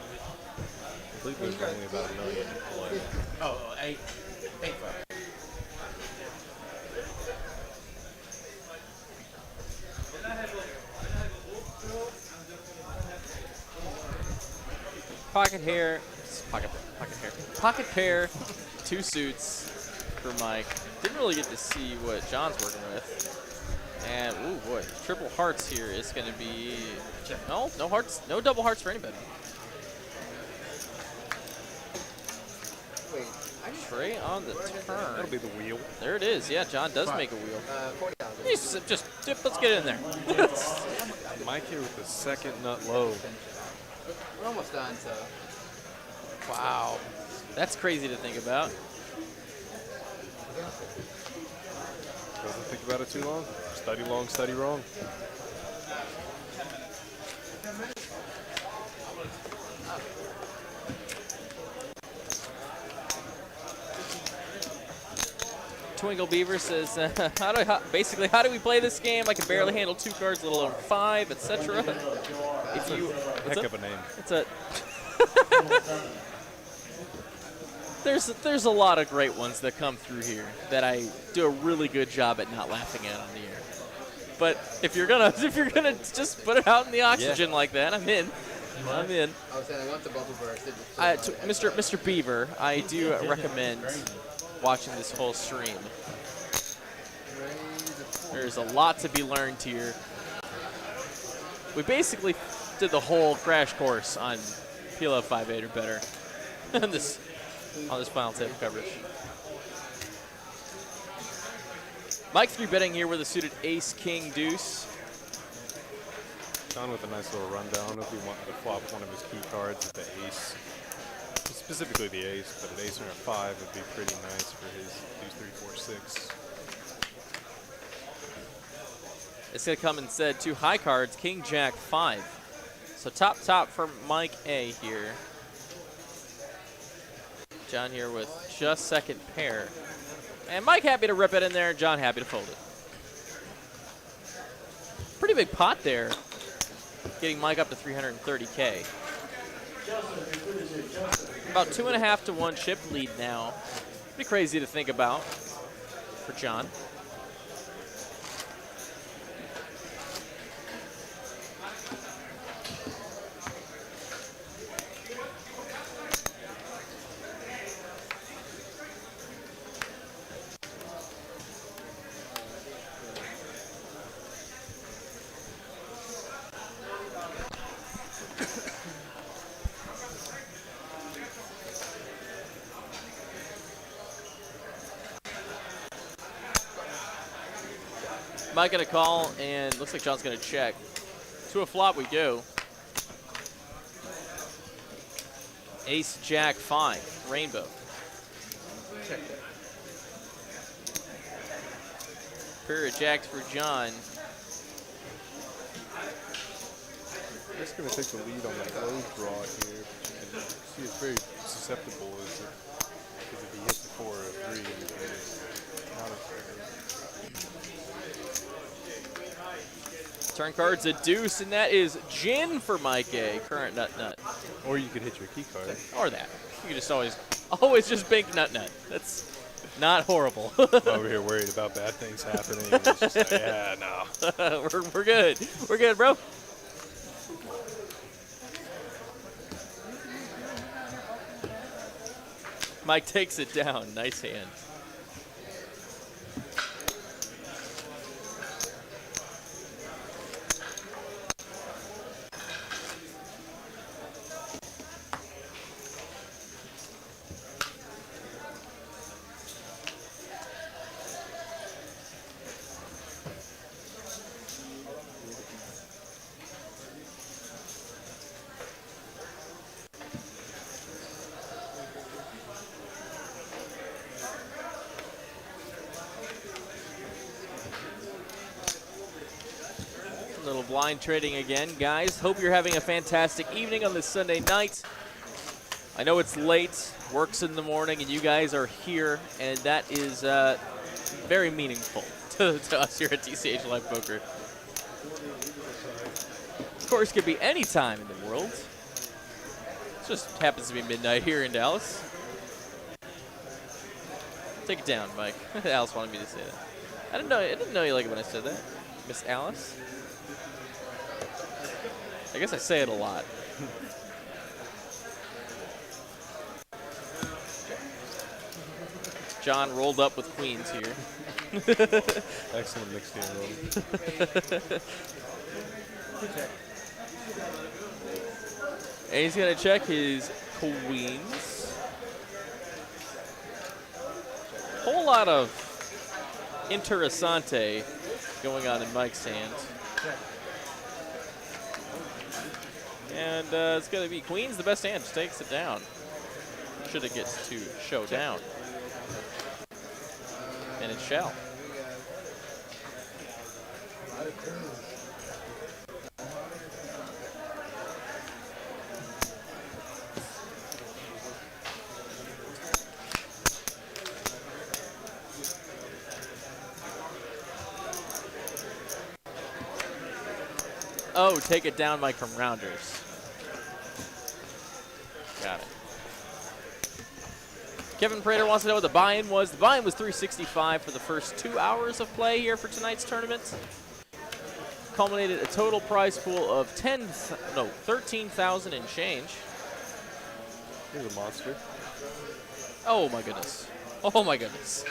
believe there's only about $1 million to play. Oh, 8-5. Pocket pair, 2 suits for Mike. Didn't really get to see what John's working with. And, ooh boy, triple hearts here is going to be, no hearts, no double hearts for anybody. Wait, Trey on the turn. That'll be the wheel. There it is. Yeah, John does make a wheel. $40. Just dip, let's get it in there. Mike here with the second nut low. We're almost done, so. Wow. That's crazy to think about. Doesn't think about it too long. Study long, study wrong. Twinkle Beaver says, basically, how do we play this game? I can barely handle 2 cards, a little over 5, etc. If you, Heck of a name. it's a. There's a lot of great ones that come through here that I do a really good job at not laughing at on the air. But if you're gonna just put it out in the oxygen like that, I'm in. I'm in. I was saying I want the bubble burst. Mr. Beaver, I do recommend watching this whole stream. There's a lot to be learned here. We basically did the whole crash course on PLO 5.8 or better on this final table coverage. Mike 3 betting here with a suited ace, king, deuce. John with a nice little rundown. If he wanted to flop one of his key cards at the ace, specifically the ace, but an ace or a 5 would be pretty nice for his deuce, 3, 4, 6. It's going to come instead 2 high cards, king, jack, 5. So top for Mike A here. John here with just second pair. And Mike happy to rip it in there, John happy to fold it. Pretty big pot there, getting Mike up to 330K. About 2.5 to 1 chip lead now. Pretty crazy to think about for John. Mike gonna call, and looks like John's gonna check. To a flop we go. Ace, jack, 5, rainbow. Check that. Pair of jacks for John. Just going to take the lead on the low draw here, but you can see it's very susceptible because if he hits a 4 or a 3, it's not a fair. Turn card's a deuce, and that is gin for Mike A. Current nut. Or you could hit your key card. Or that. You can just always just bank nut. That's not horrible. I'm over here worried about bad things happening. It's just like, yeah, no. We're good. We're good, bro. Mike takes it down. Nice hand. Little blind trading again, guys. Hope you're having a fantastic evening on this Sunday night. I know it's late, work's in the morning, and you guys are here, and that is very meaningful to us here at TCH Live Poker. Of course, it could be any time in the world. It just happens to be midnight here in Dallas. Take it down, Mike. Alice wanted me to say that. I didn't know you liked it when I said that, Miss Alice. I guess I say it a lot. John rolled up with queens here. Excellent mixed hand roll. And he's going to check his queens. Whole lot of interessante going on in Mike's hand. And it's going to be queens, the best hand, just takes it down. Should it gets to showdown. And it shall. Oh, take it down, Mike, from Rounders. Got it. Kevin Prater wants to know what the buy-in was. The buy-in was $365 for the first 2 hours of play here for tonight's tournament. Culminated a total prize pool of 13,000 and change. He's a monster. Oh my goodness. Oh my goodness.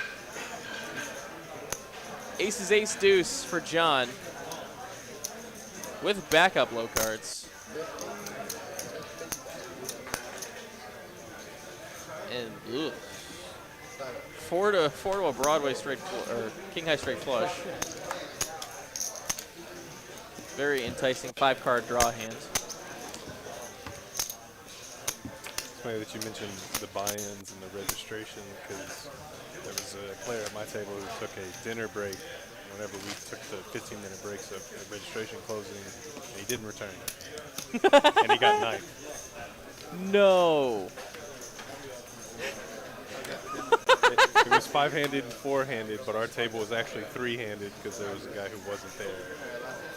Aces, ace, deuce for John. With backup low cards. And ugh. Four to a Broadway straight or king high straight flush. Very enticing 5-card draw hand. It's funny that you mentioned the buy-ins and the registration, because there was a player at my table who took a dinner break whenever we took the 15-minute breaks of the registration closing, and he didn't return. And he got knifed. No. It was 5-handed and 4-handed, but our table was actually 3-handed because there was a guy who wasn't there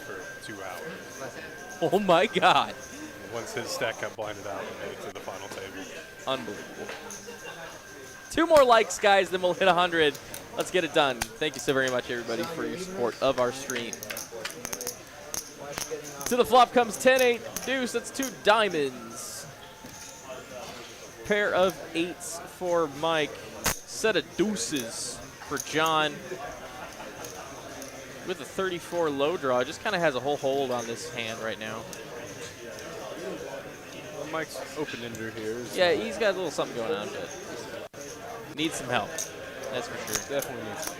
for 2 hours. Oh my God. And once his stack got blinded out, we made it to the final table. Unbelievable. 2 more likes, guys, then we'll hit 100. Let's get it done. Thank you so very much, everybody, for your support of our stream. To the flop comes 10-8 deuce. That's 2 diamonds. Pair of 8s for Mike. Set of deuces for John. With a 34 low draw, just kind of has a whole hold on this hand right now. Well, Mike's open-ender here. Yeah, he's got a little something going on, but needs some help. That's for sure. Definitely needs some.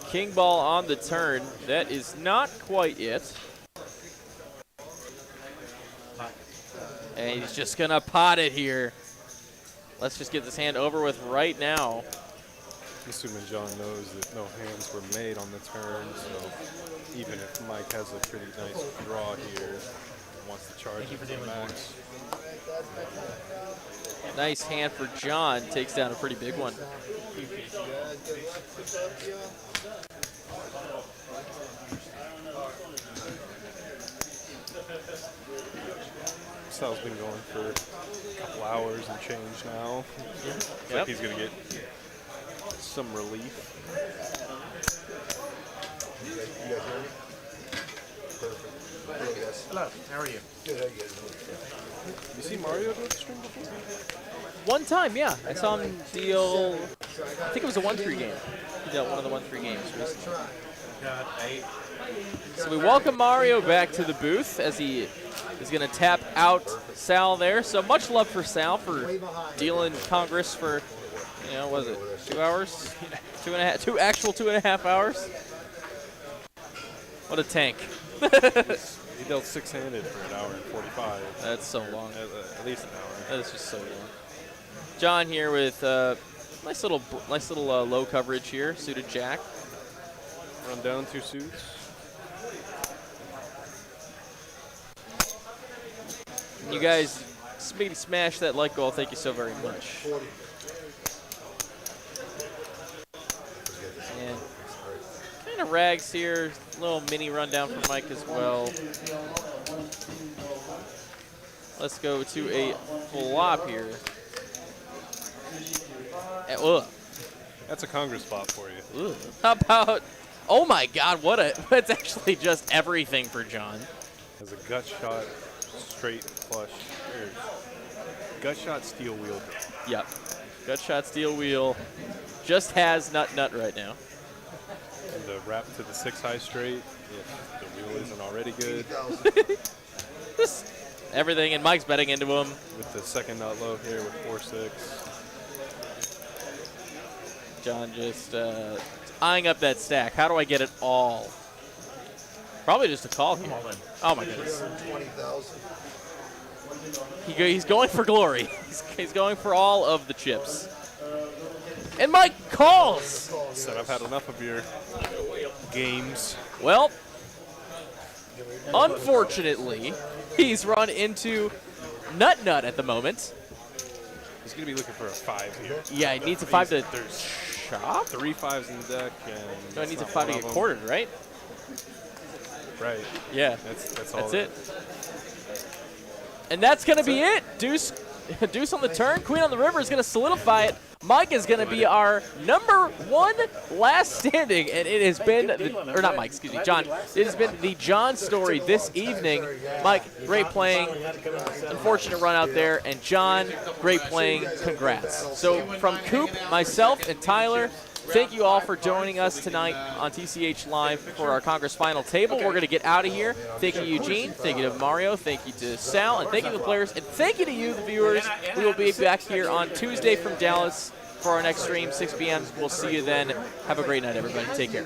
King ball on the turn. That is not quite it. And he's just going to pot it here. Let's just get this hand over with right now. I'm assuming John knows that no hands were made on the turn, so even if Mike has a pretty nice draw here, wants to charge it to the max. Nice hand for John. Takes down a pretty big one. Sal's been going for a couple hours and change now. Looks like he's going to get some relief. Hello, how are you? You see Mario do the stream before? One time, yeah. I saw him deal, I think it was a 1-3 game. He dealt one of the 1-3 games recently. Got 8. So we welcome Mario back to the booth as he is going to tap out Sal there. So much love for Sal for dealing Congress for, you know, what was it, 2 hours? 2.5, 2.5 hours? What a tank. He dealt 6-handed for an hour and 45. That's so long. At least an hour. That is just so long. John here with nice little low coverage here, suited jack. Run down 2 suits. You guys maybe smash that like goal. Thank you so very much. And kind of rags here. Little mini rundown from Mike as well. Let's go to a flop here. That's a Congress flop for you. Ugh. How about, oh my God, it's actually just everything for John. Has a gut shot, straight flush. Gut shot, steel wheel draw. Yep. Gut shot, steel wheel. Just has nut right now. And the wrap to the 6 high straight, if the wheel isn't already good. Everything, and Mike's betting into him. With the second nut low here with 4-6. John just eyeing up that stack. How do I get it all? Probably just a call here. Oh my goodness. He's going for glory. He's going for all of the chips. And Mike calls. Said I've had enough of your games. Well, unfortunately, he's run into Nut at the moment. He's going to be looking for a 5 here. Yeah, he needs a 5 to chop? 3 5s in the deck, and No, it needs a not 5 to one get of them. quartered, right? Right. Yeah. That's all. That's it. And that's going to be it. Deuce, Deuce on the turn. Queen on the river is going to solidify it. Mike is going to be our #1 last standing, and it has been, or not Mike, excuse me, John. It has been the John story this evening. Mike, great playing. Unfortunate run out there, and John, great playing. Congrats. So from Coop, myself, and Tyler, thank you all for joining us tonight on TCH Live for our Congress final table. We're going to get out of here. Thank you, Eugene. Thank you to Mario. Thank you to Sal. And thank you to the players. And thank you to you, the viewers. We will be back here on Tuesday from Dallas for our next stream, 6 p.m. We'll see you then. Have a great night, everybody. Take care.